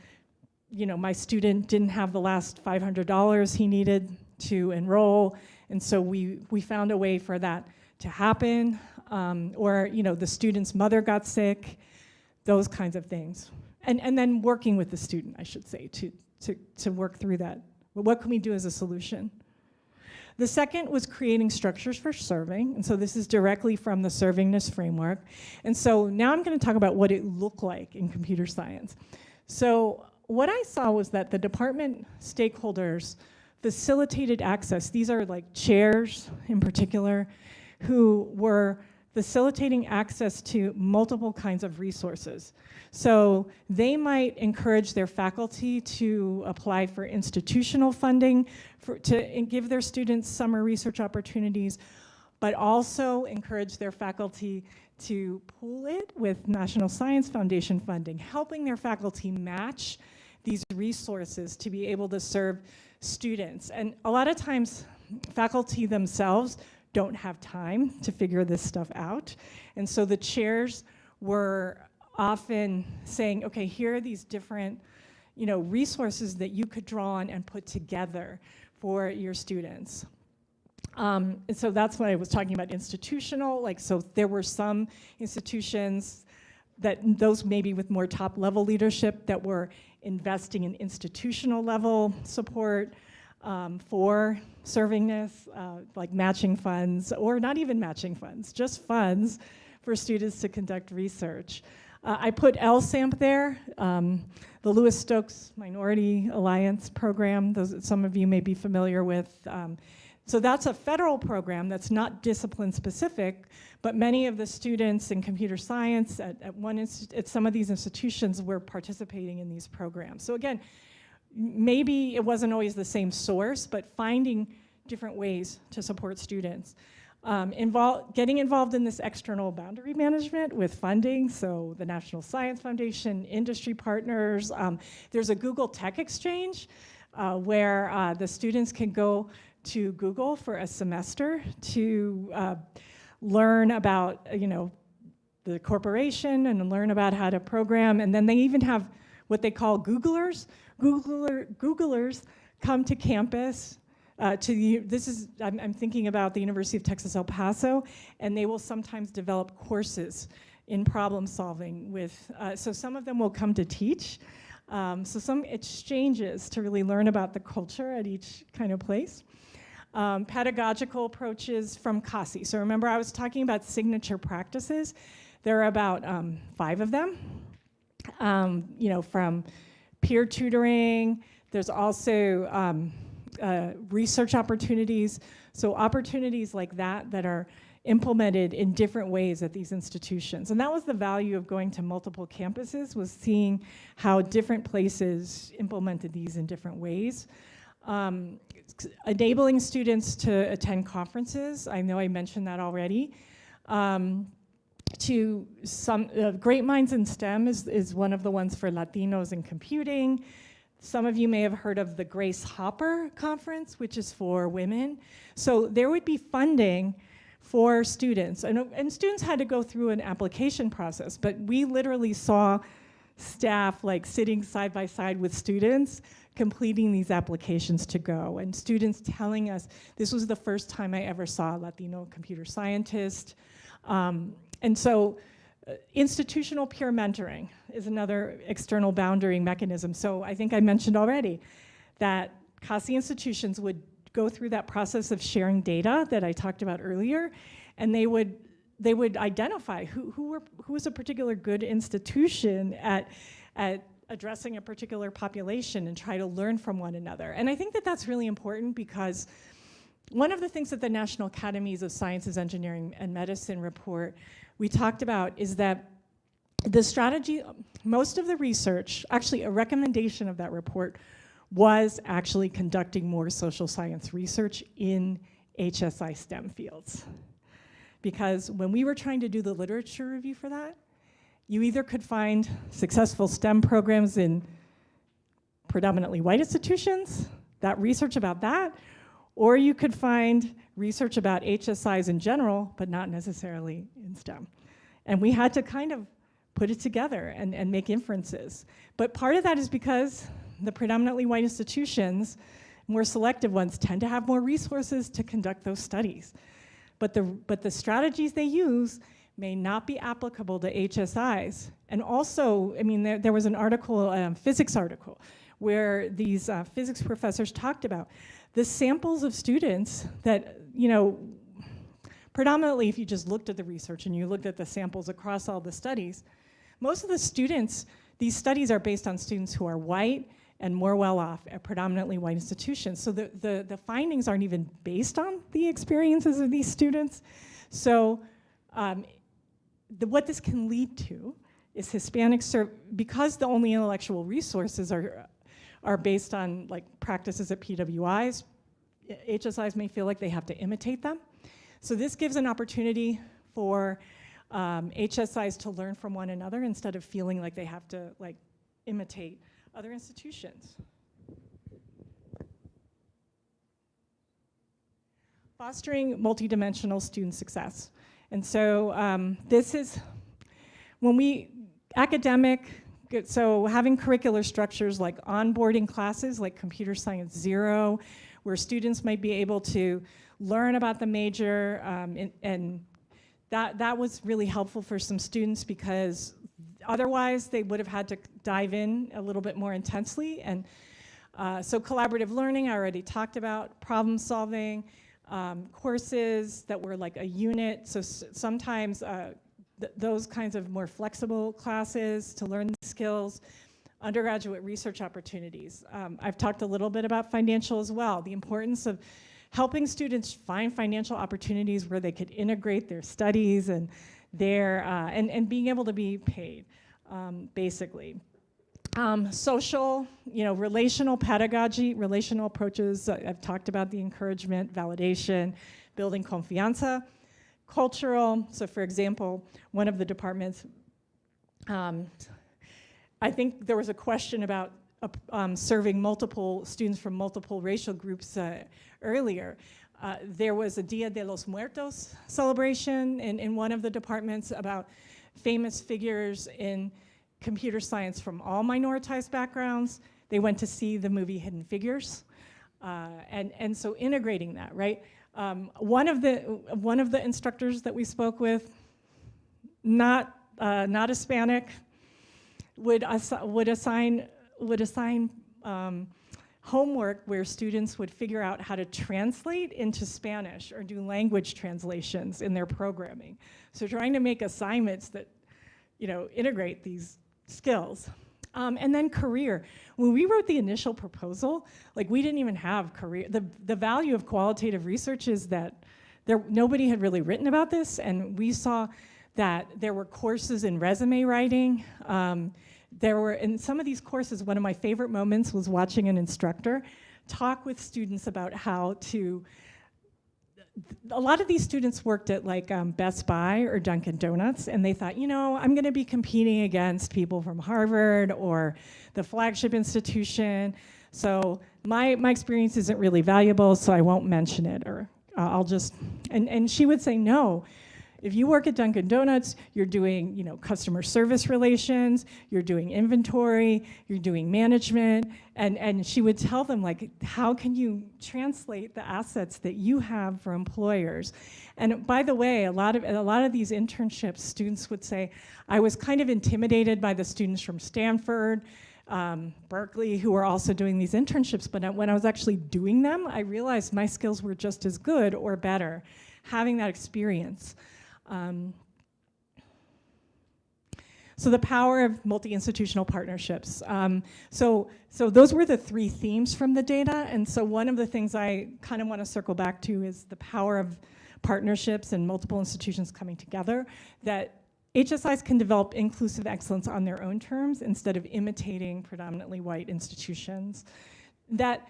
my student didn't have the last $500 he needed to enroll, and so we found a way for that to happen. Or the student's mother got sick, those kinds of things. And then working with the student, I should say, to work through that. What can we do as a solution? The second was creating structures for serving, and so this is directly from the Servingness framework. And so now I'm going to talk about what it looked like in computer science. So what I saw was that the department stakeholders facilitated access. These are like chairs in particular, who were facilitating access to multiple kinds of resources. So they might encourage their faculty to apply for institutional funding to give their students summer research opportunities, but also encourage their faculty to pool it with National Science Foundation funding, helping their faculty match these resources to be able to serve students. And a lot of times, faculty themselves don't have time to figure this stuff out. And so the chairs were often saying, okay, here are these different, resources that you could draw on and put together for your students. And so that's what I was talking about, institutional. So there were some institutions that those maybe with more top level leadership that were investing in institutional level support for servingness, like matching funds, or not even matching funds, just funds for students to conduct research. I put LSAMP there, the Lewis Stokes Minority Alliance program, some of you may be familiar with. So that's a federal program that's not discipline specific, but many of the students in computer science at some of these institutions were participating in these programs. So again, maybe it wasn't always the same source, but finding different ways to support students. Getting involved in this external boundary management with funding, so the National Science Foundation, industry partners. There's a Google Tech Exchange where the students can go to Google for a semester to learn about, the corporation and learn about how to program. And then they even have what they call Googlers Googlers come to campus. I'm thinking about the University of Texas El Paso, and they will sometimes develop courses in problem solving with, so some of them will come to teach. So some exchanges to really learn about the culture at each kind of place. Pedagogical approaches from CASI. So remember I was talking about signature practices. There are about 5 of them, from peer tutoring. There's also research opportunities. So opportunities like that are implemented in different ways at these institutions. And that was the value of going to multiple campuses, was seeing how different places implemented these in different ways. Enabling students to attend conferences. I know I mentioned that already. To some, Great Minds in STEM is one of the ones for Latinos in computing. Some of you may have heard of the Grace Hopper Conference, which is for women. So there would be funding for students, and students had to go through an application process, but we literally saw staff like sitting side by side with students completing these applications to go, and students telling us, this was the first time I ever saw a Latino computer scientist. And so institutional peer mentoring is another external boundary mechanism. So I think I mentioned already that CASI institutions would go through that process of sharing data that I talked about earlier, and they would identify who was a particular good institution at addressing a particular population and try to learn from one another. And I think that that's really important, because one of the things that the National Academies of Sciences, Engineering, and Medicine report we talked about is that the strategy, most of the research, actually a recommendation of that report was actually conducting more social science research in HSI STEM fields. Because when we were trying to do the literature review for that, you either could find successful STEM programs in predominantly white institutions, that research about that, or you could find research about HSIs in general, but not necessarily in STEM. And we had to kind of put it together and make inferences. But part of that is because the predominantly white institutions, more selective ones, tend to have more resources to conduct those studies. But the strategies they use may not be applicable to HSIs. And also, I mean, there was an article, physics article, where these physics professors talked about the samples of students that, predominantly if you just looked at the research and you looked at the samples across all the studies, most of the students, these studies are based on students who are white and more well-off at predominantly white institutions. So the findings aren't even based on the experiences of these students. So what this can lead to is Hispanics, because the only intellectual resources are based on like practices at PWIs, HSIs may feel like they have to imitate them. So this gives an opportunity for HSIs to learn from one another instead of feeling like they have to like imitate other institutions. Fostering multidimensional student success. And so this is when so having curricular structures like onboarding classes like Computer Science Zero, where students might be able to learn about the major, and that was really helpful for some students, because otherwise they would have had to dive in a little bit more intensely. And so collaborative learning, I already talked about, problem solving, courses that were like a unit. So sometimes those kinds of more flexible classes to learn the skills, undergraduate research opportunities. I've talked a little bit about financial as well, the importance of helping students find financial opportunities where they could integrate their studies and and being able to be paid, basically. Social, relational pedagogy, relational approaches. I've talked about the encouragement, validation, building confianza. Cultural, so for example, one of the departments, I think there was a question about serving multiple students from multiple racial groups earlier. There was a Dia de los Muertos celebration in one of the departments about famous figures in computer science from all minoritized backgrounds, They went to see the movie Hidden Figures. And so integrating that, right? One of the instructors that we spoke with, not Hispanic, would assign homework where students would figure out how to translate into Spanish or do language translations in their programming. So trying to make assignments that, integrate these skills. And then career. When we wrote the initial proposal, we didn't even have career. The value of qualitative research is that nobody had really written about this, and we saw that there were courses in resume writing. There were, in some of these courses, one of my favorite moments was watching an instructor talk with students about how to, a lot of these students worked at Best Buy or Dunkin' Donuts, and they thought, I'm gonna be competing against people from Harvard or the flagship institution, so my experience isn't really valuable, so I won't mention it, or I'll just, and she would say, no. If you work at Dunkin' Donuts, you're doing, customer service relations, you're doing inventory, you're doing management, and she would tell them, how can you translate the assets that you have for employers? And by the way, a lot of these internships, students would say, I was kind of intimidated by the students from Stanford, Berkeley, who were also doing these internships, but when I was actually doing them, I realized my skills were just as good or better, having that experience. So the power of multi-institutional partnerships. So those were the 3 themes from the data, and so one of the things I kind of want to circle back to is the power of partnerships and multiple institutions coming together, that HSIs can develop inclusive excellence on their own terms instead of imitating predominantly white institutions, that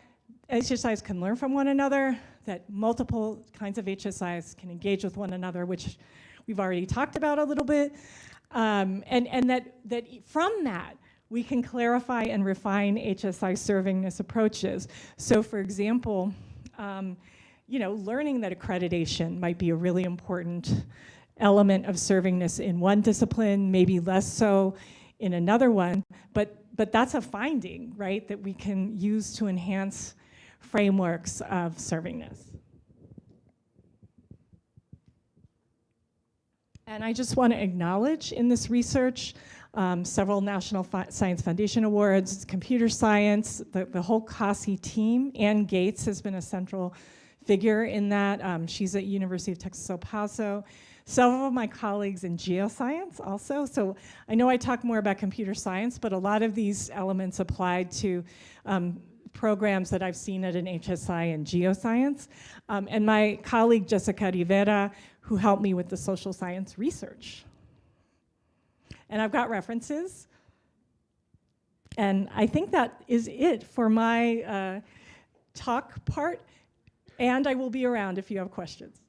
HSIs can learn from one another, that multiple kinds of HSIs can engage with one another, which we've already talked about a little bit, and that from that, we can clarify and refine HSI servingness approaches. So for example, learning that accreditation might be a really important element of servingness in one discipline, maybe less so in another one, but that's a finding, right, that we can use to enhance frameworks of servingness. And I just want to acknowledge in this research several National Science Foundation Awards, computer science, the whole CASI team. Ann Gates has been a central figure in that. She's at University of Texas El Paso. Several of my colleagues in geoscience also. So I know I talk more about computer science, but a lot of these elements applied to programs that I've seen at an HSI in geoscience. And my colleague Jessica Rivera, who helped me with the social science research. And I've got references. And I think that is it for my talk part. And I will be around if you have questions.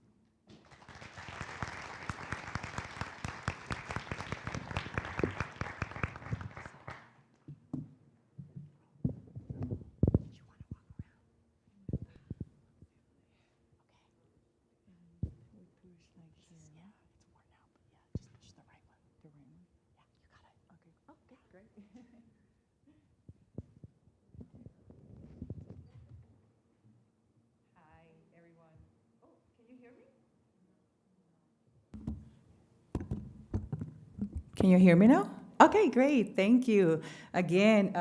Can you hear me now? Okay, great. Thank you. Again,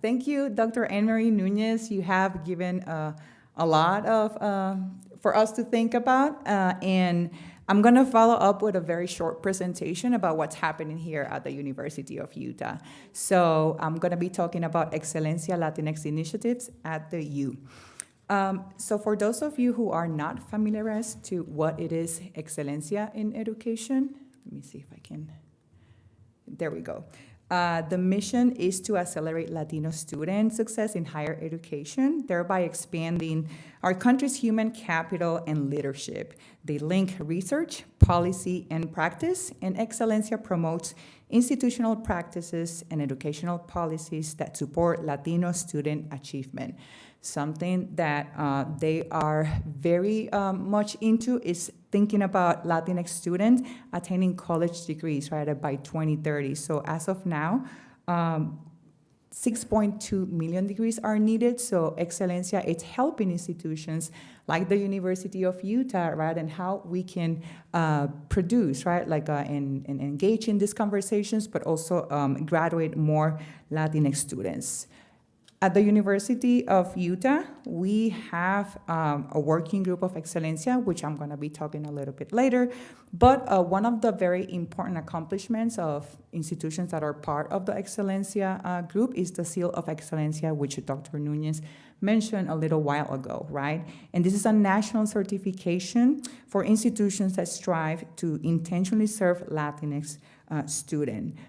thank you, Dr. Anne-Marie Nunez. You have given a lot of for us to think about, and I'm going to follow up with a very short presentation about what's happening here at the University of Utah. So I'm going to be talking about Excelencia Latinx initiatives at the U. So for those of you who are not familiarized to what it is Excelencia in education, let me see if I can. There we go. The mission is to accelerate Latino student success in higher education, thereby expanding our country's human capital and leadership. They link research, policy, and practice, and Excelencia promotes institutional practices and educational policies that support Latino student achievement. Something that they are very much into is thinking about Latinx students attaining college degrees, right, by 2030. So as of now, 6.2 million degrees are needed. So Excelencia, it's helping institutions like the University of Utah, right, and how we can produce, right, like and engage in these conversations, but also graduate more Latinx students. At the University of Utah, we have a working group of Excelencia, which I'm going to be talking a little bit later. But one of the very important accomplishments of institutions that are part of the Excelencia group is the Seal of Excelencia, which Dr. Nunez mentioned a little while ago, right? And this is a national certification for institutions that strive to intentionally serve Latinx students.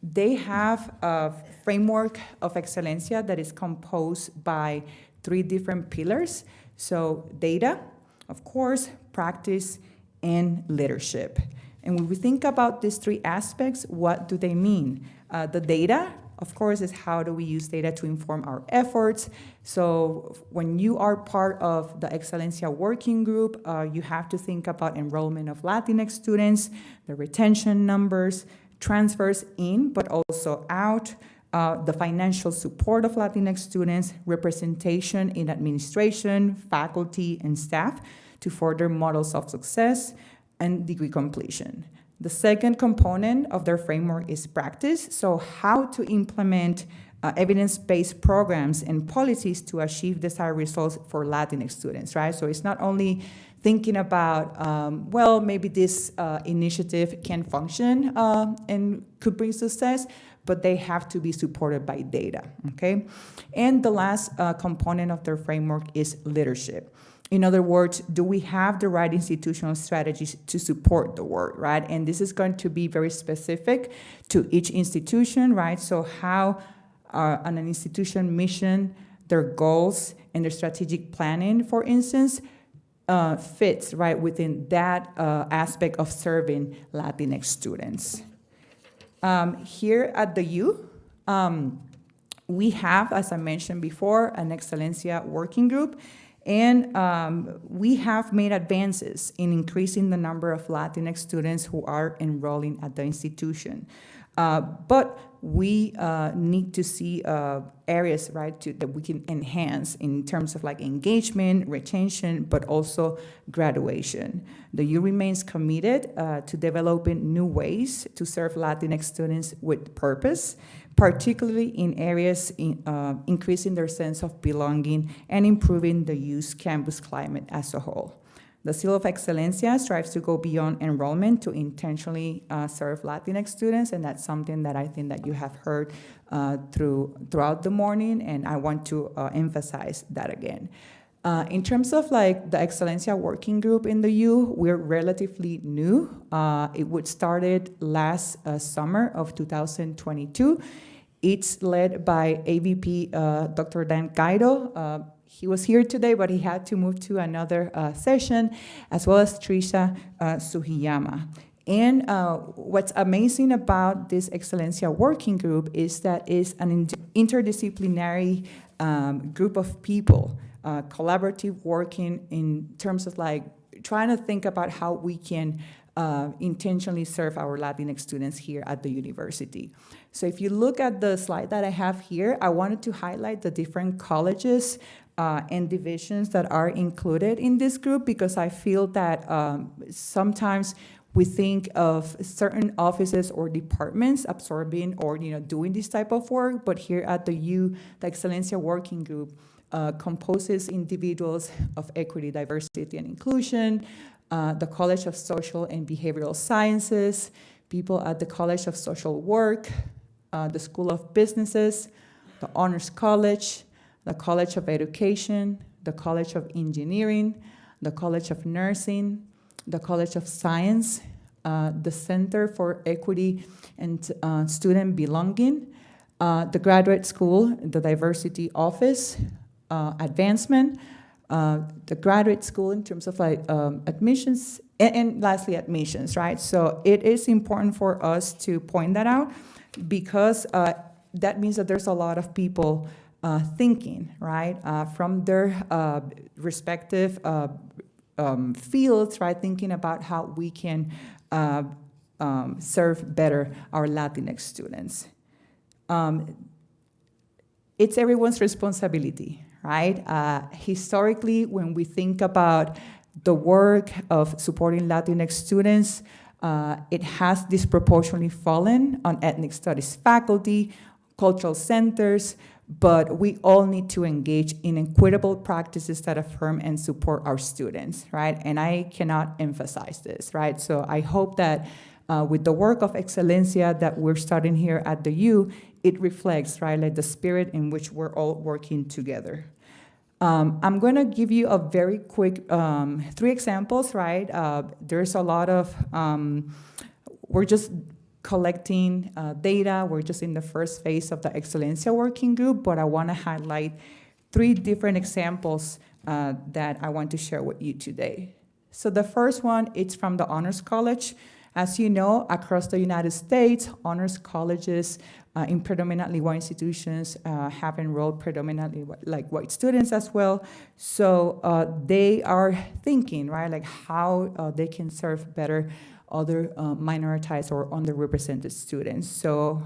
They have a framework of Excelencia that is composed by 3 different pillars. So data, of course, practice, and leadership. And when we think about these 3 aspects, what do they mean? The data, of course, is how do we use data to inform our efforts. So when you are part of the Excelencia working group, you have to think about enrollment of Latinx students, the retention numbers, transfers in, but also out, the financial support of Latinx students, representation in administration, faculty, and staff to further models of success, and degree completion. The second component of their framework is practice, so how to implement evidence-based programs and policies to achieve desired results for Latinx students, right? So it's not only thinking about, well, maybe this initiative can function and could bring success, but they have to be supported by data, okay? And the last component of their framework is leadership. In other words, do we have the right institutional strategies to support the work, right? And this is going to be very specific to each institution, right? So how an institution mission, their goals, and their strategic planning, for instance, fits right within that aspect of serving Latinx students. Here at the U, we have, as I mentioned before, an Excelencia working group, and we have made advances in increasing the number of Latinx students who are enrolling at the institution. But we need to see areas, right, that we can enhance in terms of like engagement, retention, but also graduation. The U remains committed to developing new ways to serve Latinx students with purpose, particularly in areas increasing their sense of belonging and improving the U's campus climate as a whole. The Seal of Excelencia strives to go beyond enrollment to intentionally serve Latinx students, and that's something that I think that you have heard throughout the morning, and I want to emphasize that again. In terms of like the Excelencia working group in the U, we're relatively new. It would started last summer of 2022. It's led by AVP Dr. Dan Guido. He was here today, but he had to move to another session, as well as Trisha Sugiyama. And what's amazing about this Excelencia working group is that it's an interdisciplinary group of people, collaborative working in terms of like trying to think about how we can intentionally serve our Latinx students here at the university. So if you look at the slide that I have here, I wanted to highlight the different colleges and divisions that are included in this group, because I feel that sometimes we think of certain offices or departments absorbing or doing this type of work, but here at the U, the Excelencia Working Group composes individuals of equity, diversity, and inclusion, the College of Social and Behavioral Sciences, people at the College of Social Work, the School of Businesses, the Honors College, the College of Education, the College of Engineering, the College of Nursing, the College of Science, the Center for Equity and Student Belonging, the Graduate School, the Diversity Office, Advancement, the Graduate School in terms of like admissions, and lastly admissions, right? So it is important for us to point that out, because that means that there's a lot of people thinking, right, from their respective fields, right, thinking about how we can serve better our Latinx students. it's everyone's responsibility, right? Historically, when we think about the work of supporting Latinx students, it has disproportionately fallen on ethnic studies faculty, cultural centers, but we all need to engage in equitable practices that affirm and support our students, right? And I cannot emphasize this, right? So I hope that with the work of Excelencia that we're starting here at the U, it reflects, right, like the spirit in which we're all working together. I'm going to give you a very quick 3 examples, right? There's a lot of, we're just collecting data. We're just in the first phase of the Excelencia working group, but I want to highlight 3 different examples that I want to share with you today. So the first one, it's from the Honors College. As you know, across the United States, honors colleges in predominantly white institutions have enrolled predominantly like white students as well. So they are thinking, right, like how they can serve better other minoritized or underrepresented students. So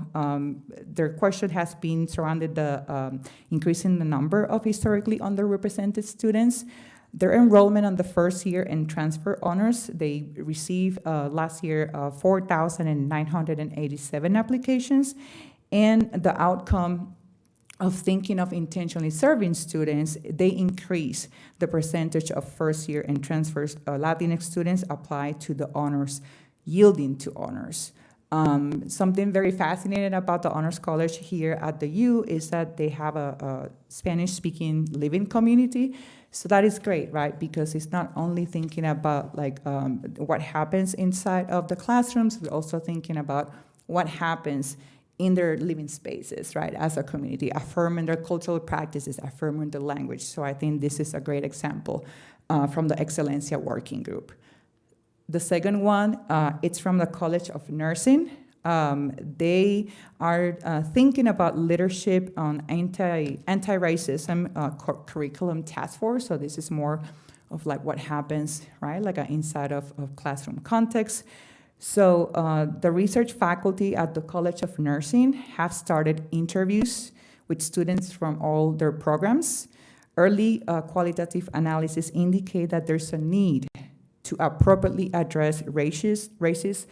their question has been surrounded the increasing the number of historically underrepresented students. Their enrollment on the first year in transfer honors, they received last year 4,987 applications, and the outcome of thinking of intentionally serving students, they increase the percentage of first year and transfers Latinx students applied to the honors, yielding to honors. Something very fascinating about the Honors College here at the U is that they have a Spanish-speaking living community. So that is great, right? Because it's not only thinking about like what happens inside of the classrooms, we're also thinking about what happens in their living spaces, right, as a community, affirming their cultural practices, affirming the language. So I think this is a great example from the Excelencia Working Group. The second one, it's from the College of Nursing. They are thinking about leadership on anti-racism curriculum task force. So this is more of like what happens, right, like inside of classroom context. So the research faculty at the College of Nursing have started interviews with students from all their programs. Early qualitative analysis indicate that there's a need to appropriately address racist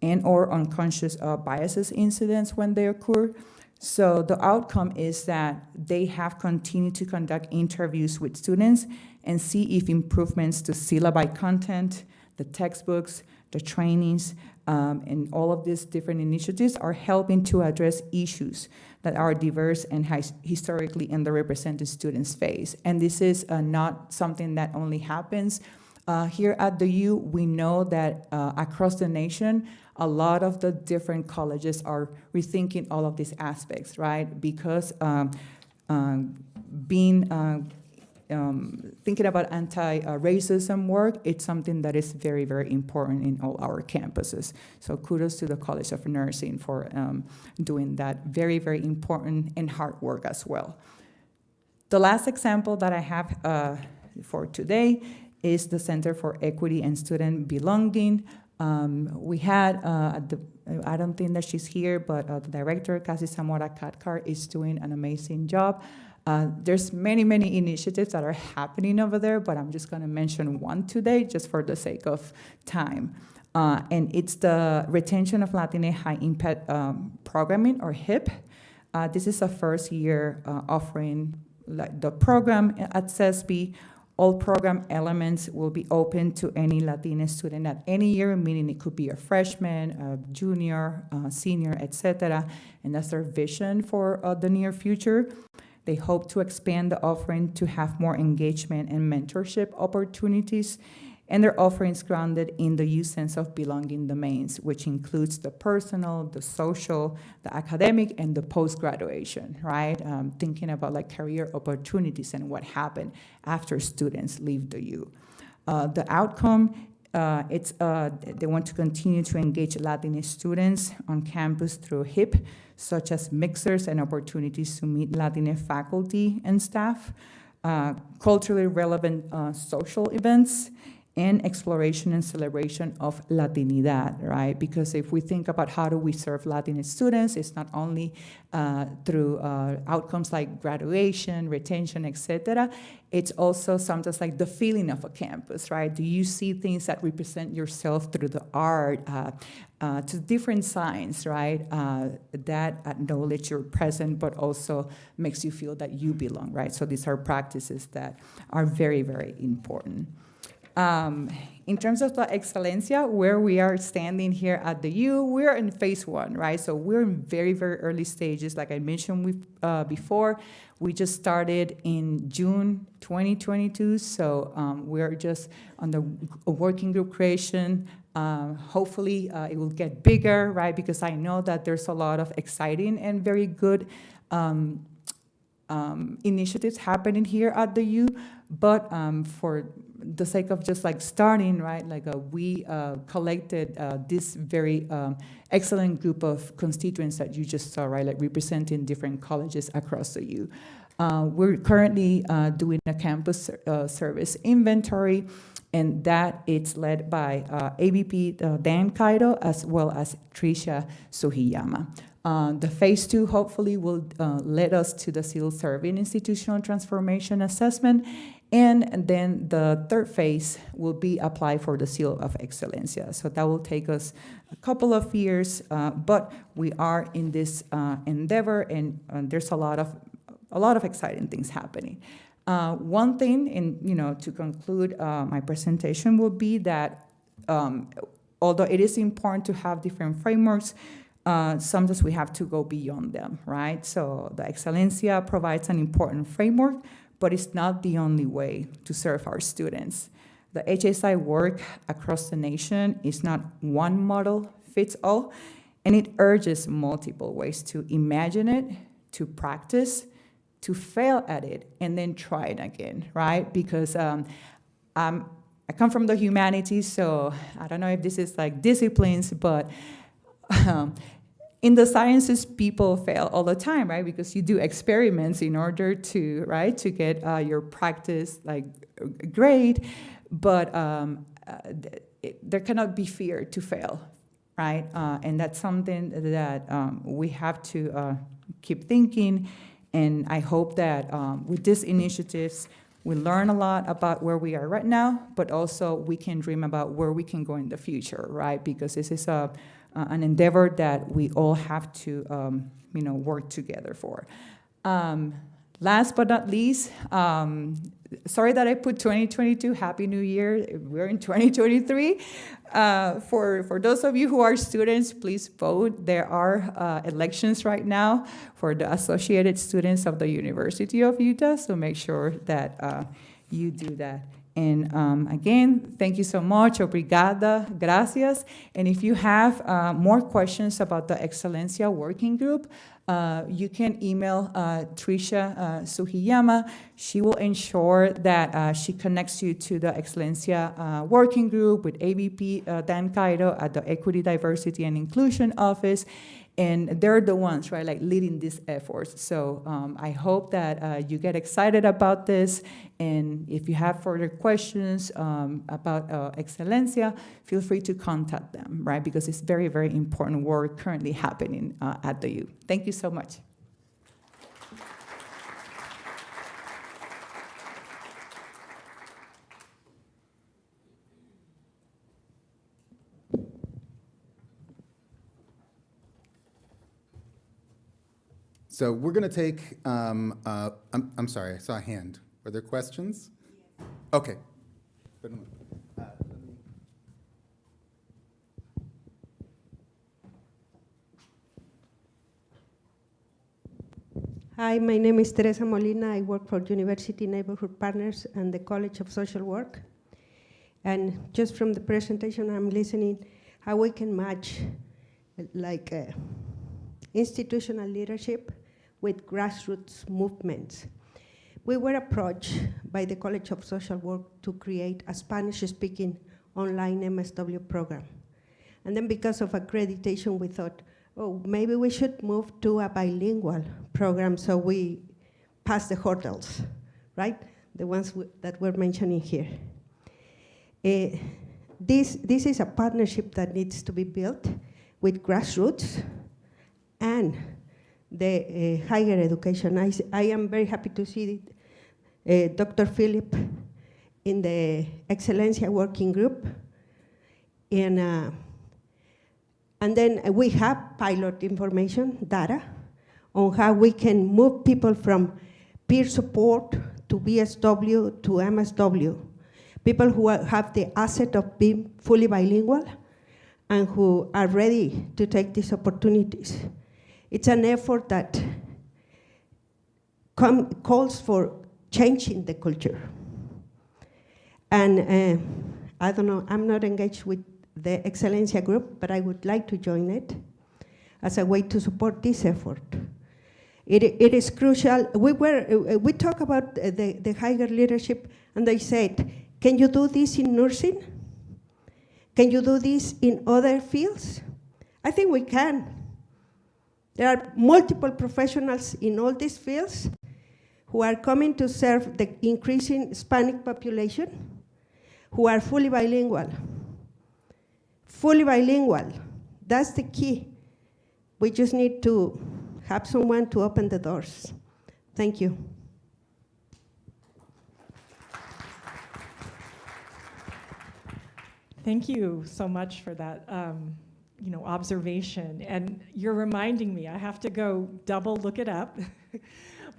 and or unconscious biases incidents when they occur. So the outcome is that they have continued to conduct interviews with students and see if improvements to syllabi content, the textbooks, the trainings, and all of these different initiatives are helping to address issues that are diverse and historically underrepresented students face. And this is not something that only happens here at the U. We know that across the nation, a lot of the different colleges are rethinking all of these aspects, right? Because thinking about anti-racism work, it's something that is very, very important in all our campuses. So kudos to the College of Nursing for doing that very, very important and hard work as well. The last example that I have for today is the Center for Equity and Student Belonging. We had, I don't think that she's here, but the director, Kasi Zamora Katkar, is doing an amazing job. There's many, many initiatives that are happening over there, but I'm just gonna mention one today just for the sake of time. And it's the Retention of Latinx High Impact Programming, or HIP. This is a first year offering like the program at CESP. All program elements will be open to any Latina student at any year, meaning it could be a freshman, a junior, senior, etc. And that's their vision for the near future. They hope to expand the offering to have more engagement and mentorship opportunities, and their offerings grounded in the youth sense of belonging domains, which includes the personal, the social, the academic, and the post-graduation, right? Thinking about like career opportunities and what happened after students leave the U. The outcome, they want to continue to engage Latinx students on campus through HIP, such as mixers and opportunities to meet Latinx faculty and staff, culturally relevant social events, and exploration and celebration of Latinidad, right? Because if we think about how do we serve Latinx students, it's not only through outcomes like graduation, retention, etc. It's also sometimes like the feeling of a campus, right? Do you see things that represent yourself through the art, to different signs, right? That acknowledge you're present, but also makes you feel that you belong, right? So these are practices that are very, very important. In terms of the Excelencia, where we are standing here at the U, we're in phase 1, right? So we're in very, very early stages. Like I mentioned before, we just started in June 2022, so we're just on the working group creation. Hopefully, it will get bigger, right? Because I know that there's a lot of exciting and very good initiatives happening here at the U, but for the sake of just like starting, right, like we collected this very excellent group of constituents that you just saw, right, like representing different colleges across the U. We're currently doing a campus service inventory, and that it's led by AVP Dan Cairo as well as Tricia Suhiyama. The phase 2 hopefully will lead us to the civil serving institutional transformation assessment, and then the third phase will be apply for the Seal of Excelencia. So that will take us a couple of years, but we are in this endeavor, and there's a lot of exciting things happening. One thing, and to conclude my presentation, will be that although it is important to have different frameworks, sometimes we have to go beyond them, right? So the Excelencia provides an important framework, but it's not the only way to serve our students. The HSI work across the nation is not one model fits all, and it urges multiple ways to imagine it, to practice, to fail at it, and then try it again, right? Because I come from the humanities, so I don't know if this is like disciplines, but in the sciences, people fail all the time, right? Because you do experiments in order to, right, to get your practice like grade, but there cannot be fear to fail, right? And that's something that we have to keep thinking. And I hope that with these initiatives, we learn a lot about where we are right now, but also we can dream about where we can go in the future, right? Because this is an endeavor that we all have to, work together for. Last but not least, sorry that I put 2022, Happy New Year. We're in 2023. For those of you who are students, please vote. There are elections right now for the Associated Students of the University of Utah, so make sure that you do that. And again, thank you so much. Obrigada, gracias. And if you have more questions about the Excelencia Working Group, you can email Tricia Suhiyama. She will ensure that she connects you to the Excelencia Working Group with AVP Dan Cairo at the Equity, Diversity, and Inclusion Office. And they're the ones, right, like leading these efforts. So I hope that you get excited about this. And if you have further questions about Excelencia, feel free to contact them, right? Because it's very, very important work currently happening at the U. Thank you so much. So we're going to take, I'm sorry, I saw a hand. Were there questions? Okay. Hi, my name is Teresa Molina. I work for University Neighborhood Partners and the College of Social Work. And just from the presentation, I'm listening how we can match like institutional leadership with grassroots movements. We were approached by the College of Social Work to create a Spanish-speaking online MSW program. And then because of accreditation, we thought, oh, maybe we should move to a bilingual program so we pass the hurdles, right? The ones that we're mentioning here. This is a partnership that needs to be built with grassroots and the higher education. I am very happy to see Dr. Philip in the Excelencia Working Group. And then we have pilot information, data, on how we can move people from peer support to BSW to MSW. People who have the asset of being fully bilingual and who are ready to take these opportunities. It's an effort that calls for changing the culture. And I don't know, I'm not engaged with the Excelencia group, but I would like to join it as a way to support this effort. It is crucial. We talk about the higher leadership, and they said, can you do this in nursing? Can you do this in other fields? I think we can. There are multiple professionals in all these fields who are coming to serve the increasing Hispanic population, who are fully bilingual. Fully bilingual, that's the key. We just need to have someone to open the doors. Thank you. Thank you so much for that observation. And you're reminding me, I have to go double look it up.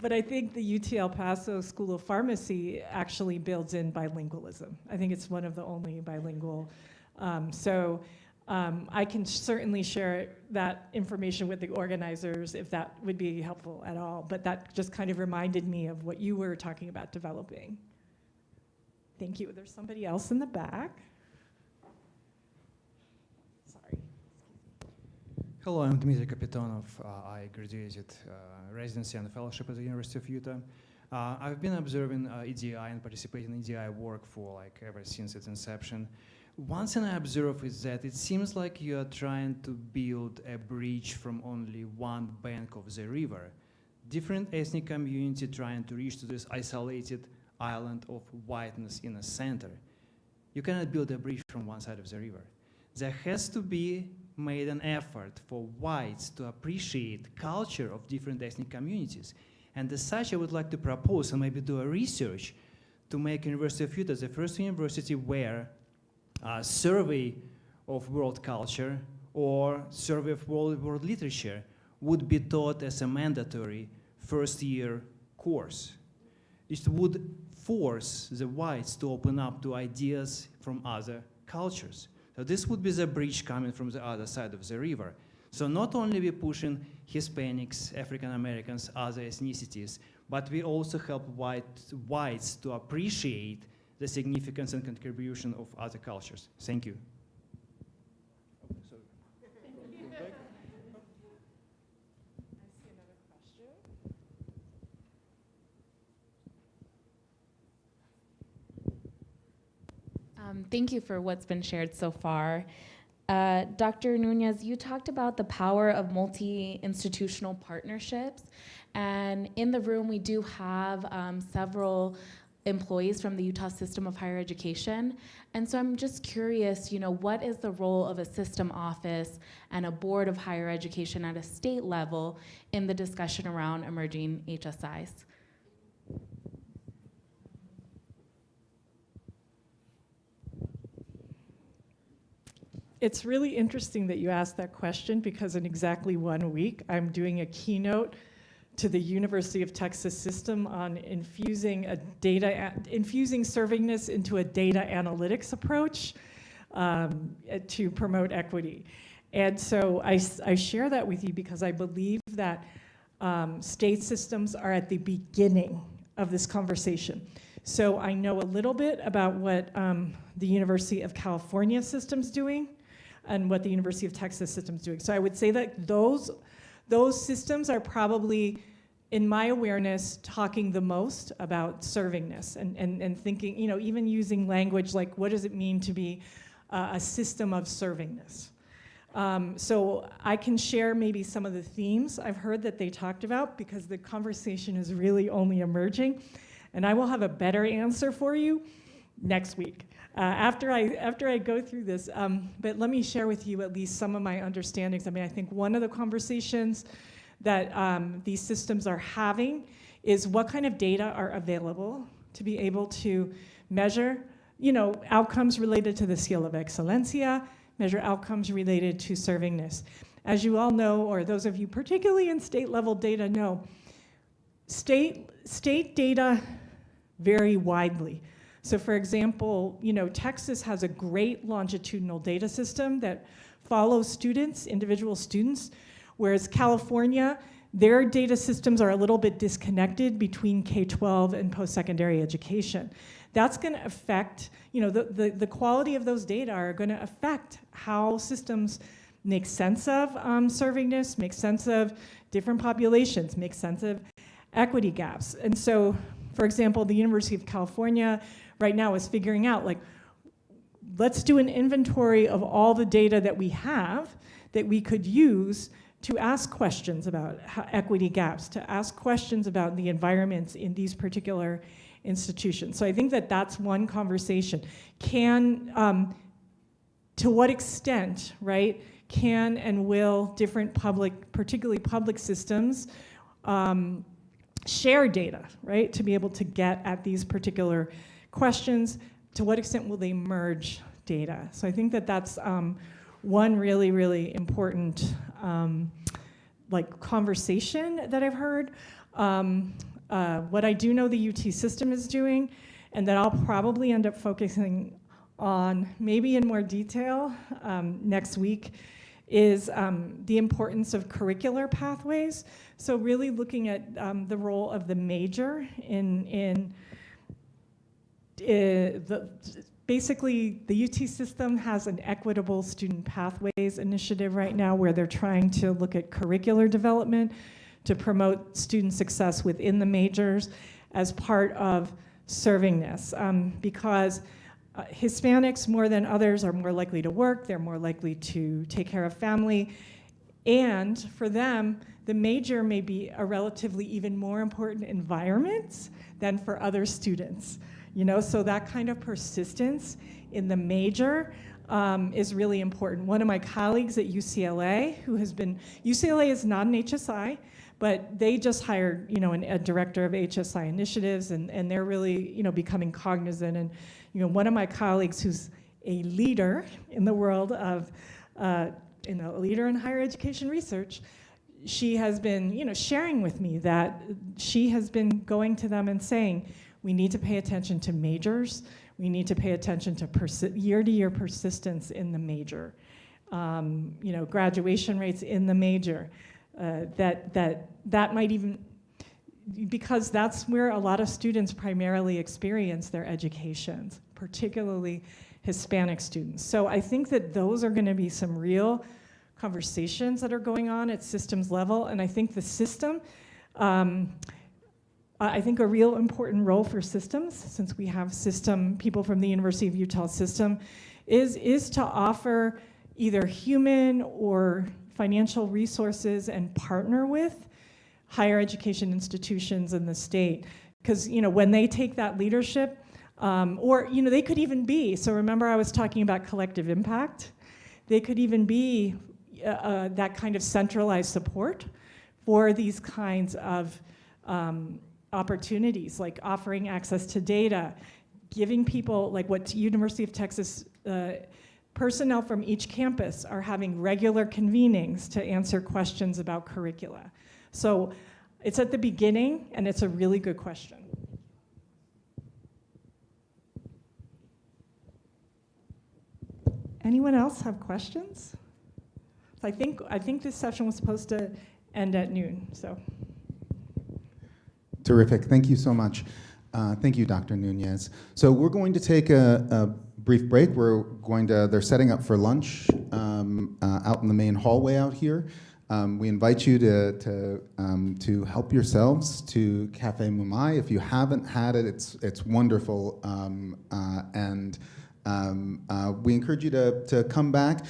But I think the UT El Paso School of Pharmacy actually builds in bilingualism. I think it's one of the only bilingual. I can certainly share that information with the organizers if that would be helpful at all. But that just kind of reminded me of what you were talking about developing. Thank you. There's somebody else in the back. Sorry. Hello, I'm Dmitry Kapitonov. I graduated residency and fellowship at the University of Utah. I've been observing EDI and participating in EDI work for ever since its inception. One thing I observe is that it seems like you are trying to build a bridge from only one bank of the river. Different ethnic community trying to reach to this isolated island of whiteness in the center. You cannot build a bridge from one side of the river. There has to be made an effort for whites to appreciate culture of different ethnic communities. And as such, I would like to propose and maybe do a research to make University of Utah the first university where survey of world culture or survey of world literature would be taught as a mandatory first-year course. It would force the whites to open up to ideas from other cultures. So this would be the bridge coming from the other side of the river. So not only we pushing Hispanics, African Americans, other ethnicities, but we also help whites to appreciate the significance and contribution of other cultures. Thank you. Thank you for what's been shared so far. Dr. Nunez, you talked about the power of multi-institutional partnerships, and in the room we do have several employees from the Utah System of Higher Education, and so I'm just curious, what is the role of a system office and a board of higher education at a state level in the discussion around emerging HSIs? It's really interesting that you asked that question because in exactly 1 week, I'm doing a keynote to the University of Texas system on infusing servingness into a data analytics approach to promote equity. And so I share that with you because I believe that state systems are at the beginning of this conversation. So I know a little bit about what the University of California system's doing and what the University of Texas system's doing. So I would say that those systems are probably, in my awareness, talking the most about servingness and thinking, even using language like, what does it mean to be a system of servingness? So I can share maybe some of the themes I've heard that they talked about because the conversation is really only emerging. And I will have a better answer for you next week. After I go through this, but let me share with you at least some of my understandings. I mean, I think one of the conversations that these systems are having is what kind of data are available to be able to measure, outcomes related to the seal of excelencia, measure outcomes related to servingness. As you all know, or those of you particularly in state level data know, state data vary widely. So for example, Texas has a great longitudinal data system that follows students, individual students, whereas California, their data systems are a little bit disconnected between K-12 and post-secondary education. That's going to affect, the quality of those data are going to affect how systems make sense of servingness, make sense of different populations, make sense of equity gaps. And so, for example, the University of California right now is figuring out, let's do an inventory of all the data that we have that we could use to ask questions about equity gaps, to ask questions about the environments in these particular institutions. So I think that that's one conversation. To what extent, right, can and will different particularly public systems, share data, right, to be able to get at these particular questions? To what extent will they merge data? So I think that that's one really, really important conversation that I've heard. What I do know the UT system is doing, and that I'll probably end up focusing on maybe in more detail next week, is the importance of curricular pathways. So really looking at the role of the major basically, the UT system has an equitable student pathways initiative right now where they're trying to look at curricular development to promote student success within the majors as part of servingness. Because Hispanics, more than others, are more likely to work, they're more likely to take care of family, and for them, the major may be a relatively even more important environment than for other students. So that kind of persistence in the major is really important. One of my colleagues at UCLA, UCLA is not an HSI, but they just hired, a director of HSI initiatives, and they're really, becoming cognizant. And, one of my colleagues who's a leader in the world of, a leader in higher education research, she has been, sharing with me that she has been going to them and saying, we need to pay attention to majors. We need to pay attention to year-to-year persistence in the major. Graduation rates in the major. That might even, because that's where a lot of students primarily experience their educations, particularly Hispanic students. So I think that those are going to be some real conversations that are going on at systems level, and I think the system, I think a real important role for systems, since we have people from the University of Utah system, is to offer either human or financial resources and partner with higher education institutions in the state. Because when they take that leadership, or they could even be, so remember I was talking about collective impact, they could even be that kind of centralized support for these kinds of opportunities, like offering access to data, giving people, like what University of Texas personnel from each campus are having regular convenings to answer questions about curricula. So it's at the beginning, and it's a really good question. Anyone else have questions? I think this session was supposed to end at noon, so. Terrific. Thank you so much. Thank you, Dr. Nunez. So we're going to take a brief break. They're setting up for lunch out in the main hallway out here. We invite you to help yourselves to Cafe Mumai. If you haven't had it, it's wonderful. And we encourage you to come back.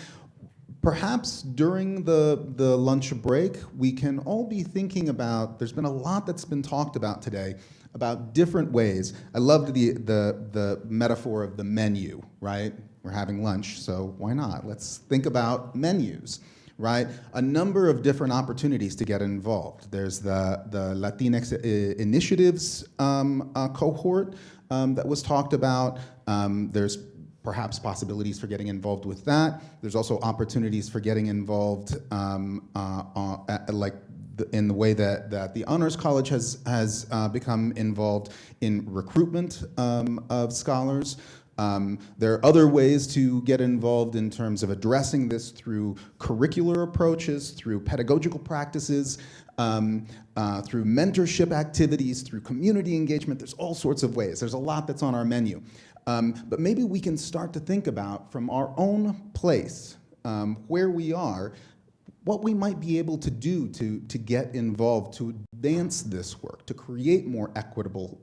Perhaps during the lunch break, we can all be thinking about, there's been a lot that's been talked about today, about different ways. I loved the metaphor of the menu, right? We're having lunch, so why not? Let's think about menus, right? A number of different opportunities to get involved. There's the Latinx initiatives cohort that was talked about. There's perhaps possibilities for getting involved with that. There's also opportunities for getting involved in the way that the Honors College has become involved in recruitment of scholars. There are other ways to get involved in terms of addressing this through curricular approaches, through pedagogical practices, through mentorship activities, through community engagement. There's all sorts of ways. There's a lot that's on our menu. But maybe we can start to think about, from our own place, where we are, what we might be able to do to get involved, to advance this work, to create more equitable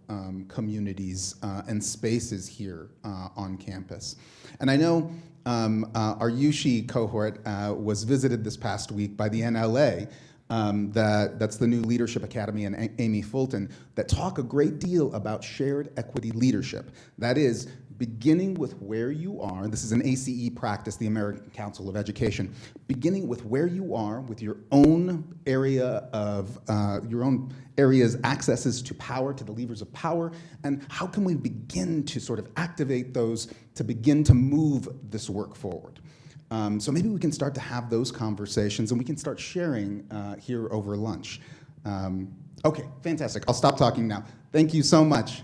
communities and spaces here on campus. And I know our USHE cohort was visited this past week by the NLA, that's the new Leadership Academy and Amy Fulton, that talk a great deal about shared equity leadership. That is, beginning with where you are, this is an ACE practice, the American Council of Education, beginning with where you are, with your own area of, your own areas, accesses to power, to the levers of power, and how can we begin to sort of activate those to begin to move this work forward. So maybe we can start to have those conversations and we can start sharing here over lunch. Okay, fantastic. I'll stop talking now. Thank you so much.